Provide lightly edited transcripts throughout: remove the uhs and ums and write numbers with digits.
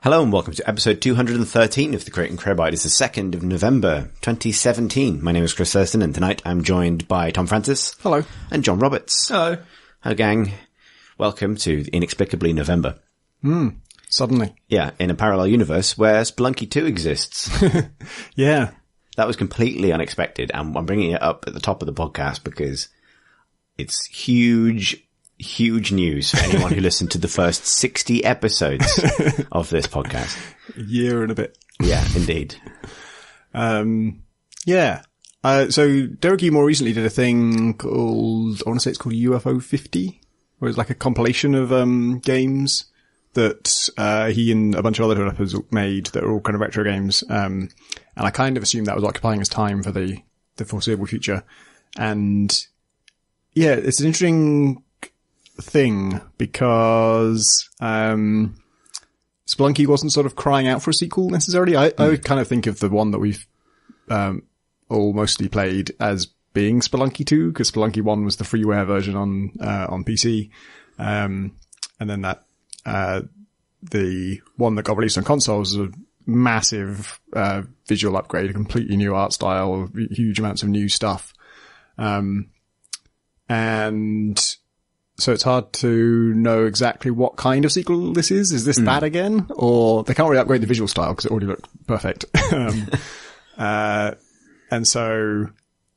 Hello and welcome to episode 213 of the Crate and Crowbite. It's the 2nd of November 2017. My name is Chris Thurston and tonight I'm joined by Tom Francis. Hello. And John Roberts. Hello. Hello gang. Welcome to Inexplicably November. Suddenly. Yeah, in a parallel universe where Spelunky 2 exists. Yeah. That was completely unexpected, and I'm bringing it up at the top of the podcast because it's huge news for anyone who listened to the first 60 episodes of this podcast. A year and a bit. Yeah, indeed. Yeah. So Derek more recently did a thing called, I want to say it's called UFO 50, where it's like a compilation of games that he and a bunch of other developers made that are all kind of retro games. And I kind of assumed that was occupying his time for the foreseeable future. And yeah, it's an interesting thing because Spelunky wasn't sort of crying out for a sequel necessarily. I would kind of think of the one that we've all mostly played as being Spelunky 2, because Spelunky 1 was the freeware version on PC. And then that the one that got released on consoles was a massive visual upgrade, a completely new art style, huge amounts of new stuff. And so it's hard to know exactly what kind of sequel this is. Is this that again? Or they can't really upgrade the visual style because it already looked perfect. And so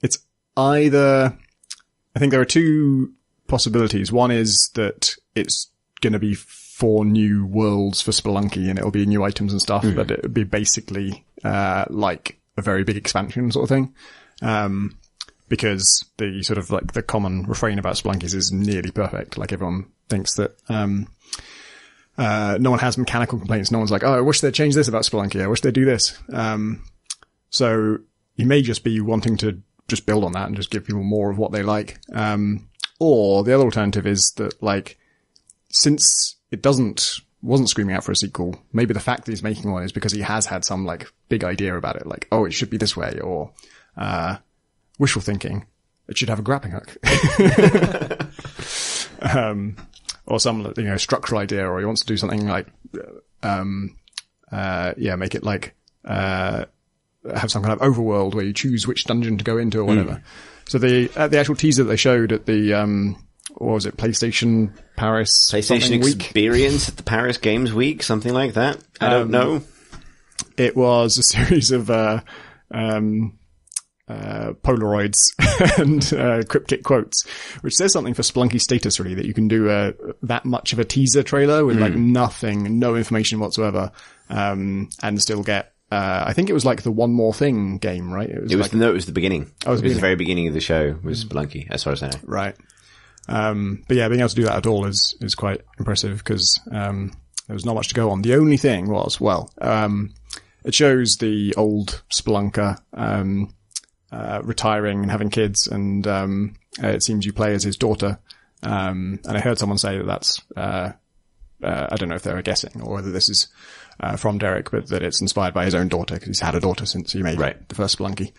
it's either, I think there are two possibilities. One is that it's going to be 4 new worlds for Spelunky and it'll be new items and stuff, but it would be basically like a very big expansion sort of thing. Because the sort of like the common refrain about Spelunkies is nearly perfect. Like everyone thinks that, no one has mechanical complaints. No one's like, oh, I wish they'd change this about Spelunky. I wish they'd do this. So you may just be wanting to just build on that and just give people more of what they like. Or the other alternative is that like, since it wasn't screaming out for a sequel, maybe the fact that he's making one is because he has had some like big idea about it. Like, oh, it should be this way, or, wishful thinking, it should have a grappling hook. Or some, structural idea, or he wants to do something like, make it like, have some kind of overworld where you choose which dungeon to go into or whatever. So the actual teaser that they showed at the, what was it, PlayStation Paris? PlayStation Experience at the Paris Games Week, something like that. I don't know. It was a series of, Polaroids and cryptic quotes, which says something for Spelunky status, really, that you can do that much of a teaser trailer with like nothing, no information whatsoever, and still get. I think it was like the One More Thing game, right? It was the beginning. Oh, it was the very beginning of the show was Spelunky, as far as I know. Right. But yeah, being able to do that at all is quite impressive because there was not much to go on. The only thing was, it shows the old Spelunker retiring and having kids, and it seems you play as his daughter. And I heard someone say that that's I don't know if they were guessing or whether this is from Derek, but that it's inspired by his own daughter because he's had a daughter since he made the first Spelunky.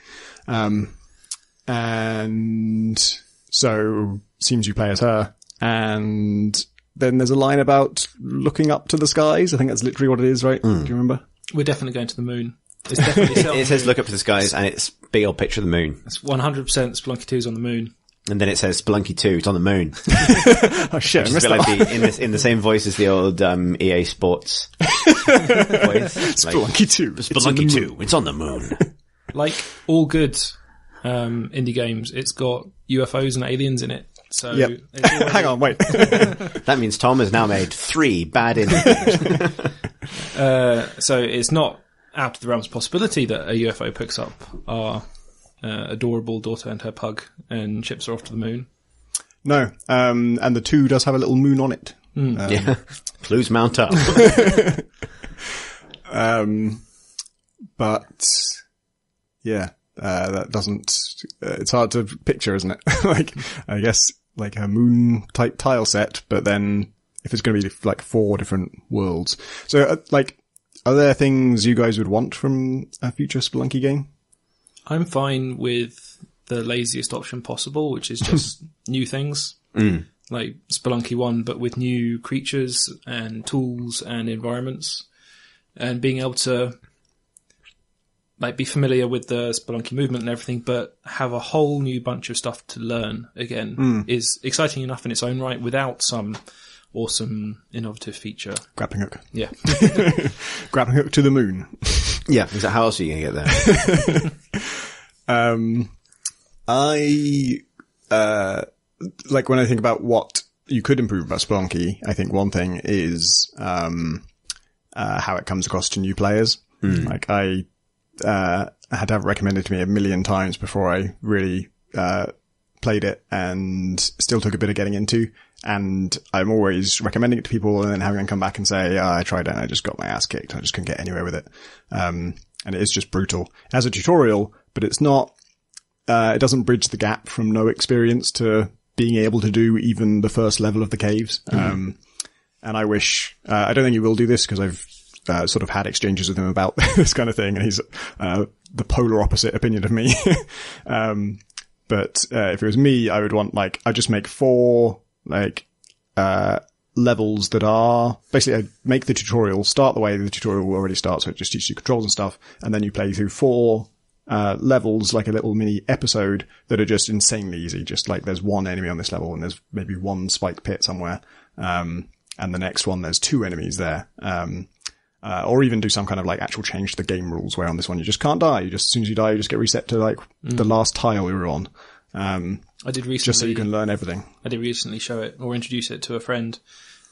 And so seems you play as her, and then there's a line about looking up to the skies. I think that's literally what it is, right? Do you remember? We're definitely going to the moon. It's definitely it says look up to the skies, and it's big old picture of the moon. It's 100% Spelunky 2 is on the moon. And then it says Spelunky 2, it's on the moon. Oh shit, I missed that. In the same voice as the old EA Sports voice. Spelunky 2. Spelunky 2, it's on the moon. Like all good indie games, it's got UFOs and aliens in it. So it's already... Hang on, wait. That means Tom has now made 3 bad indie games. So it's not out of the realms of possibility that a UFO picks up our adorable daughter and her pug and ships her off to the moon. No, and the 2 does have a little moon on it. Yeah, clues mount up. But yeah, that doesn't. It's hard to picture, isn't it? Like, I guess like a moon type tile set, but then if it's going to be like 4 different worlds, so are there things you guys would want from a future Spelunky game? I'm fine with the laziest option possible, which is just new things. Like Spelunky 1, but with new creatures and tools and environments. and being able to like be familiar with the Spelunky movement and everything, but have a whole new bunch of stuff to learn again is exciting enough in its own right without some awesome innovative feature. Grappling hook. Yeah. Grappling hook to the moon. Yeah. Is that how else are you going to get there? Like when I think about what you could improve about Spelunky, I think one thing is, how it comes across to new players. Like I had to have it recommended to me a million times before I really, played it and still took a bit of getting into. And I'm always recommending it to people and then having them come back and say, I tried it and I just got my ass kicked. I just couldn't get anywhere with it. And it is just brutal. It has a tutorial, but it's not, it doesn't bridge the gap from no experience to being able to do even the first level of the caves. And I wish, I don't think he will do this because I've, sort of had exchanges with him about this kind of thing. And he's, the polar opposite opinion of me. But if it was me, I would want I'd just make 4 levels that are basically I'd make the tutorial start the way the tutorial will already start. So it just teaches you controls and stuff. And then you play through 4 levels, like a little mini episode that are just insanely easy. Just like there's 1 enemy on this level and there's maybe 1 spike pit somewhere. And the next one, there's 2 enemies there. Or even do some kind of actual change to the game rules where on this one you just can't die. You just, as soon as you die, you just get reset to the last tile you were on. I did recently, just so you can learn everything. I did recently show it or introduce it to a friend,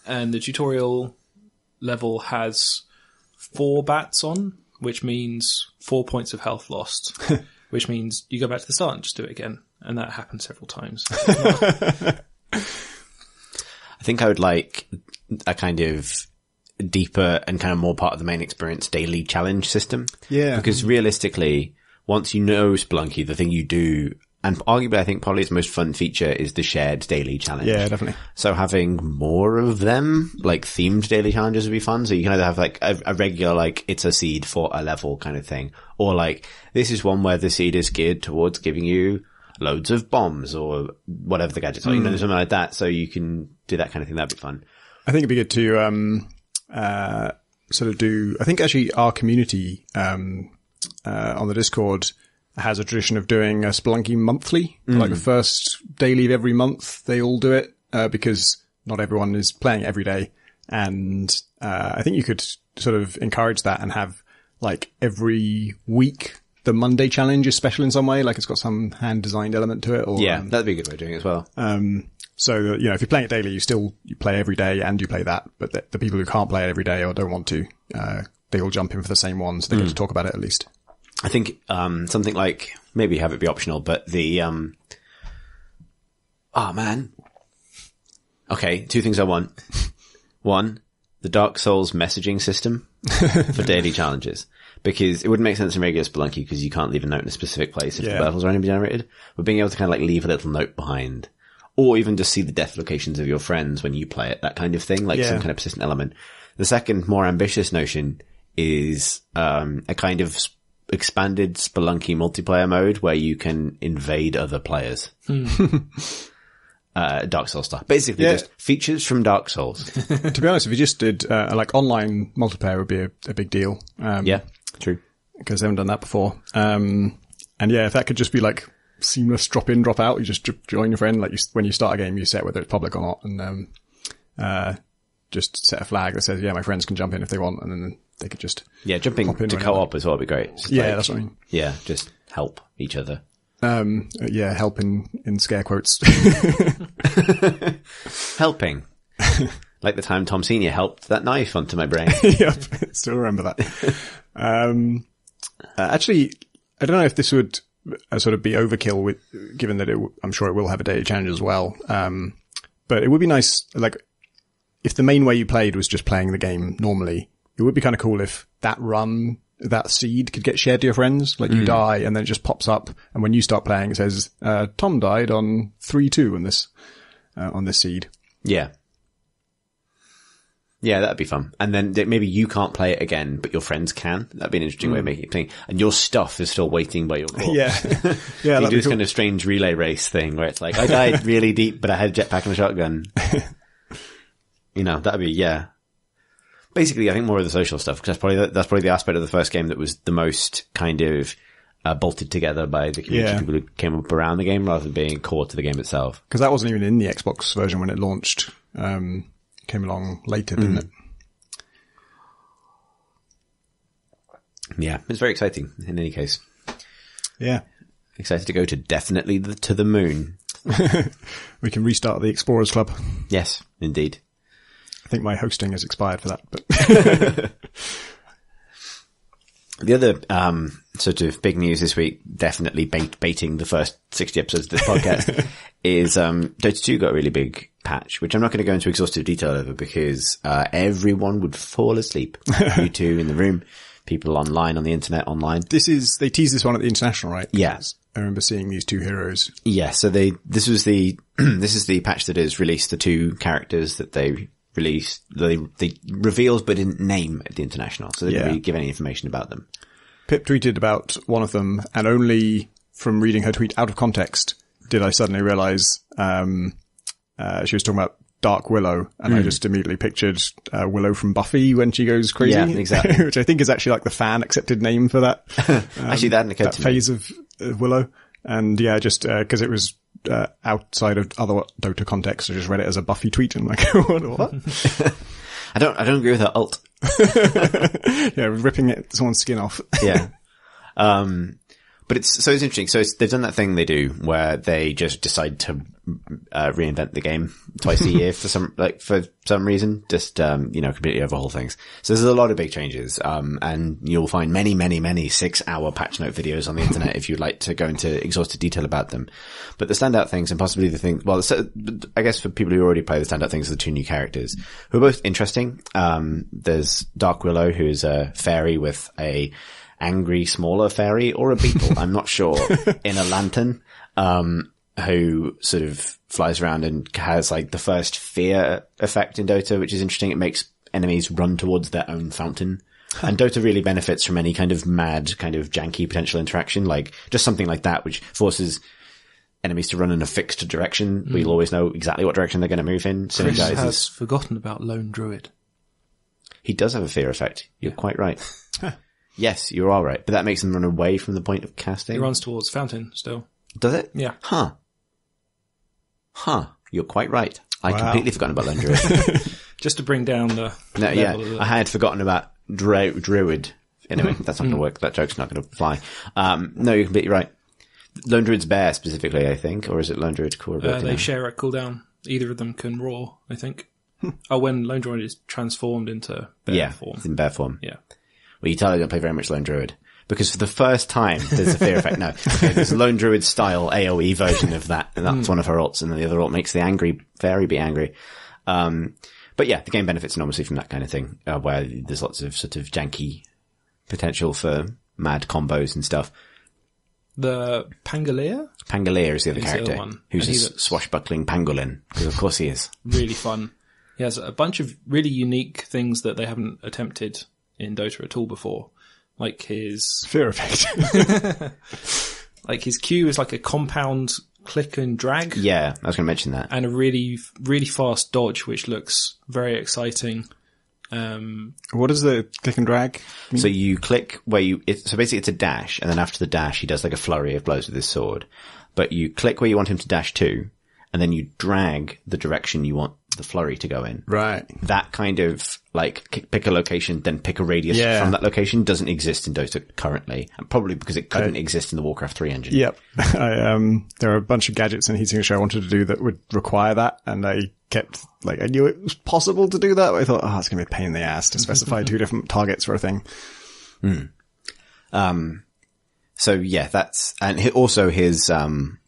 and the tutorial level has 4 bats on, which means 4 points of health lost, which means you go back to the start and just do it again. And that happens several times. I think I would like a kind of deeper and kind of more part of the main experience daily challenge system. Yeah. Because realistically, once you know Spelunky, the thing you do, and arguably I think probably its most fun feature is the shared daily challenge. Yeah, definitely. So having more of them, themed daily challenges would be fun. So you can either have a regular, it's a seed for a level kind of thing, or this is one where the seed is geared towards giving you loads of bombs or whatever the gadgets are, something like that. So you can do that kind of thing. That'd be fun. I think it'd be good to, sort of do, I think actually our community, on the Discord has a tradition of doing a Spelunky monthly, the first daily of every month. They all do it, because not everyone is playing every day. And, I think you could sort of encourage that and have every week, the Monday challenge is special in some way. It's got some hand designed element to it. Or, that'd be a good way of doing it as well. So, if you're playing it daily, you play every day and you play that. But the people who can't play it every day or don't want to, they all jump in for the same one. So they get to talk about it at least. I think, something maybe have it be optional, but the, oh man. Okay. 2 things I want. 1, the Dark Souls messaging system for daily challenges. Because it wouldn't make sense in regular Spelunky because you can't leave a note in a specific place if the levels are only generated. But being able to kind of leave a little note behind, or even just see the death locations of your friends when you play it, that kind of thing, some kind of persistent element. The second, more ambitious notion is, a kind of expanded Spelunky multiplayer mode where you can invade other players. Dark Souls stuff. Basically just features from Dark Souls. To be honest, if you just did, online multiplayer would be a big deal. True. Because they haven't done that before. And if that could just be seamless drop in, drop out, you just join your friend, when you start a game, you set whether it's public or not, and, just set a flag that says, my friends can jump in if they want, and then they could just jumping to co-op as well would be great. That's what I mean. Yeah, just help each other. Help in scare quotes. Helping. Like the time Tom Senior helped that knife onto my brain. Yep, still remember that. Actually, I don't know if this would sort of be overkill given that I'm sure it will have a daily challenge as well. But it would be nice, if the main way you played was just playing the game normally, it would be kind of cool if that seed could get shared to your friends. You die and then it just pops up. And when you start playing, it says, Tom died on 3-2 on this seed. Yeah. Yeah, that'd be fun. And then maybe you can't play it again, but your friends can. That'd be an interesting way of making it playing. And your stuff is still waiting by your corpse. Yeah. You do this kind of strange relay race thing where it's I died really deep, but I had a jetpack and a shotgun. That'd be, Basically, I think more of the social stuff, because that's probably the aspect of the first game that was the most kind of bolted together by the community, people who came up around the game rather than being core to the game itself. Because that wasn't even in the Xbox version when it launched. Came along later, didn't it? Yeah, it's very exciting in any case. Yeah. Excited to go to definitely to the moon. We can restart the Explorers Club. Yes, indeed. I think my hosting has expired for that, but the other sort of big news this week, definitely baiting the first 60 episodes of this podcast, is Dota 2 got a really big patch, which I'm not going to go into exhaustive detail over because everyone would fall asleep. You two in the room, people online on the internet online. they teased this one at the International, right? Yes. I remember seeing these two heroes. Yeah, so this is the patch that has released the two characters that they released, they revealed but didn't name at the International, so they didn't really give any information about them. Pip tweeted about one of them, and only from reading her tweet out of context did I suddenly realize she was talking about Dark Willow, and I just immediately pictured Willow from Buffy when she goes crazy. Yeah, exactly. Which I think is actually like the fan-accepted name for that. Actually, that hadn't occurred to me. Phase of Willow. And yeah, just because it was outside of other Dota context, I just read it as a Buffy tweet and like, what? I don't agree with her ult. Yeah, ripping someone's skin off. Yeah. But it's interesting. So they've done that thing they do where they just decide to reinvent the game twice a year for some reason, just completely overhaul things. So there's a lot of big changes, and you'll find many 6-hour patch note videos on the internet if you'd like to go into exhaustive detail about them. But the standout things, and possibly the thing, well, I guess for people who already play, the standout things are the two new characters who are both interesting. There's Dark Willow, who is a fairy with a angry smaller fairy or a beetle, I'm not sure, in a lantern, who sort of flies around and has like the first fear effect in Dota, which is interesting. It makes enemies run towards their own fountain. And Dota really benefits from any kind of mad, kind of janky potential interaction, like just something like that, which forces enemies to run in a fixed direction. We'll always know exactly what direction they're going to move in. Chris has forgotten about Lone Druid. He does have a fear effect. You're quite right. Yes, you are right. But that makes them run away from the point of casting. He runs towards fountain still. Does it? Yeah. Huh. You're quite right. I completely forgotten about Lone Druid. Just to bring down the I had forgotten about Druid. Anyway, that's not going to work. That joke's not going to fly. No, you're completely right. Lone Druid's bear specifically, I think, or is it Lone Druid's core ability? They share a cooldown. Either of them can roar, I think. When Lone Druid is transformed into bear form. It's in bear form. Yeah. Well, you tell I don't play very much Lone Druid. Because for the first time, there's a fear effect. No, there's a Lone Druid style AoE version of that, and that's one of her ults, and then the other ult makes the angry fairy be angry. But yeah, the game benefits enormously from that kind of thing, where there's lots of sort of janky potential for mad combos and stuff. The Pangolier? Pangolier is the other character, who's a swashbuckling pangolin, because of course he is. Really fun. He has a bunch of really unique things that they haven't attempted in Dota at all before. Like his fear effect. Like his Q is like a compound click and drag. Yeah, I was going to mention that. And a really, really fast dodge, which looks very exciting. What is the click and drag mean? So you click where so basically it's a dash, and then after the dash he does like a flurry of blows with his sword. But you click where you want him to dash to, and then you drag the direction you want the flurry to go in. Right. That kind of like pick a location, then pick a radius from that location doesn't exist in Dota currently, and probably because it couldn't exist in the Warcraft 3 engine. Yep. There are a bunch of gadgets in Heating Show I wanted to do that would require that, and I kept I knew it was possible to do that, but I thought, it's going to be a pain in the ass to specify two different targets for a thing. So yeah, and also his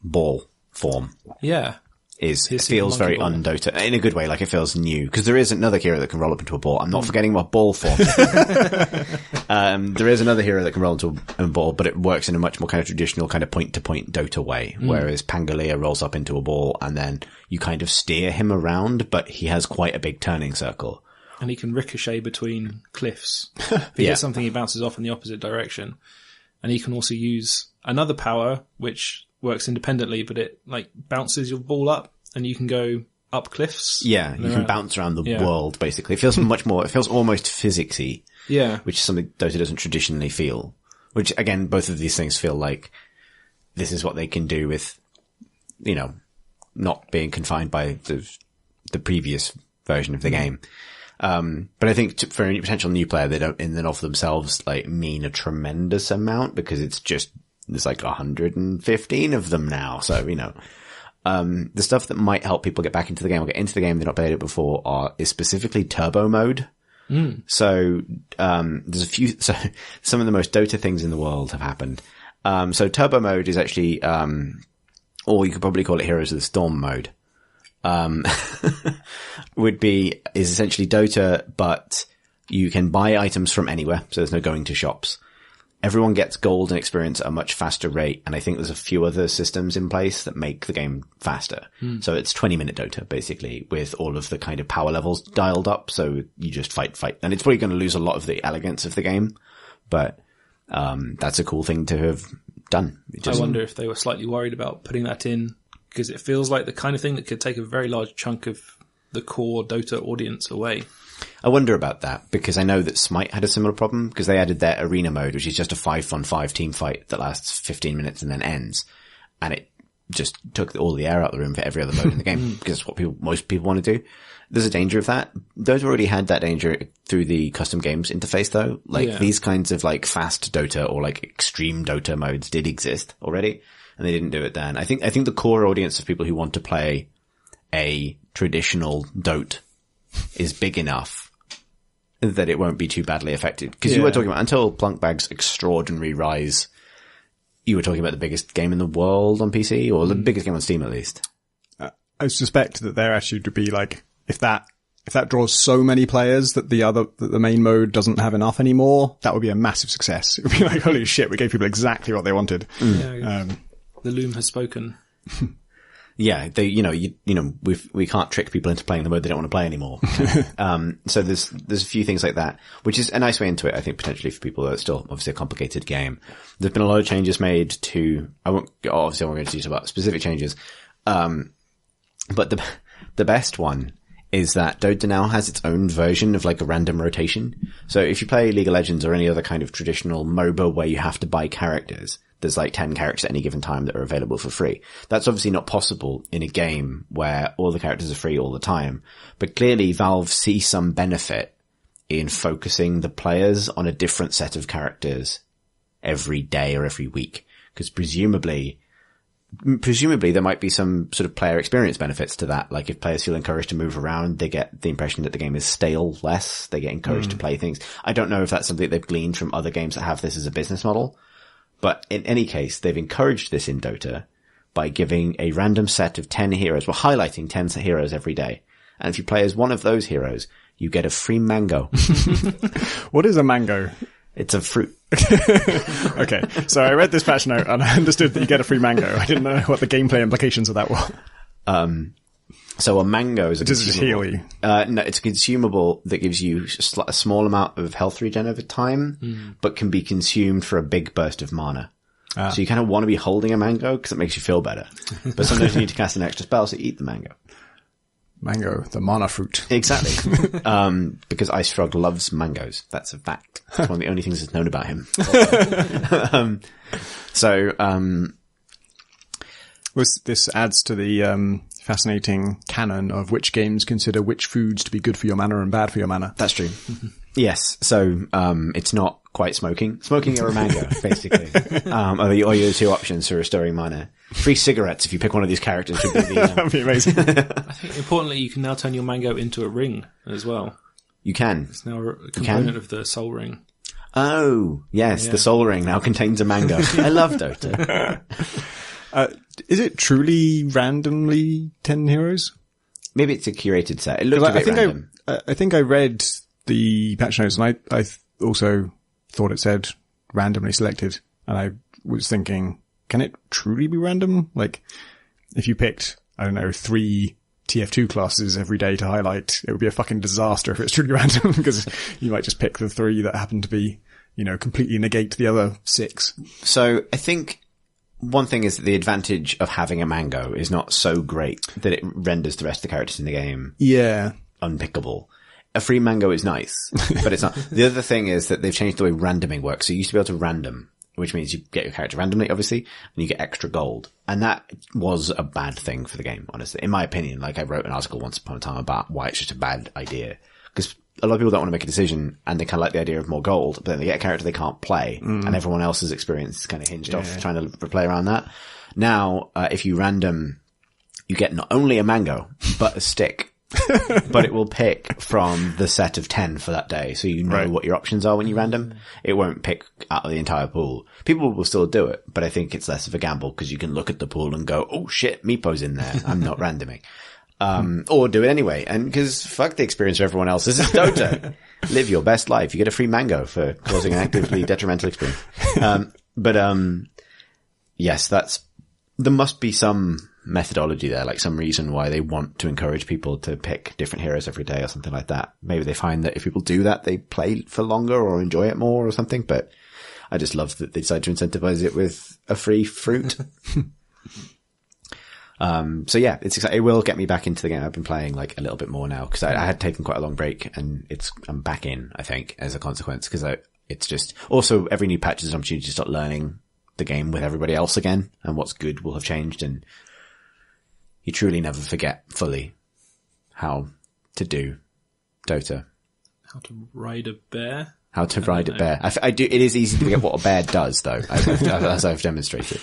ball form. Yeah. Feels very un-Dota, in a good way, like it feels new, because there is another hero that can roll up into a ball. I'm not forgetting what ball form is. There is another hero that can roll into a ball, but it works in a much more kind of traditional kind of point-to-point Dota way, whereas Pangolier rolls up into a ball, and then you kind of steer him around, but he has quite a big turning circle. And he can ricochet between cliffs. If he hits something, he bounces off in the opposite direction. And he can also use another power, which works independently, but it like bounces your ball up, and you can go up cliffs. Yeah, you can bounce around the world, basically. It feels it feels almost physicsy. Yeah. Which is something Dota doesn't traditionally feel. Which, again, both of these things feel like this is what they can do with, not being confined by the previous version of the game. But I think for any potential new player, they don't in and of themselves mean a tremendous amount because there's 115 of them now. So, the stuff that might help people get back into the game or get into the game they've not played it before is specifically turbo mode. So, so some of the most Dota things in the world have happened. So turbo mode is actually, or you could probably call it Heroes of the Storm mode. Is essentially Dota, but you can buy items from anywhere. So there's no going to shops. Everyone gets gold and experience at a much faster rate. And I think there's a few other systems in place that make the game faster. So it's 20-minute Dota, basically, with all of the kind of power levels dialed up. So you just fight. And it's probably going to lose a lot of the elegance of the game. But, that's a cool thing to have done. I wonder if they were slightly worried about putting that in because it feels like the kind of thing that could take a very large chunk of the core Dota audience away. I wonder about that because I know that Smite had a similar problem because they added their arena mode, which is just a 5-on-5 team fight that lasts 15 minutes and then ends. And it just took all the air out of the room for every other mode in the game because it's what most people want to do. There's a danger of that. Those already had that danger through the custom games interface though. These kinds of fast Dota or extreme Dota modes did exist already and they didn't do it then. I think the core audience of people who want to play a traditional Dota is big enough that it won't be too badly affected. Because you were talking about, until Plunkbag's extraordinary rise, you were talking about the biggest game in the world on PC, or the biggest game on Steam at least. I suspect that their attitude would be if that draws so many players that the main mode doesn't have enough anymore, that would be a massive success. It would be holy shit, we gave people exactly what they wanted. The loom has spoken. Yeah, we can't trick people into playing the mode they don't want to play anymore. So there's a few things like that, which is a nice way into it, I think, potentially for people. It's still obviously a complicated game. There's been a lot of changes made to, I won't go into detail about specific changes. But the best one is that Dota now has its own version of a random rotation. So if you play League of Legends or any other kind of traditional MOBA where you have to buy characters, there's 10 characters at any given time that are available for free. That's obviously not possible in a game where all the characters are free all the time. But clearly Valve sees some benefit in focusing the players on a different set of characters every day or every week. Because presumably there might be some sort of player experience benefits to that. If players feel encouraged to move around, they get the impression that the game is stale less. They get encouraged to play things. I don't know if that's something they've gleaned from other games that have this as a business model. But in any case, they've encouraged this in Dota by giving a random set of 10 heroes, highlighting 10 heroes every day. And if you play as one of those heroes, you get a free mango. What is a mango? It's a fruit. Okay, so I read this patch note and I understood that you get a free mango. I didn't know what the gameplay implications of that were. So a mango is a Does it heal you? No, it's a consumable that gives you a small amount of health regen over time, but can be consumed for a big burst of mana. So you kind of want to be holding a mango because it makes you feel better. But sometimes you need to cast an extra spell, so eat the mango. Mango, the mana fruit. Exactly. Because Ice Frog loves mangoes. That's a fact. It's one of the only things that's known about him. This adds to the fascinating canon of which games consider which foods to be good for your mana and bad for your mana. That's true. Yes. So, it's not quite smoking or a mango, basically. Are your two options for restoring mana. Free cigarettes if you pick one of these characters. Would be That'd be amazing. I think importantly, you can now turn your mango into a ring as well. You can. It's now a component of the soul ring. Oh, yes. Yeah. The soul ring now contains a mango. I love Dota. Is it truly randomly 10 heroes? Maybe it's a curated set. It looks a bit random. I think I read the patch notes and I also thought it said randomly selected. And I was thinking, can it truly be random? If you picked, 3 TF2 classes every day to highlight, it would be a fucking disaster if it's truly random because you might just pick the 3 that happen to be, completely negate the other 6. So I think one thing is that the advantage of having a mango is not so great that it renders the rest of the characters in the game unpickable. A free mango is nice, but it's not. The other thing is that they've changed the way randoming works. So you used to be able to random, which means you get your character randomly, obviously, and you get extra gold. And that was a bad thing for the game, honestly. In my opinion, like I wrote an article once upon a time about why it's just a bad idea. Because a lot of people don't want to make a decision and they kind of like the idea of more gold, but then they get a character they can't play and everyone else's experience is kind of hinged off trying to play around that. Now, if you random, you get not only a mango, but a stick. But it will pick from the set of 10 for that day. So you know what your options are when you random. It won't pick out of the entire pool. People will still do it, but I think it's less of a gamble because you can look at the pool and go, oh shit, Meepo's in there. I'm not randoming. Or do it anyway. And because fuck the experience of everyone else. This is Dota. Live your best life. You get a free mango for causing an actively detrimental experience. Yes, there must be some methodology there, like some reason why they want to encourage people to pick different heroes every day or something like that. Maybe they find that if people do that, they play for longer or enjoy it more or something, but I just love that they decide to incentivize it with a free fruit. So yeah, it's exciting. It will get me back into the game. I've been playing like a little bit more now because I had taken quite a long break and I'm back in, I think, as a consequence, because it's just also every new patch is an opportunity to start learning the game with everybody else again, and what's good will have changed, and you truly never forget fully how to do Dota. How to ride a bear? How to ride a bear. I do. It is easy to forget what a bear does, though, as I've demonstrated.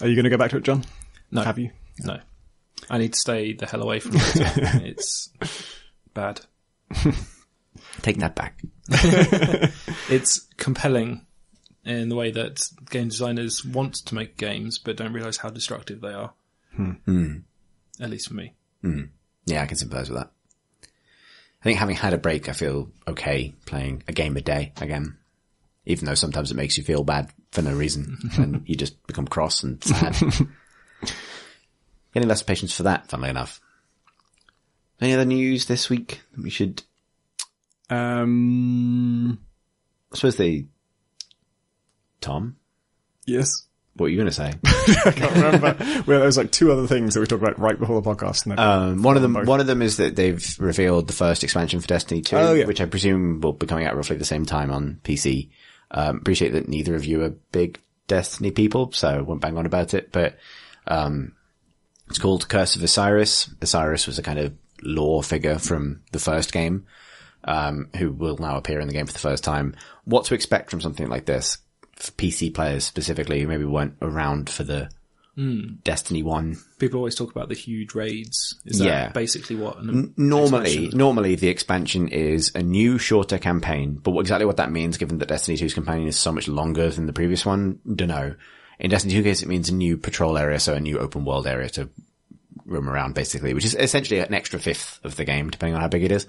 Are you going to go back to it, John? No. Have you? No. I need to stay the hell away from it. It's bad. Take that back. It's compelling in the way that game designers want to make games, but don't realise how destructive they are. At least for me. Yeah, I can sympathise with that. I think having had a break, I feel okay playing a game a day again. Even though sometimes it makes you feel bad for no reason. And you just become cross and sad. Getting less patience for that, funnily enough. Any other news this week that we should... I suppose Tom? Yes. What were you going to say? I can't remember. Well, there was like two other things that we talked about right before the podcast. And one of them is that they've revealed the first expansion for Destiny 2, which I presume will be coming out roughly the same time on PC. Appreciate that neither of you are big Destiny people, so I won't bang on about it, but it's called Curse of Osiris. Osiris was a kind of lore figure from the first game, who will now appear in the game for the first time. What to expect from something like this? For PC players specifically, who maybe weren't around for the Destiny 1. People always talk about the huge raids. Is that basically what? Normally the expansion is a new, shorter campaign, but exactly what that means, given that Destiny 2's campaign is so much longer than the previous one, dunno. In Destiny 2 case, it means a new patrol area, so a new open world area to roam around, basically, which is essentially an extra fifth of the game, depending on how big it is.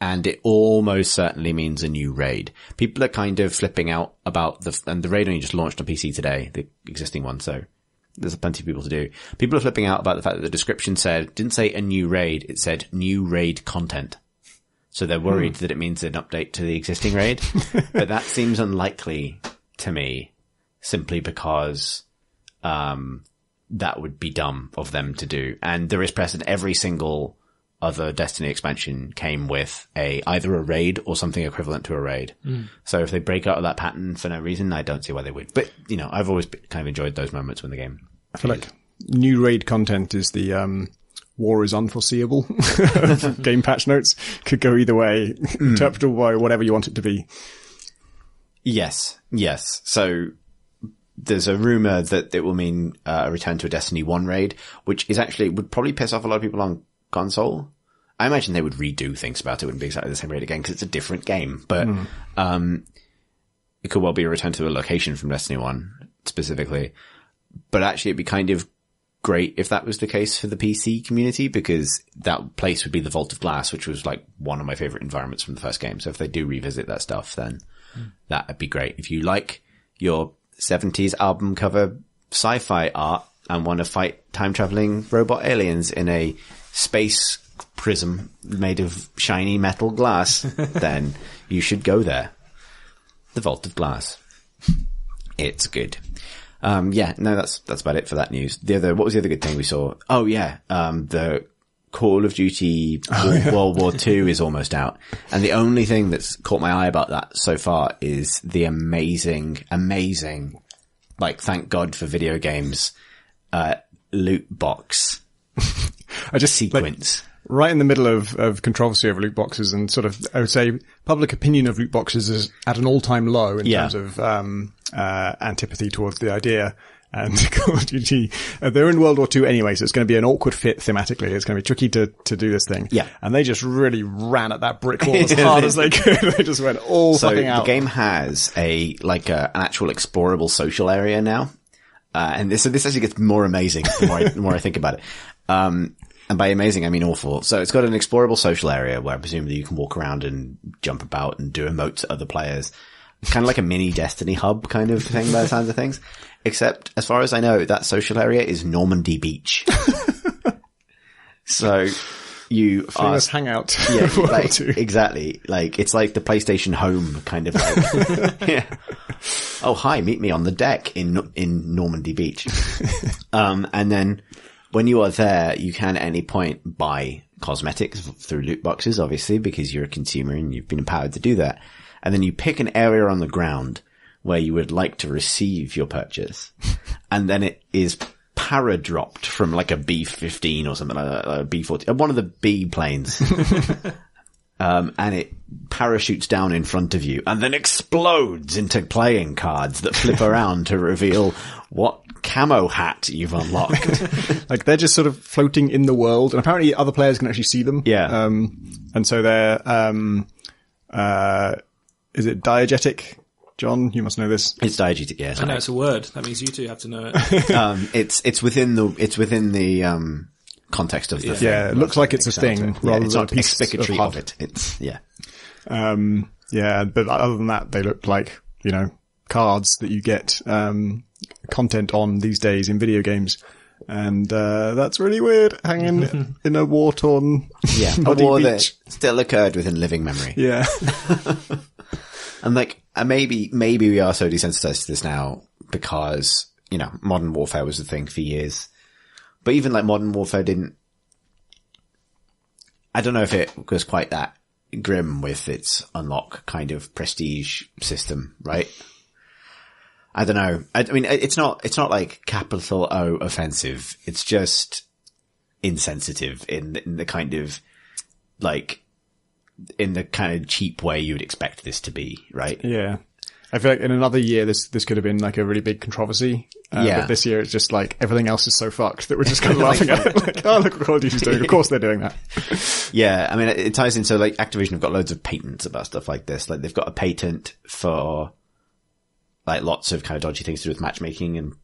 And it almost certainly means a new raid. People are kind of flipping out about and the raid only just launched on PC today, the existing one, so there's plenty of people to do. People are flipping out about the fact that the description didn't say a new raid, it said new raid content. So they're worried that it means an update to the existing raid. But that seems unlikely to me, simply because, that would be dumb of them to do. And there is precedent. Every single other Destiny expansion came with either a raid or something equivalent to a raid. So if they break out of that pattern for no reason, I don't see why they would. But, I've always kind of enjoyed those moments when the game... I feel like new raid content is the war is unforeseeable game patch notes. Could go either way, interpretable by whatever you want it to be. Yes. So there's a rumor that it will mean a return to a Destiny 1 raid, which is actually would probably piss off a lot of people on console. I imagine they would redo things about it. It wouldn't be exactly the same raid again because it's a different game. But it could well be a return to a location from Destiny 1 specifically. But actually, it'd be kind of great if that was the case for the PC community, because that place would be the Vault of Glass, which was like one of my favorite environments from the first game. So if they do revisit that stuff, then that'd be great. If you like your 70s album cover sci-fi art and want to fight time-traveling robot aliens in a space prism made of shiny metal glass, then you should go there. The Vault of Glass. It's good. Yeah, no, that's about it for that news. What was the other good thing we saw? Oh yeah, the Call of Duty World War II is almost out. And the only thing that's caught my eye about that so far is the amazing, like, thank God for video games, loot box sequence. Like, right in the middle of controversy over loot boxes and sort of, I would say, public opinion of loot boxes is at an all-time low in terms of antipathy towards the idea. And Call of Duty, they're in World War II anyway, so it's going to be an awkward fit thematically. It's going to be tricky to do this thing. Yeah. And they just really ran at that brick wall as hard as they could. They just went all fucking out. So the game has an actual explorable social area now. And this actually gets more amazing the more I think about it. And by amazing, I mean awful. So it's got an explorable social area where presumably you can walk around and jump about and do emotes at other players. Kind of like a mini Destiny hub kind of thing by the sounds of things. Except, as far as I know, that social area is Normandy Beach. So you famous hangout. Yeah, like, exactly. Like, it's like the PlayStation Home kind of like, yeah. Oh, hi, meet me on the deck in Normandy Beach. And then when you are there, you can at any point buy cosmetics through loot boxes, obviously, because you're a consumer and you've been empowered to do that. And then you pick an area on the ground where you would like to receive your purchase. And then it is para-dropped from like a B-15 or something like that, a B-40, one of the B planes. And it parachutes down in front of you and then explodes into playing cards that flip around to reveal what camo hat you've unlocked. Like, they're just sort of floating in the world, and apparently other players can actually see them. Yeah. And so they're, is it diegetic? John, you must know this. It's diegetic, yes. I know it's a word. That means you two have to know it. It's within the context of the thing. Yeah, it looks like it's a thing rather it's than not a piece explicatory of it. It's, yeah. Yeah, but other than that, they look like, you know, cards that you get, content on these days in video games. And, that's really weird, hanging in a war-torn a war that still occurred within living memory. Yeah. And like, maybe we are so desensitized to this now because, you know, modern warfare was the thing for years. But even like modern warfare I don't know if it was quite that grim with its unlock kind of prestige system, right? I don't know. I mean, it's not like capital O offensive. It's just insensitive in the kind of like, in the kind of cheap way you would expect this to be, right? Yeah. I feel like in another year, this could have been like a really big controversy. But this year it's just like everything else is so fucked that we're just kind of laughing at it. Like, oh, look what Call of Duty's doing. Of course they're doing that. Yeah. I mean, it ties into like Activision have got loads of patents about stuff like this. Like they've got a patent for like lots of kind of dodgy things to do with matchmaking and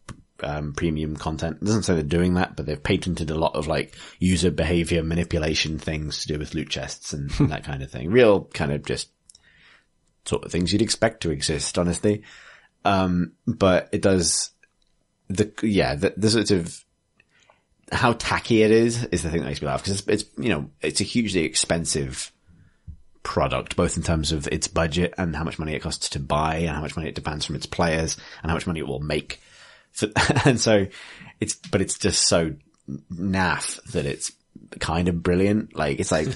premium content. It doesn't say they're doing that, but they've patented a lot of like user behavior manipulation things to do with loot chests and that kind of thing. Real kind of just sort of things you'd expect to exist, honestly. But it does the sort of how tacky it is the thing that makes me laugh, because it's, you know, it's a hugely expensive product, both in terms of its budget and how much money it costs to buy and how much money it demands from its players and how much money it will make. And so it's just so naff that it's kind of brilliant. Like, it's like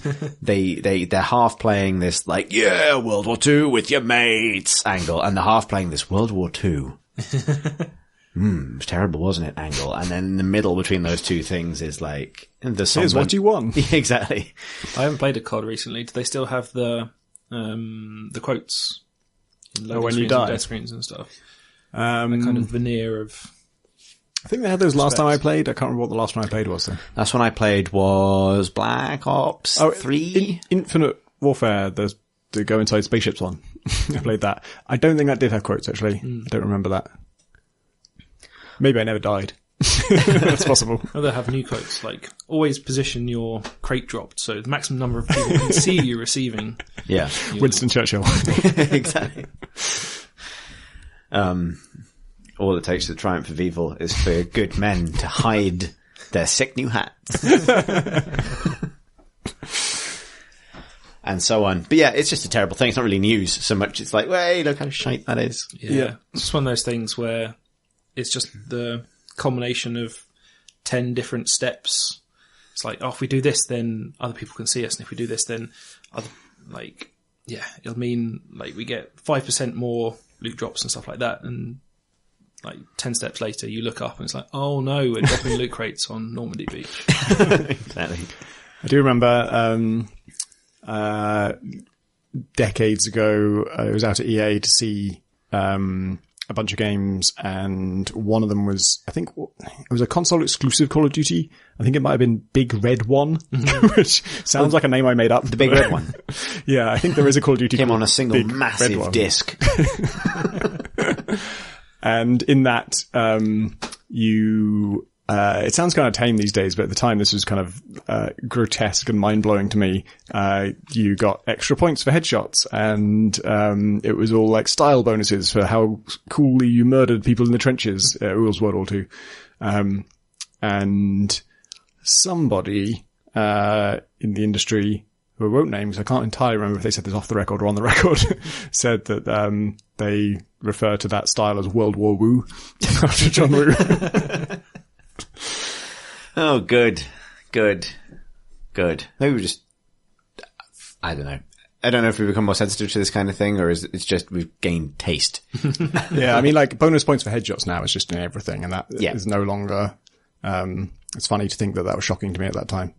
they're half playing this like, yeah, World War II with your mates angle, and they're half playing this World War II. It was terrible, wasn't it? Angle. And then in the middle between those two things is like, here's what you won. Exactly. I haven't played a COD recently. Do they still have the quotes? When you die? Death screens and stuff. A kind of veneer of... I think they had those last time I played. I can't remember what the last one I played was, though. Last one I played was Black Ops 3. Infinite Warfare, the go inside spaceships one. I played that. I don't think that did have quotes, actually. I don't remember that. Maybe I never died. That's possible. Oh, they have new quotes, like, always position your crate dropped so the maximum number of people can see you receiving. Yeah. Winston Churchill. Exactly. All it takes to the triumph of evil is for good men to hide their sick new hats. And so on. But yeah, it's just a terrible thing. It's not really news so much. It's like, hey, look how shite that is. Yeah. It's just one of those things where it's just the combination of 10 different steps. It's like, oh, if we do this, then other people can see us. And if we do this, then it'll mean like we get 5% more loot drops and stuff like that. And like 10 steps later, you look up and it's like, oh no, we're dropping loot crates on Normandy Beach. Exactly. I do remember, decades ago, I was out at EA to see, a bunch of games, and one of them was, I think it was a console exclusive Call of Duty. I think it might have been Big Red One, which sounds like a name I made up. The Big Red One. Yeah, I think there is a Call of Duty. Came on a single Big massive disc. And in that, it sounds kind of tame these days, but at the time this was kind of grotesque and mind-blowing to me. You got extra points for headshots, and it was all like style bonuses for how coolly you murdered people in the trenches. It was World War II. And somebody in the industry, who I won't name because I can't entirely remember if they said this off the record or on the record, said that they refer to that style as World War Woo after John Woo. Oh, good. Maybe we just, I don't know. I don't know if we've become more sensitive to this kind of thing, or it's just we've gained taste. Yeah, I mean, like, bonus points for headshots now is just in everything, and that is no longer, it's funny to think that was shocking to me at that time.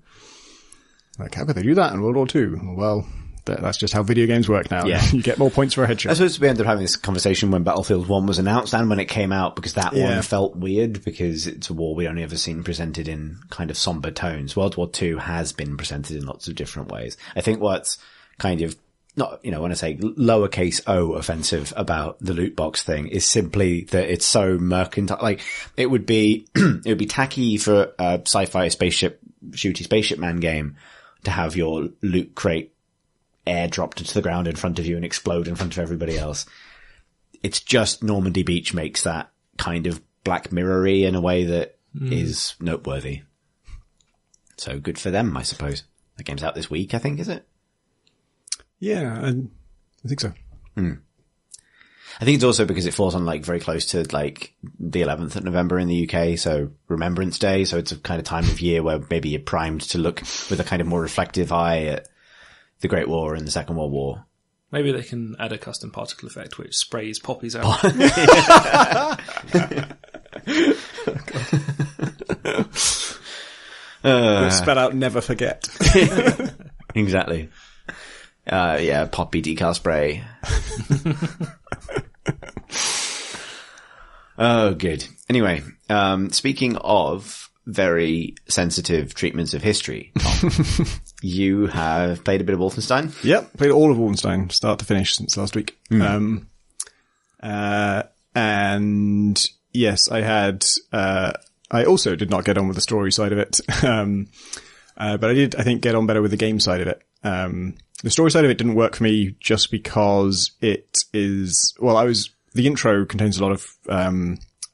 Like, how could they do that in World War II? Well, that's just how video games work now. Yeah. You get more points for a headshot. I suppose we ended up having this conversation when Battlefield 1 was announced and when it came out, because that one felt weird because it's a war we'd only ever seen presented in kind of somber tones. World War II has been presented in lots of different ways. I think what's kind of not, when I say lowercase o offensive about the loot box thing is simply that it's so mercantile. Like, it would be tacky for a sci-fi shooty spaceship man game to have your loot crate airdropped into the ground in front of you and explode in front of everybody else. It's just Normandy Beach makes that kind of Black Mirror-y in a way that is noteworthy. So good for them, I suppose. The game's out this week, I think, is it? Yeah, I think so. I think it's also because it falls on like very close to like the 11th of November in the UK, so Remembrance Day. So it's a kind of time of year where maybe you're primed to look with a kind of more reflective eye at the Great War and the Second World War. Maybe they can add a custom particle effect which sprays poppies out. Spell out never forget. Exactly. Poppy decal spray. Oh, good. Anyway, speaking of very sensitive treatments of history, Tom, you have played a bit of Wolfenstein? Yep, played all of Wolfenstein, start to finish, since last week. And yes, I also did not get on with the story side of it. But I did, I think, get on better with the game side of it. The story side of it didn't work for me just because it is, the intro contains a lot of,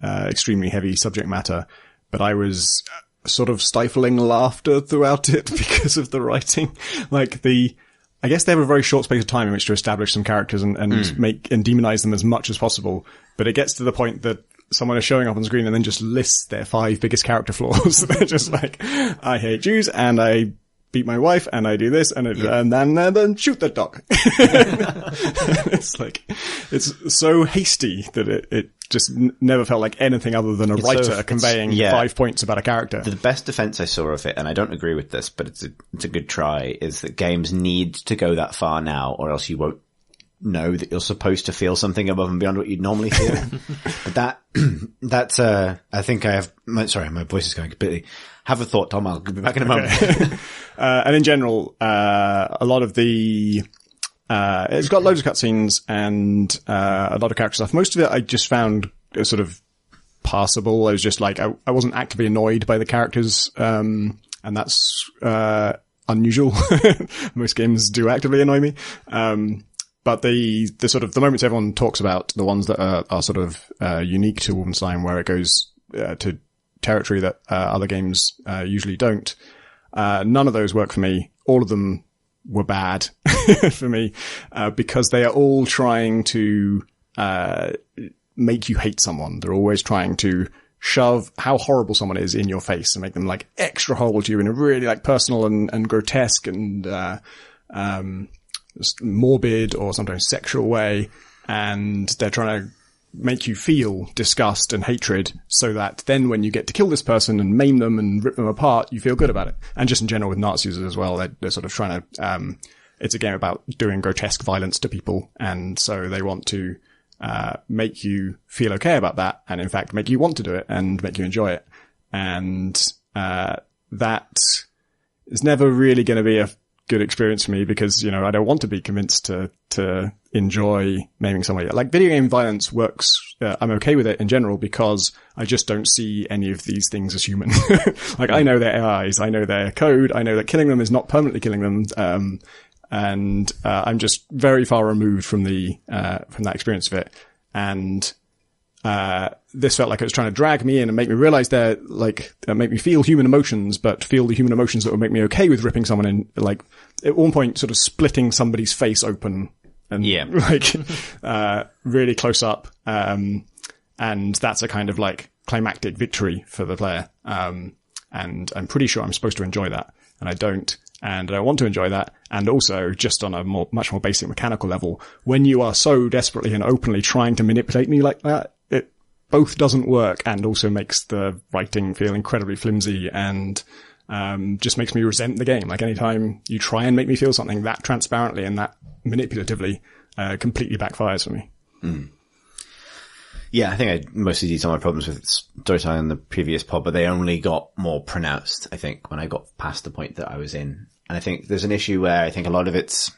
extremely heavy subject matter, but I was sort of stifling laughter throughout it because of the writing. Like I guess they have a very short space of time in which to establish some characters and demonize them as much as possible. But it gets to the point that someone is showing up on screen and then just lists their 5 biggest character flaws. They're just like, I hate Jews and I beat my wife and I do this and then shoot that dog. It's like, it's so hasty that it just never felt like anything other than a writer conveying 5 points about a character. The best defense I saw of it, and I don't agree with this, but it's a good try, is that games need to go that far now or else you won't know that you're supposed to feel something above and beyond what you'd normally feel. But that's I think I have, sorry, my voice is going completely. Have a thought, Tom. I'll be back in a moment. And in general, a lot of the, it's got loads of cutscenes and, a lot of character stuff. Most of it I just found sort of passable. I was just like, I wasn't actively annoyed by the characters. And that's, unusual. Most games do actively annoy me. But the sort of, the moments everyone talks about, the ones that are sort of, unique to Wolfenstein, where it goes, to territory that, other games, usually don't. None of those work for me. All of them were bad for me, because they are all trying to, make you hate someone. They're always trying to shove how horrible someone is in your face and make them like extra horrible to you in a really like personal and grotesque and morbid or sometimes sexual way. And they're trying to make you feel disgust and hatred so that then when you get to kill this person and maim them and rip them apart, you feel good about it. And just in general with Nazis as well, they're sort of trying to, it's a game about doing grotesque violence to people. And so they want to make you feel okay about that, and in fact make you want to do it and make you enjoy it. And that is never really going to be a good experience for me because, you know, I don't want to be convinced to enjoy maiming somebody. Like video game violence works, I'm okay with it in general because I just don't see any of these things as human. Like I know their AIs, I know their code, I know that killing them is not permanently killing them. And I'm just very far removed from from that experience of it. And this felt like it was trying to drag me in and make me realize make me feel human emotions, but feel the human emotions that would make me okay with ripping someone in, like at one point sort of splitting somebody's face open and really close up. And that's a kind of like climactic victory for the player. And I'm pretty sure I'm supposed to enjoy that, and I don't. And I want to enjoy that. And also, just on a much more basic mechanical level, when you are so desperately and openly trying to manipulate me like that, it both doesn't work and also makes the writing feel incredibly flimsy and just makes me resent the game. Like anytime you try and make me feel something that transparently and that manipulatively, completely backfires for me. Mm. Yeah, I think I mostly did some of my problems with Dota in the previous pod, but they only got more pronounced, I think, when I got past the point that I was in. And I think there's an issue where I think a lot of it's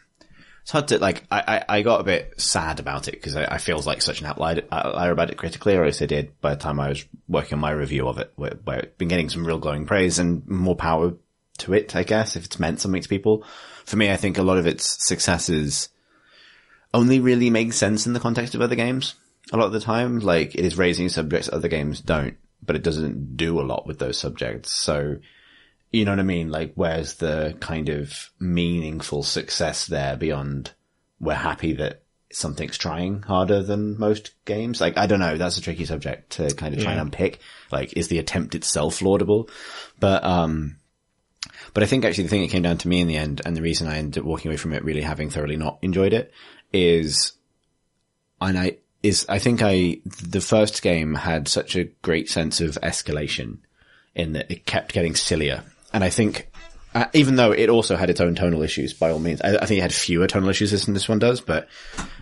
hard to, like, I got a bit sad about it because I feel like such an outlier about it critically, or at least I did by the time I was working on my review of it, where I've been getting some real glowing praise and more power to it, I guess, if it's meant something to people. For me, I think a lot of its successes only really make sense in the context of other games. A lot of the time, like, it is raising subjects other games don't, but it doesn't do a lot with those subjects. So, you know what I mean? Like, where's the kind of meaningful success there beyond we're happy that something's trying harder than most games? Like, I don't know. That's a tricky subject to kind of try and unpick. Like, is the attempt itself laudable? But I think actually the thing that came down to me in the end, and the reason I ended up walking away from it really having thoroughly not enjoyed it, I think the first game had such a great sense of escalation in that it kept getting sillier. And I think, even though it also had its own tonal issues, by all means, I think it had fewer tonal issues than this one does, but,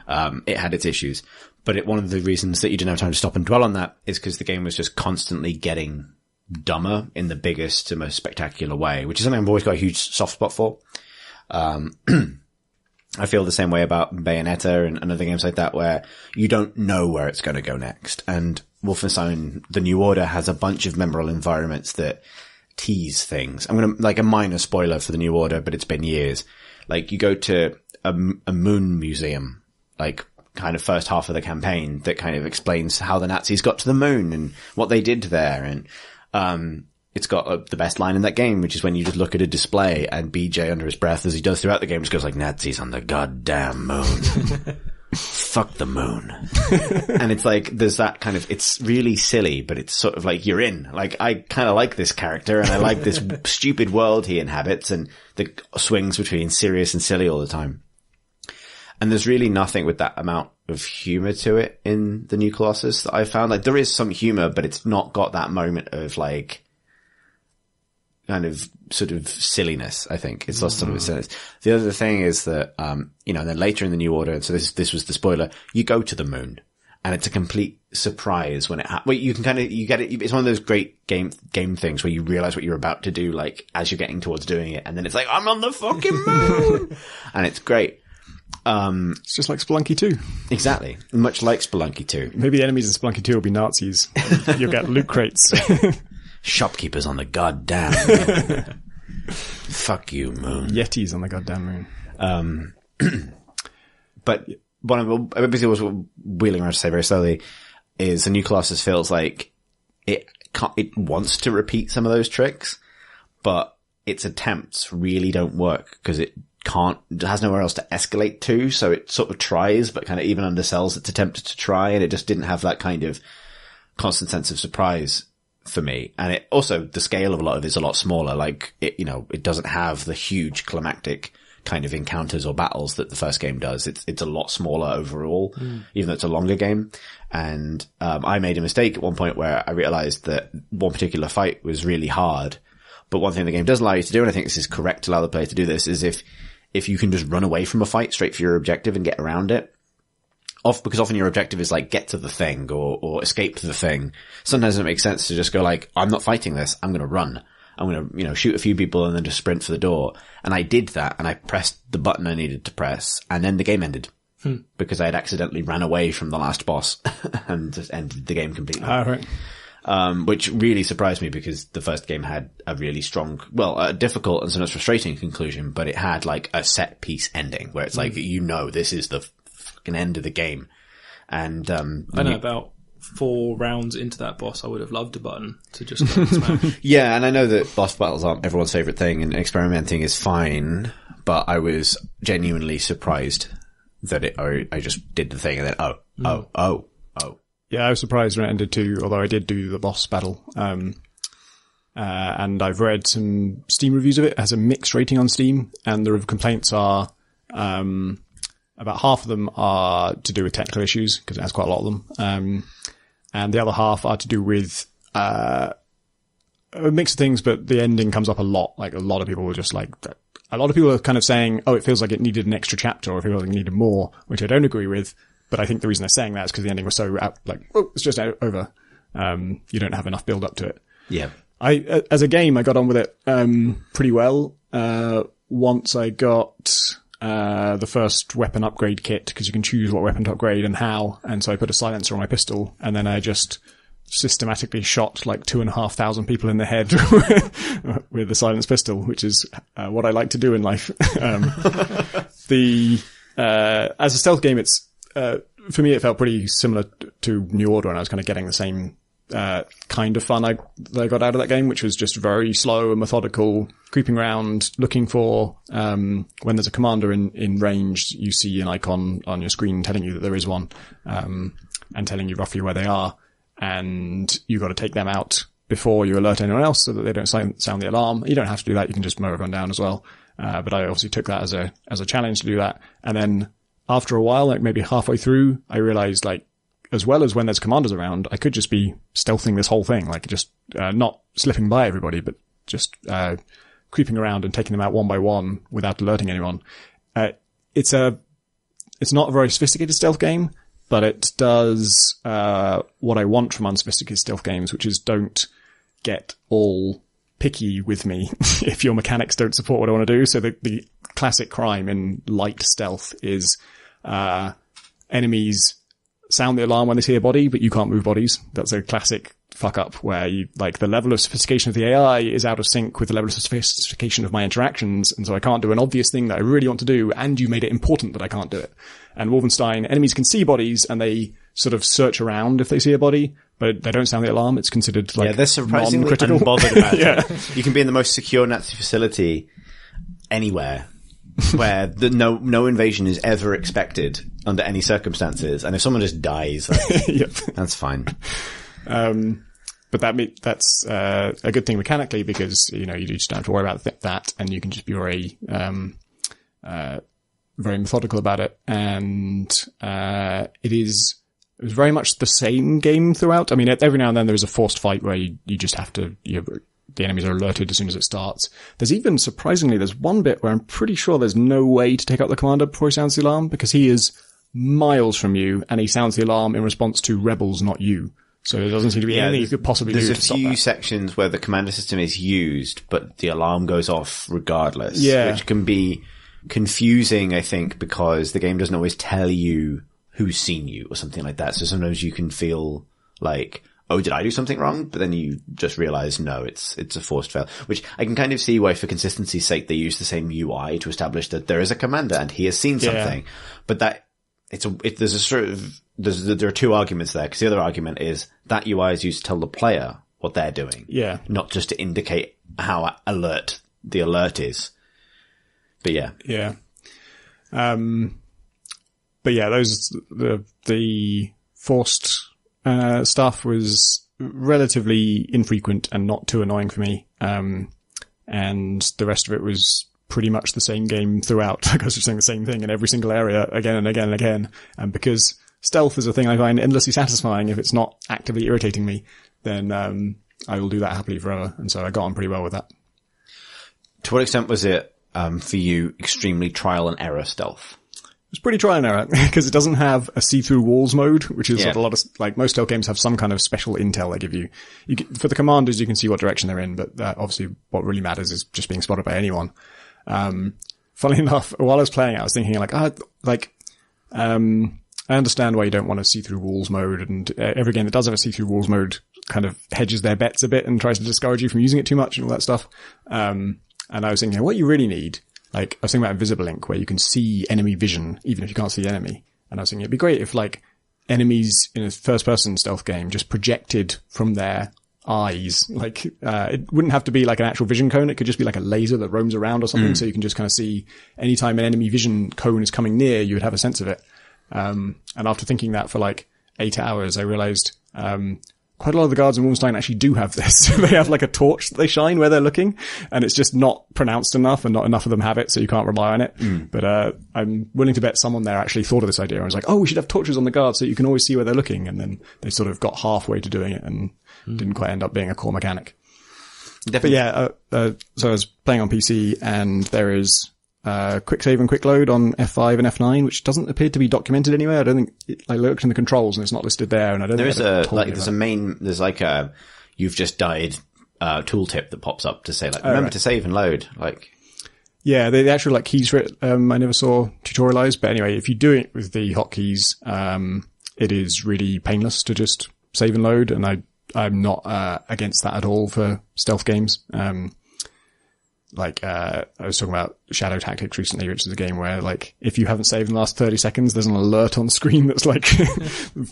it had its issues. But one of the reasons that you didn't have time to stop and dwell on that is because the game was just constantly getting dumber in the biggest and most spectacular way, which is something I've always got a huge soft spot for. I feel the same way about Bayonetta and other games like that, where you don't know where it's going to go next. And Wolfenstein, The New Order, has a bunch of memorable environments that tease things. I'm going to, like, a minor spoiler for The New Order, but it's been years. Like, you go to a moon museum, like, kind of first half of the campaign, that kind of explains how the Nazis got to the moon and what they did there. And, it's got the best line in that game, which is when you just look at a display and BJ under his breath, as he does throughout the game, just goes like, Nazis on the goddamn moon. Fuck the moon. And it's like, there's that kind of, it's really silly, but it's sort of like, you're in. Like, I kind of like this character and I like this stupid world he inhabits and the swings between serious and silly all the time. And there's really nothing with that amount of humor to it in the new Colossus that I found. Like, there is some humor, but it's not got that moment of like, kind of sort of silliness, I think. It's lost some of its silliness. The other thing is that, and then later in the New Order, and so this was the spoiler, you go to the moon. And it's a complete surprise when it happens. Well, you get it. It's one of those great game things where you realize what you're about to do, like, as you're getting towards doing it. And then it's like, I'm on the fucking moon! And it's great. It's just like Spelunky 2. Exactly. Much like Spelunky 2. Maybe the enemies in Spelunky 2 will be Nazis. You'll get loot crates. Shopkeepers on the goddamn moon. Fuck you, moon. Yetis on the goddamn moon. But one of the, basically was wheeling around to say very slowly is the new Colossus feels like it wants to repeat some of those tricks, but its attempts really don't work because it has nowhere else to escalate to. So it sort of tries, but kind of even undersells its attempt to try. And it just didn't have that kind of constant sense of surprise for me. And it also, the scale of a lot of it is a lot smaller. Like it, it doesn't have the huge climactic kind of encounters or battles that the first game does. It's a lot smaller overall, even though it's a longer game. And, I made a mistake at one point where I realized that one particular fight was really hard. But one thing the game does allow you to do, and I think this is correct to allow the player to do this, is if you can just run away from a fight straight for your objective and get around it, because often your objective is like get to the thing or escape to the thing. Sometimes it makes sense to just go like, I'm not fighting this, I'm gonna run. I'm gonna, shoot a few people and then just sprint for the door. And I did that, and I pressed the button I needed to press, and then the game ended. Because I had accidentally ran away from the last boss and just ended the game completely. Right. Which really surprised me because the first game had a really strong, a difficult and sometimes frustrating conclusion, but it had like a set piece ending where it's like, this is the fucking end of the game. And, I know about 4 rounds into that boss, I would have loved a button to just go and smash. Yeah, and I know that boss battles aren't everyone's favorite thing, and experimenting is fine, but I was genuinely surprised that I just did the thing and then, oh. Yeah, I was surprised when it ended too, although I did do the boss battle. And I've read some Steam reviews of it. It has a mixed rating on Steam, and the complaints are, about half of them are to do with technical issues, because it has quite a lot of them. And the other half are to do with, a mix of things, but the ending comes up a lot. Like, a lot of people were just like, a lot of people are kind of saying, it feels like it needed an extra chapter, or it feels like it needed more, which I don't agree with. But I think the reason they're saying that is because the ending was so it's just over. You don't have enough build up to it. Yeah. As a game, I got on with it, pretty well. Once I got, the first weapon upgrade kit, because you can choose what weapon to upgrade and how. And so I put a silencer on my pistol, and then I just systematically shot like 2,500 people in the head with the silenced pistol, which is what I like to do in life. As a stealth game, it's, for me, it felt pretty similar to New Order, and I was kind of getting the same kind of fun that I got out of that game, which was just very slow and methodical, creeping around, looking for, when there's a commander in range, you see an icon on your screen telling you that there is one, and telling you roughly where they are, and you got to take them out before you alert anyone else so that they don't sound the alarm. You don't have to do that, you can just mow everyone down as well. But I obviously took that as a challenge to do that, and then after a while, like maybe halfway through, I realized like, as well as when there's commanders around, I could just be stealthing this whole thing, like just, not slipping by everybody, but just, creeping around and taking them out one by one without alerting anyone. It's not a very sophisticated stealth game, but it does, what I want from unsophisticated stealth games, which is don't get all picky with me if your mechanics don't support what I want to do. So the classic crime in light stealth is, enemies sound the alarm when they see a body, but you can't move bodies. That's a classic fuck up where the level of sophistication of the AI is out of sync with the level of sophistication of my interactions. And so I can't do an obvious thing that I really want to do, and you made it important that I can't do it. And Wolfenstein, enemies can see bodies and they sort of search around if they see a body, but they don't sound the alarm. It's considered like they're surprisingly non-critical. Unbothered about it. You can be in the most secure Nazi facility anywhere where no invasion is ever expected under any circumstances, and if someone just dies, that's fine. But that's a good thing mechanically, because you just don't have to worry about that, and you can just be very methodical about it. And it was very much the same game throughout. I mean, every now and then there is a forced fight where you just have to the enemies are alerted as soon as it starts. There's one bit where I'm pretty sure there's no way to take out the commander before he sounds the alarm, because he is miles from you and he sounds the alarm in response to rebels, not you. So there doesn't seem to be anything you could possibly do to stop that. There's a few sections where the commander system is used, but the alarm goes off regardless, which can be confusing, I think, because the game doesn't always tell you who's seen you or something like that. So sometimes you can feel like, oh, did I do something wrong? But then you just realize, no, it's a forced fail, which I can kind of see why, for consistency's sake, they use the same UI to establish that there is a commander and he has seen something. But that there are two arguments there, because the other argument is that UI is used to tell the player what they're doing. Yeah. Not just to indicate how alert the alert is. But yeah. Yeah. But yeah, the forced stuff was relatively infrequent and not too annoying for me. And the rest of it was pretty much the same game throughout. Like I was just saying the same thing in every single area again and again and again. And because stealth is a thing I find endlessly satisfying, if it's not actively irritating me, then I will do that happily forever. And so I got on pretty well with that. To what extent was it for you extremely trial and error stealth? It's pretty trial and error because it doesn't have a see-through walls mode, which is what a lot of, like most stealth games have some kind of special intel they give you. For the commanders, you can see what direction they're in, but obviously what really matters is just being spotted by anyone. Funnily enough, while I was playing it, I was thinking I understand why you don't want a see-through walls mode, and every game that does have a see-through walls mode kind of hedges their bets a bit and tries to discourage you from using it too much and all that stuff. And I was thinking, what you really need, like, I was thinking about Invisible Ink, where you can see enemy vision, even if you can't see the enemy. And I was thinking it'd be great if, like, enemies in a first-person stealth game just projected from their eyes. Like, it wouldn't have to be like an actual vision cone. It could just be like a laser that roams around or something. So you can just kind of see anytime an enemy vision cone is coming near, you would have a sense of it. And after thinking that for like 8 hours, I realized, quite a lot of the guards in Wolfenstein actually do have this. They have like a torch that they shine where they're looking, and it's just not pronounced enough and not enough of them have it, so you can't rely on it. But I'm willing to bet someone there actually thought of this idea and was like, oh, we should have torches on the guard so you can always see where they're looking. And then they sort of got halfway to doing it and didn't quite end up being a core mechanic. Definitely. But yeah, so I was playing on PC, and there is quick save and quick load on F5 and F9, which doesn't appear to be documented anywhere. I don't think I looked in the controls and it's not listed there. And I don't think there's like a you've just died tooltip that pops up to say like remember to save and load. Like, yeah, the actual like keys for it, I never saw tutorialized. But anyway, if you do it with the hotkeys, it is really painless to just save and load. And I'm not against that at all for stealth games. I was talking about Shadow Tactics recently, which is a game where, like, if you haven't saved in the last 30 seconds, there's an alert on screen that's like,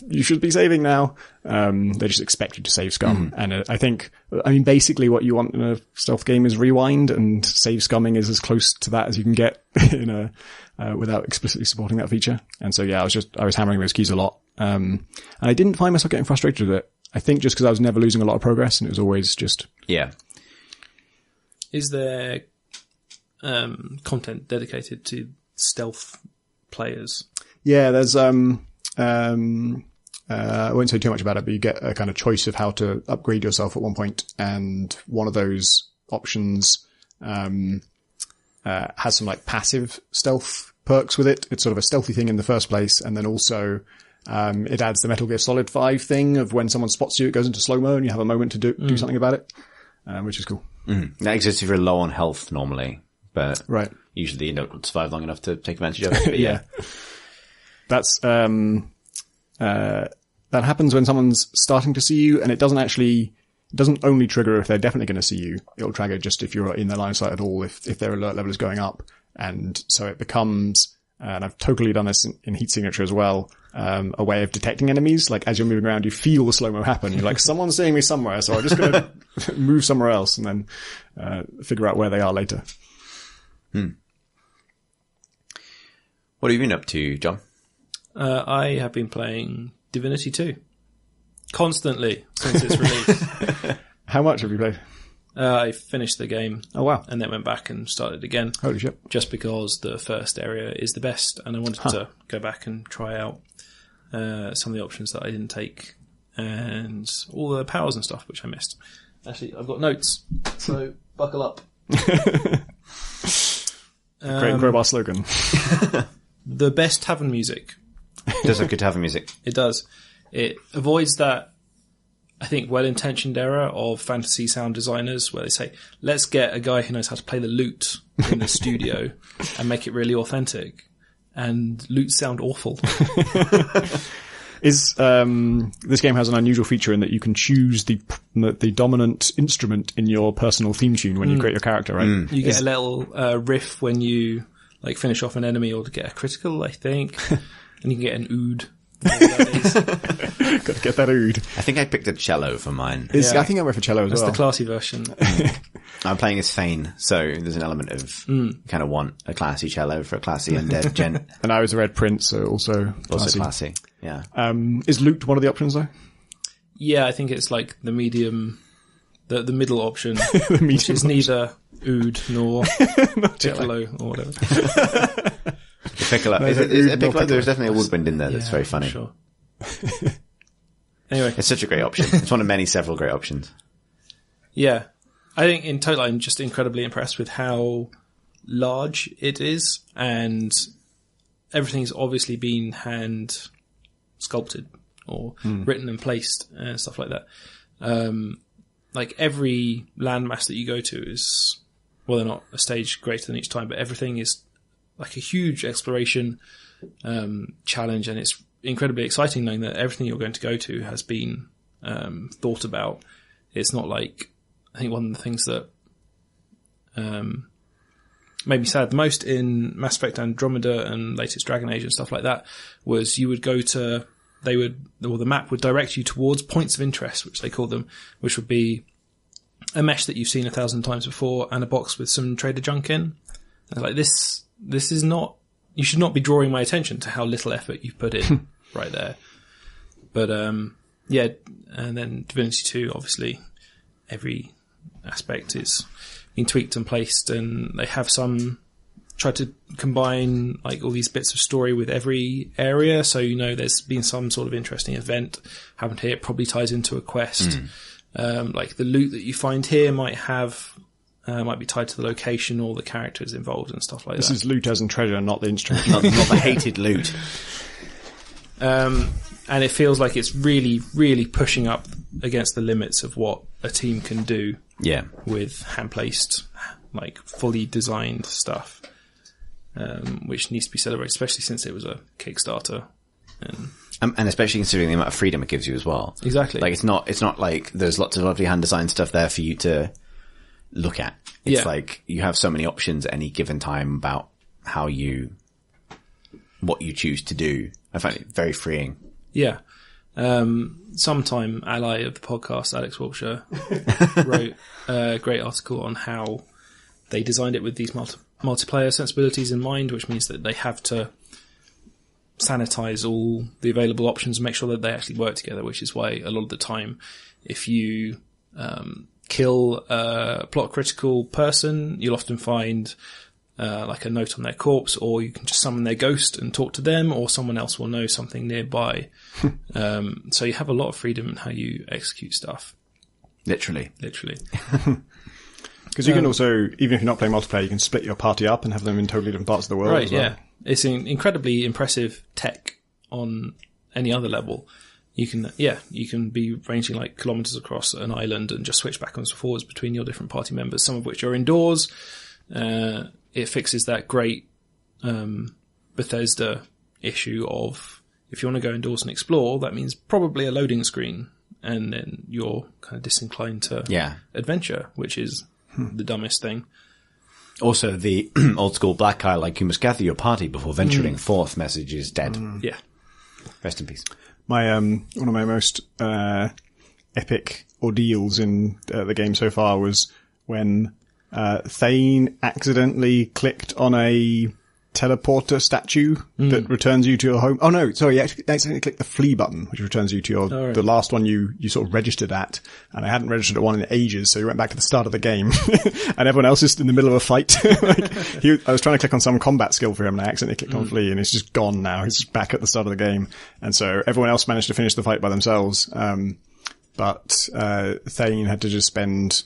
you should be saving now. They just expect you to save scum. And I mean, basically what you want in a stealth game is rewind, and save scumming is as close to that as you can get in without explicitly supporting that feature. And so, yeah, I was hammering those keys a lot. And I didn't find myself getting frustrated with it. I think just because I was never losing a lot of progress, and it was always just... Yeah. Is there content dedicated to stealth players? Yeah, there's I won't say too much about it, but you get a kind of choice of how to upgrade yourself at one point, and one of those options has some like passive stealth perks with it. It's sort of a stealthy thing in the first place, and then also it adds the Metal Gear Solid 5 thing of when someone spots you, it goes into slow-mo and you have a moment to do something about it, which is cool. That exists if you're low on health normally, but usually you don't survive long enough to take advantage of it. But yeah. That's that happens when someone's starting to see you, and it doesn't only trigger if they're definitely going to see you. It'll trigger just if you're in their line of sight at all, if their alert level is going up. And so it becomes, and I've totally done this in Heat Signature as well, a way of detecting enemies. Like, as you're moving around, you feel the slow-mo happen. You're like, someone's seeing me somewhere, so I'm just going to move somewhere else and then figure out where they are later. What have you been up to, John? I have been playing Divinity 2 constantly since its release. How much have you played? I finished the game. Oh, wow. And then went back and started again. Holy shit. Just because the first area is the best, and I wanted to go back and try out some of the options that I didn't take, and all the powers and stuff, which I missed. Actually, I've got notes, so buckle up. Great crowbar slogan. The best tavern music. It does have good tavern music. It does. It avoids that, I think, well-intentioned error of fantasy sound designers where they say, let's get a guy who knows how to play the lute in the studio and make it really authentic. And lutes sound awful. This game has an unusual feature in that you can choose the dominant instrument in your personal theme tune when you create your character, right? You get a little riff when you like finish off an enemy or to get a critical, I think. And you can get an oud Got to get that oud. I think I picked a cello for mine. Yeah. I think I went for cello as That's well. the classy version. I'm playing as Thane, so there's an element of you kind of want a classy cello for a classy undead gent. And I was a Red Prince, so also Classy. Yeah. Is loot one of the options though? Yeah, I think it's like the medium, the middle option, The medium which is neither oud nor piccolo or whatever. The piccolo. No, Is oud, it not piccolo? piccolo. There's definitely a woodwind in there that's Yeah, very funny. Sure. Anyway, It's such a great option. It's one of many several great options. yeah, I think in total I'm just incredibly impressed with how large it is, and everything's obviously been hand sculpted or written and placed and stuff like that. Like every landmass that you go to is, well, they're not a stage greater than each time, but everything is like a huge exploration challenge, and it's incredibly exciting knowing that everything you're going to go to has been thought about. It's not like, I think one of the things that made me sad the most in Mass Effect Andromeda and latest Dragon Age and stuff like that was you would go to, the map would direct you towards points of interest, which they call them, which would be a mesh that you've seen 1,000 times before and a box with some trader junk in. And like, this is not, you should not be drawing my attention to how little effort you've put in right there. But, yeah, and then Divinity 2, obviously, every aspect is being tweaked and placed, and they have try to combine like all these bits of story with every area. So, there's been some sort of interesting event happened here. It probably ties into a quest. Like the loot that you find here might be tied to the location or the characters involved and stuff like that. This is loot as in treasure, not the instrument. Not the hated loot. And it feels like it's really, really pushing up against the limits of what a team can do. Yeah. With hand-placed, like fully designed stuff, which needs to be celebrated, especially since it was a Kickstarter. And especially considering the amount of freedom it gives you as well. Exactly. Like, it's not like there's lots of lovely hand-designed stuff there for you to look at. It's like you have so many options at any given time about what you choose to do. I find it very freeing. Yeah. Sometime ally of the podcast, Alex Wiltshire, wrote a great article on how they designed it with these multiplayer sensibilities in mind, which means that they have to sanitize all the available options and make sure that they actually work together, which is why a lot of the time, if you kill a plot critical person, you'll often find like a note on their corpse, or you can just summon their ghost and talk to them, or someone else will know something nearby. So you have a lot of freedom in how you execute stuff. Literally. Because you can also, even if you're not playing multiplayer, you can split your party up and have them in totally different parts of the world. Right, as well. yeah. It's an incredibly impressive tech on any other level. You can be ranging like kilometers across an island and just switch backwards and forwards between your different party members, some of which are indoors. It fixes that great Bethesda issue of, if you want to go indoors and explore, that means probably a loading screen, and then you're kind of disinclined to adventure, which is the dumbest thing. Also, the old school black eye, like you must gather your party before venturing forth message is dead. Yeah. Rest in peace. My one of my most epic ordeals in the game so far was when Thane accidentally clicked on a teleporter statue that returns you to your home. Oh no, sorry, you accidentally clicked the flee button, which returns you to the last one you sort of registered at. And I hadn't registered at one in ages, so you went back to the start of the game. And everyone else is in the middle of a fight. I was trying to click on some combat skill for him, and I accidentally clicked on flee, and it's just gone now. He's back at the start of the game. And so everyone else managed to finish the fight by themselves. But Thane had to just spend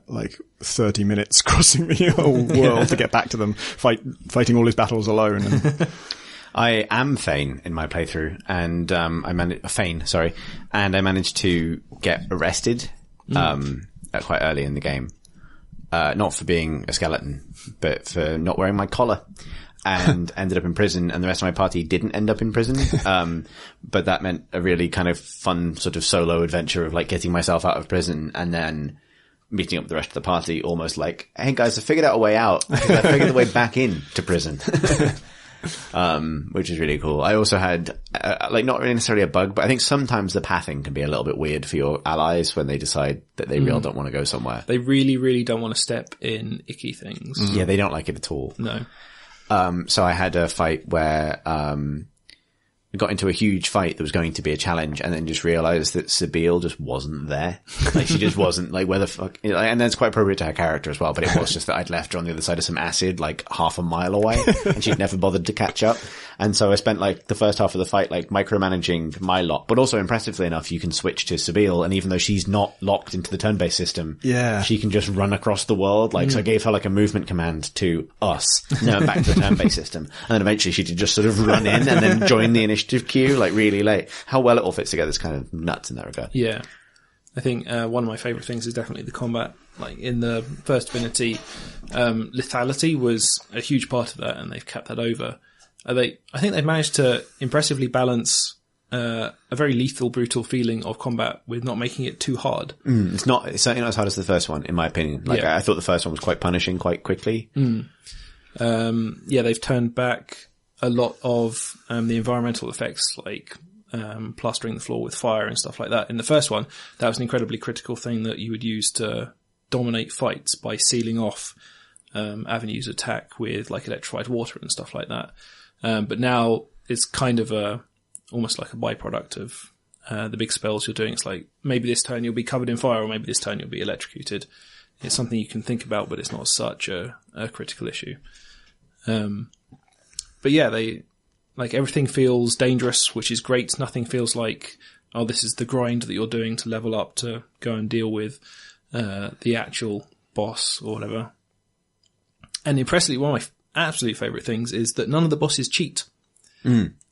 like 30 minutes crossing the whole world to get back to them, fighting all his battles alone. And I am Thane in my playthrough, and I managed to get arrested quite early in the game. Not for being a skeleton, but for not wearing my collar. And ended up in prison, and the rest of my party didn't end up in prison. But that meant a really kind of fun sort of solo adventure of like getting myself out of prison and then meeting up with the rest of the party almost like, hey guys, I figured out a way out. I figured the way back in to prison. which is really cool. I also had, like, not really necessarily a bug, but I think sometimes the pathing can be a little bit weird for your allies when they decide that they really don't want to go somewhere. They really, really don't want to step in icky things. Yeah, they don't like it at all. No. So I had a fight where, we got into a huge fight that was going to be a challenge and then just realized that Sabine just wasn't there. Like, she just wasn't, like, where the fuck, and that's quite appropriate to her character as well, but it was just that I'd left her on the other side of some acid, like, half a mile away, and she'd never bothered to catch up. And so I spent, like, the first half of the fight, like, micromanaging my lot, but also impressively enough, you can switch to Sabine, and even though she's not locked into the turn-based system, she can just run across the world. Like, so I gave her, like, a movement command to us, back to the turn-based system, and then eventually she could just sort of run in and then join the initiative queue, like, really late. How well it all fits together is kind of nuts in that regard. Yeah. I think one of my favourite things is definitely the combat. Like, in the first Divinity, lethality was a huge part of that, and they've kept that over. I think they've managed to impressively balance a very lethal, brutal feeling of combat with not making it too hard. It's certainly not as hard as the first one, in my opinion. Like, I thought the first one was quite punishing quite quickly. They've turned back a lot of the environmental effects, like plastering the floor with fire and stuff like that. In the first one, that was an incredibly critical thing that you would use to dominate fights by sealing off avenues of attack with, like, electrified water and stuff like that. But now it's kind of almost like a byproduct of the big spells you're doing. It's like, maybe this turn you'll be covered in fire, or maybe this turn you'll be electrocuted. It's something you can think about, but it's not such a critical issue. But yeah, everything feels dangerous, which is great. Nothing feels like, oh, this is the grind that you're doing to level up to go and deal with the actual boss or whatever. And impressively, one of my absolute favourite things is that none of the bosses cheat.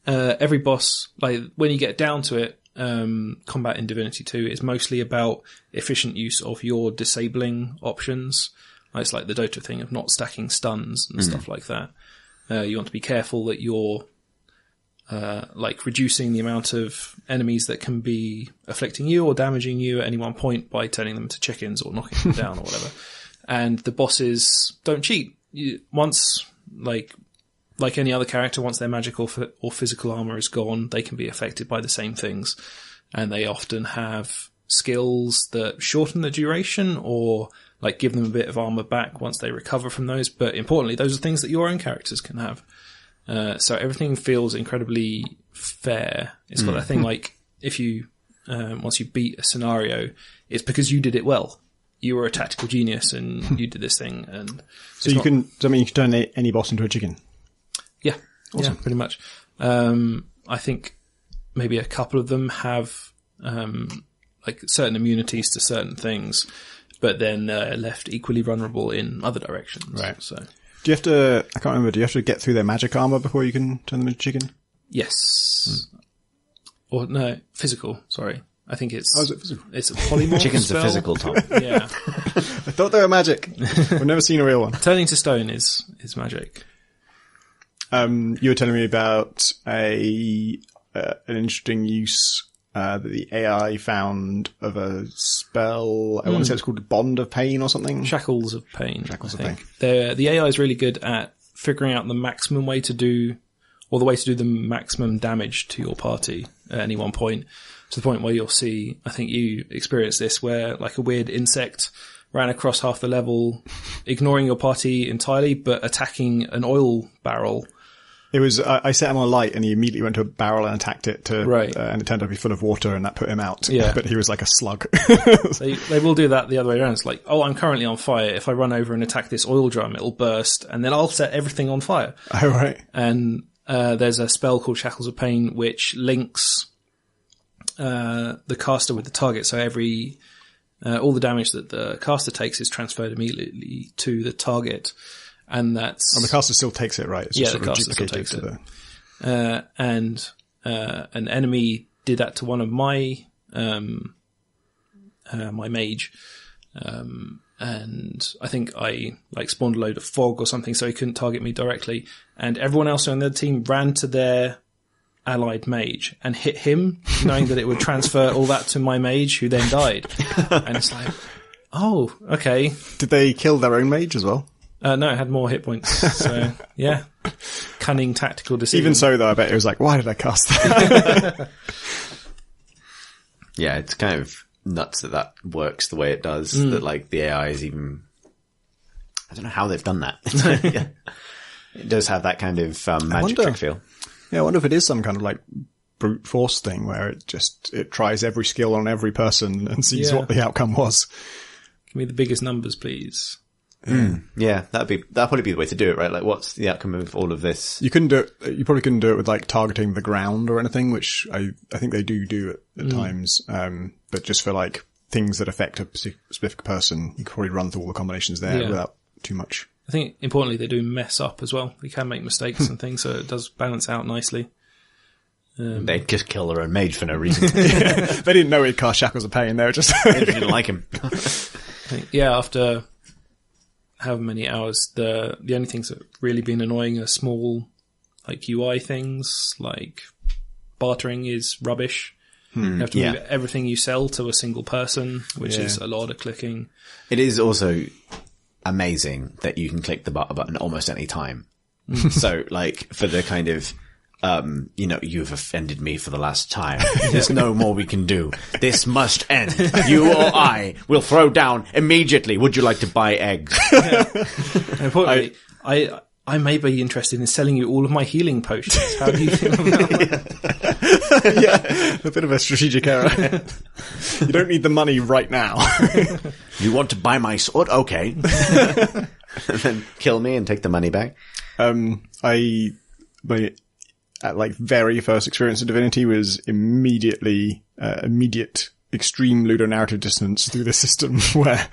Every boss, like, when you get down to it, combat in Divinity 2 is mostly about efficient use of your disabling options. It's like the Dota thing of not stacking stuns and stuff like that. You want to be careful that you're like, reducing the amount of enemies that can be afflicting you or damaging you at any one point by turning them into chickens or knocking them down or whatever. And the bosses don't cheat. Once, like any other character, once their magical or physical armor is gone, they can be affected by the same things. And they often have skills that shorten the duration or, like, give them a bit of armor back once they recover from those. But importantly, those are things that your own characters can have. So everything feels incredibly fair. It's got that thing, like, if you, once you beat a scenario, it's because you did it well. You were a tactical genius and you did this thing. And so you can turn any boss into a chicken? Yeah. Awesome. Yeah, pretty much. I think maybe a couple of them have, like, certain immunities to certain things, but then left equally vulnerable in other directions. Right. So, do you have to, I can't remember, do you have to get through their magic armor before you can turn them into chicken? Yes. Or no, physical, sorry. I think it's... Oh, is it physical? It's a polymorph Chicken's spell. a physical, Tom. Yeah. I thought they were magic. We've never seen a real one. Turning to stone is magic. You were telling me about an interesting use that the AI found of a spell. I want to say it's called Bond of Pain or something. Shackles of Pain. Shackles of Pain. The AI is really good at figuring out the maximum way to do, or the way to do the maximum damage to your party at any one point. To the point where you'll see, I think you experienced this, where, like, a weird insect ran across half the level, ignoring your party entirely, but attacking an oil barrel. It was, I set him on a light and he immediately went to a barrel and attacked it right. And it turned out to be full of water and that put him out. Yeah. But he was like a slug. They will do that the other way around. It's like, oh, I'm currently on fire. If I run over and attack this oil drum, it'll burst and then I'll set everything on fire. Oh, right. And, there's a spell called Shackles of Pain, which links, the caster with the target. So all the damage that the caster takes is transferred immediately to the target. And that's... And the caster still takes it, right? It's just the caster still takes it. And an enemy did that to one of my my mage. And I think I, like, spawned a load of fog or something so he couldn't target me directly. And everyone else on the team ran to their allied mage and hit him, knowing that it would transfer all that to my mage, who then died. And it's like, oh, okay. Did they kill their own mage as well? No, it had more hit points. So, yeah. cunning tactical decision. Even so, though, I bet it was like, why did I cast that? Yeah, it's kind of nuts that works the way it does. That like the AI is even. I don't know how they've done that. Yeah. It does have that kind of magic trick feel. Yeah, I wonder if it is some kind of like brute force thing where it tries every skill on every person and sees what the outcome was. Give me the biggest numbers, please. Yeah, that'd probably be the way to do it, right? Like, what's the outcome of all of this? You probably couldn't do it with like targeting the ground or anything, which I think they do at times. But just for like things that affect a specific person, you could probably run through all the combinations there without too much. I think importantly they do mess up as well. They can make mistakes and things, so it does balance out nicely. They just kill their own mage for no reason. They didn't know he'd cast Shackles of Pain. They were just They didn't like him. After however many hours, the only things that have really been annoying are small like UI things, like bartering is rubbish. You have to move everything you sell to a single person, which is a lot of clicking. It is also amazing that you can click the button almost any time. So, like, for the kind of, you've offended me for the last time. There's no more we can do. This must end. You or I will throw down immediately. Would you like to buy eggs? Importantly, I may be interested in selling you all of my healing potions. How do you feel about that? a bit of a strategic error. You don't need the money right now. You want to buy my sword? Okay. And then kill me and take the money back. My very first experience of Divinity was immediate extreme ludonarrative dissonance through the system where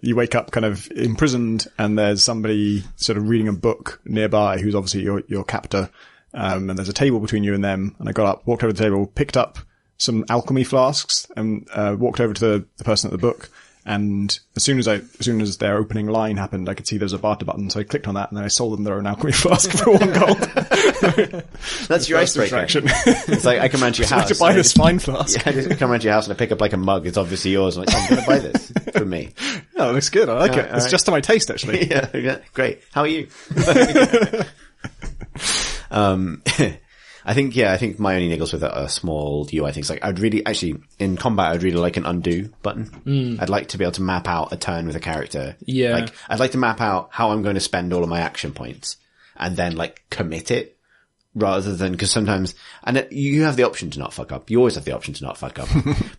you wake up kind of imprisoned and there's somebody sort of reading a book nearby who's obviously your captor, and there's a table between you and them, and I got up, walked over to the table, picked up some alchemy flasks and walked over to the person at the book, and as soon as their opening line happened, I could see there's a barter button, so I clicked on that and then I sold them their own alchemy flask for 1 gold. That's your icebreaker. It's like, I come around to your house. To buy this fine flask. Yeah, I just come around to your house and I pick up like a mug. It's obviously yours. I'm like, I'm going to buy this for me. Oh, it looks good. I like it. It's just to my taste, actually. Yeah, great. How are you? I think my only niggles with it are small UI things. Like, in combat, I'd really like an undo button. I'd like to be able to map out a turn with a character. Yeah. Like, I'd like to map out how I'm going to spend all of my action points and then like commit it rather than, cause sometimes, and you have the option to not fuck up. You always have the option to not fuck up.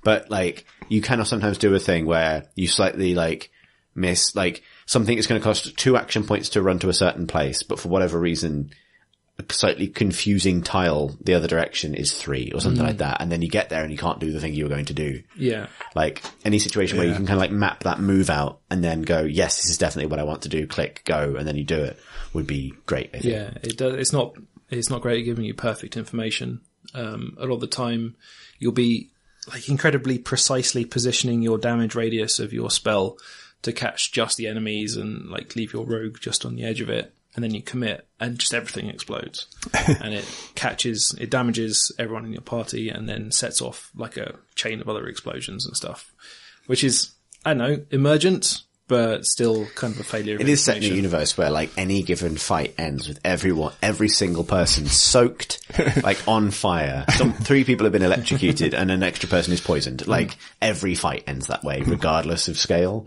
But like, you kind of sometimes do a thing where you slightly like miss, like something is going to cost 2 action points to run to a certain place, but for whatever reason, a slightly confusing tile the other direction is 3 or something like that, and then you get there and you can't do the thing you were going to do. Yeah. Like any situation where you can kind of like map that move out and then go, yes, this is definitely what I want to do, click, go, and then you do it, would be great, I think. Yeah, it does. It's not great at giving you perfect information. A lot of the time you'll be like incredibly precisely positioning your damage radius of your spell to catch just the enemies and like leave your rogue just on the edge of it. And then you commit and just everything explodes and it damages everyone in your party and then sets off like a chain of other explosions and stuff, which is, I don't know, emergent, but still kind of a failure. It is set in a universe where like any given fight ends with every single person soaked, like on fire. 3 people have been electrocuted and an extra person is poisoned. Like every fight ends that way, regardless of scale.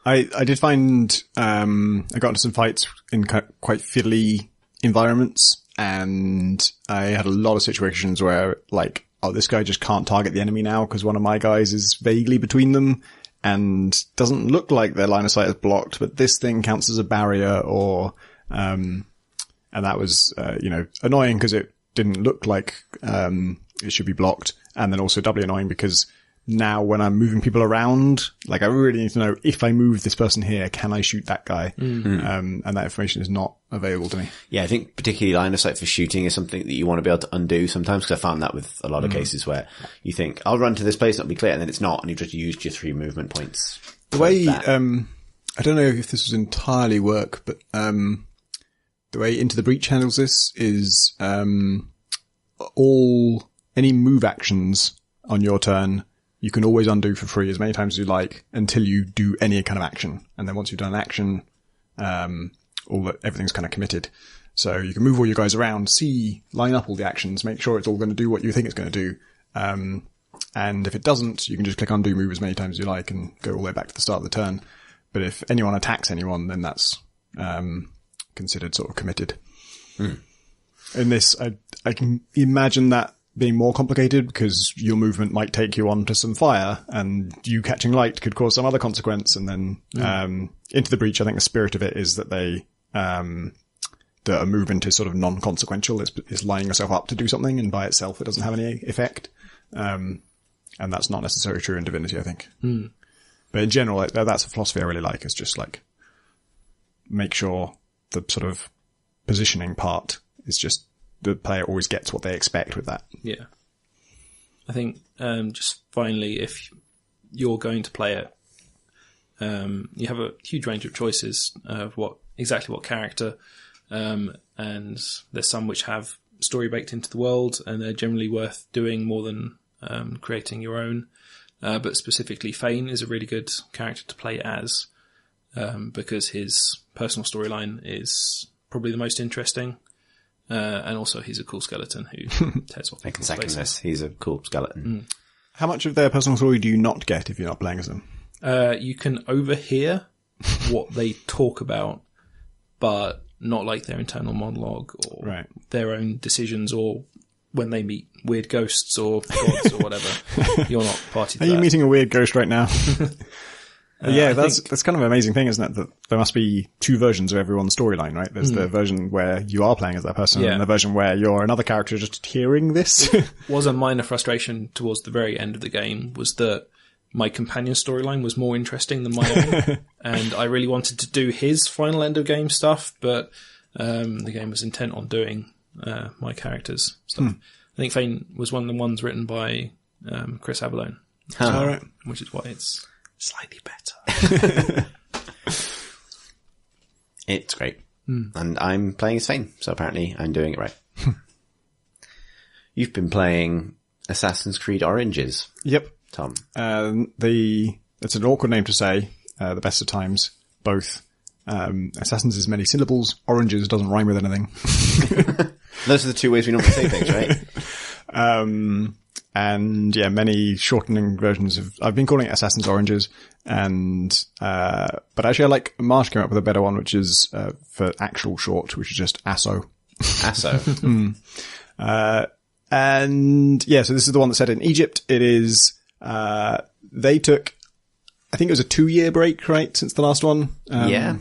I did find, I got into some fights in quite fiddly environments, and I had a lot of situations where like, oh, this guy just can't target the enemy now because one of my guys is vaguely between them and doesn't look like their line of sight is blocked, but this thing counts as a barrier or, and that was, annoying because it didn't look like, it should be blocked, and then also doubly annoying because now when I'm moving people around, like I really need to know if I move this person here, can I shoot that guy? And that information is not available to me. Yeah, I think particularly line of sight for shooting is something that you want to be able to undo sometimes, because I found that with a lot of cases where you think, I'll run to this place and it'll be clear, and then it's not, and you've just used your 3 movement points. The way, I don't know if this was entirely work, but the way Into the Breach handles this is any move actions on your turn you can always undo for free as many times as you like until you do any kind of action. And then once you've done an action, everything's kind of committed. So you can move all your guys around, line up all the actions, make sure it's all going to do what you think it's going to do. And if it doesn't, you can just click undo move as many times as you like and go all the way back to the start of the turn. But if anyone attacks anyone, then that's considered sort of committed. In this, I can imagine that being more complicated because your movement might take you onto some fire, and you catching light could cause some other consequence. And then into the breach, I think the spirit of it is that they that a movement is sort of non-consequential. It's lining yourself up to do something, and by itself it doesn't have any effect. And that's not necessarily true in Divinity, I think. But in general, that's a philosophy I really like. It's just like, make sure the sort of positioning part is just the player always gets what they expect with that. Yeah. I think, just finally, if you're going to play it, you have a huge range of choices of exactly what character, and there's some which have story baked into the world, and they're generally worth doing more than creating your own. But specifically, Fane is a really good character to play as, because his personal storyline is probably the most interesting. And also he's a cool skeleton who tears off. I can second this. He's a cool skeleton. How much of their personal story do you not get if you're not playing as them? You can overhear what they talk about, but not like their internal monologue or their own decisions, or when they meet weird ghosts or gods or whatever. You're not party to that. Are you meeting a weird ghost right now? That's kind of an amazing thing, isn't it? That there must be two versions of everyone's storyline, right? There's the version where you are playing as that person, and the version where you're another character just hearing this. Was a minor frustration towards the very end of the game was that my companion's storyline was more interesting than my own, and I really wanted to do his final end of game stuff, but the game was intent on doing my character's stuff. I think Fane was one of the ones written by Chris Avellone, which is why it's slightly better. It's great. And I'm playing as Fane, so apparently I'm doing it right. You've been playing Assassin's Creed Oranges. Yep. Tom. It's an awkward name to say, the best of times. Both. Assassins is many syllables. Oranges doesn't rhyme with anything. Those are the two ways we normally say things, right? And yeah, many shortening versions I've been calling it Assassin's Oranges, but actually I like Marsh came up with a better one, which is, for actual short, which is just ASSO. ASSO. And yeah, so this is the one that's set in Egypt. It is, they took, I think it was a 2-year break, right? Since the last one. Yeah.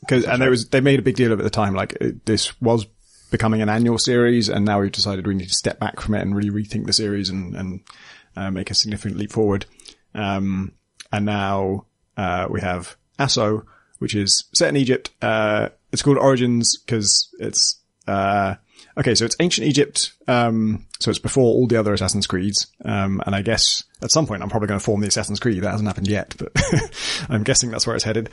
They made a big deal of it at the time. Like this was becoming an annual series, and now we've decided we need to step back from it and really rethink the series and make a significant leap forward. And now, we have ASSO, which is set in Egypt. It's called Origins because it's, so it's ancient Egypt. So it's before all the other Assassin's Creeds. And I guess at some point I'm probably going to form the Assassin's Creed. That hasn't happened yet, but I'm guessing that's where it's headed.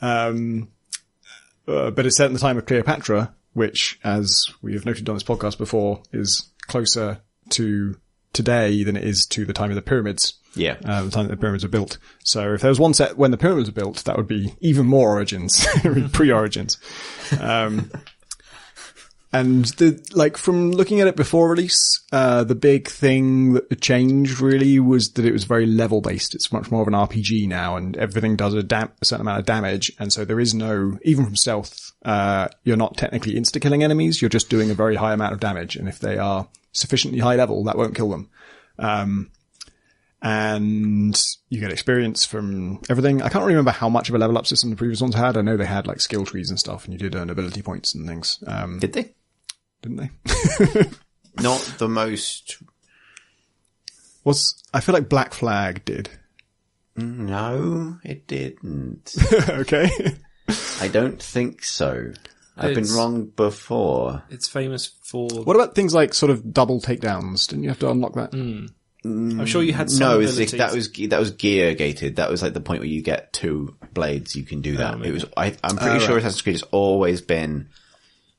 But it's set in the time of Cleopatra, which, as we have noted on this podcast before, is closer to today than it is to the time of the pyramids. Yeah. The time that the pyramids were built. So if there was one set when the pyramids were built, that would be even more Origins. It would be pre-Origins. And from looking at it before release, the big thing that changed really was that it was very level based. It's much more of an RPG now, and everything does a certain amount of damage. And so there is no, even from stealth, you're not technically insta-killing enemies. You're just doing a very high amount of damage. And if they are sufficiently high level, that won't kill them. And you get experience from everything. I can't remember how much of a level up system the previous ones had. I know they had like skill trees and stuff, and you did earn ability points and things. Did they? Didn't they? Not the most. I feel like Black Flag did. No, it didn't. Okay. I don't think so. I've been wrong before. It's famous for... What about things like sort of double takedowns? Didn't you have to unlock that? I'm sure you had some abilities. that was gear gated. That was like the point where you get 2 blades. You can do that. I'm pretty sure Assassin's Creed has always been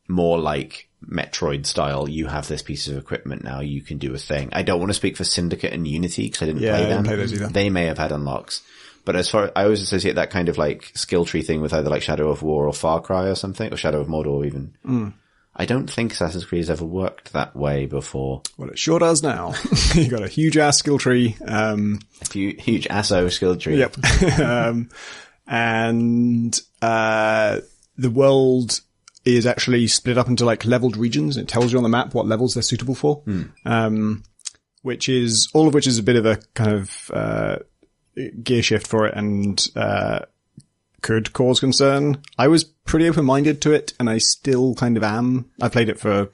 more like Metroid style. You have this piece of equipment now. You can do a thing. I don't want to speak for Syndicate and Unity because I didn't play them. I didn't play those either. They may have had unlocks. But I always associate that kind of like skill tree thing with either like Shadow of War or Far Cry or something, or Shadow of Mordor even. I don't think Assassin's Creed has ever worked that way before. Well, it sure does now. You got a huge ass skill tree. A huge asso skill tree. Yep. And the world is actually split up into like leveled regions. It tells you on the map what levels they're suitable for. Which is all of which is a bit of a kind of gear shift for it, and could cause concern. I was pretty open-minded to it, and I still kind of am. I played it for,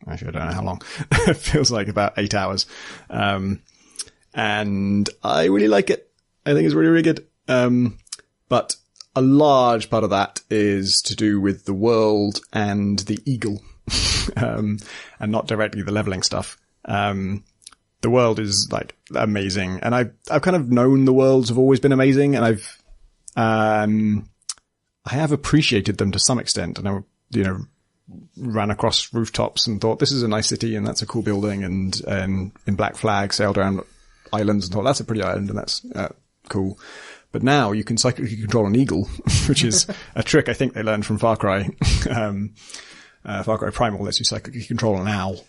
actually I don't know how long. It feels like about 8 hours. And I really like it. I think it's really, really good. But a large part of that is to do with the world and the eagle, and not directly the leveling stuff. The world is like amazing, and I've kind of known the worlds have always been amazing, and I have appreciated them to some extent, and I, ran across rooftops and thought this is a nice city and that's a cool building, and in Black Flag sailed around islands and thought that's a pretty island and that's cool. But now you can psychically control an eagle, which is a trick I think they learned from Far Cry. Far Cry Primal lets you psychically control an owl.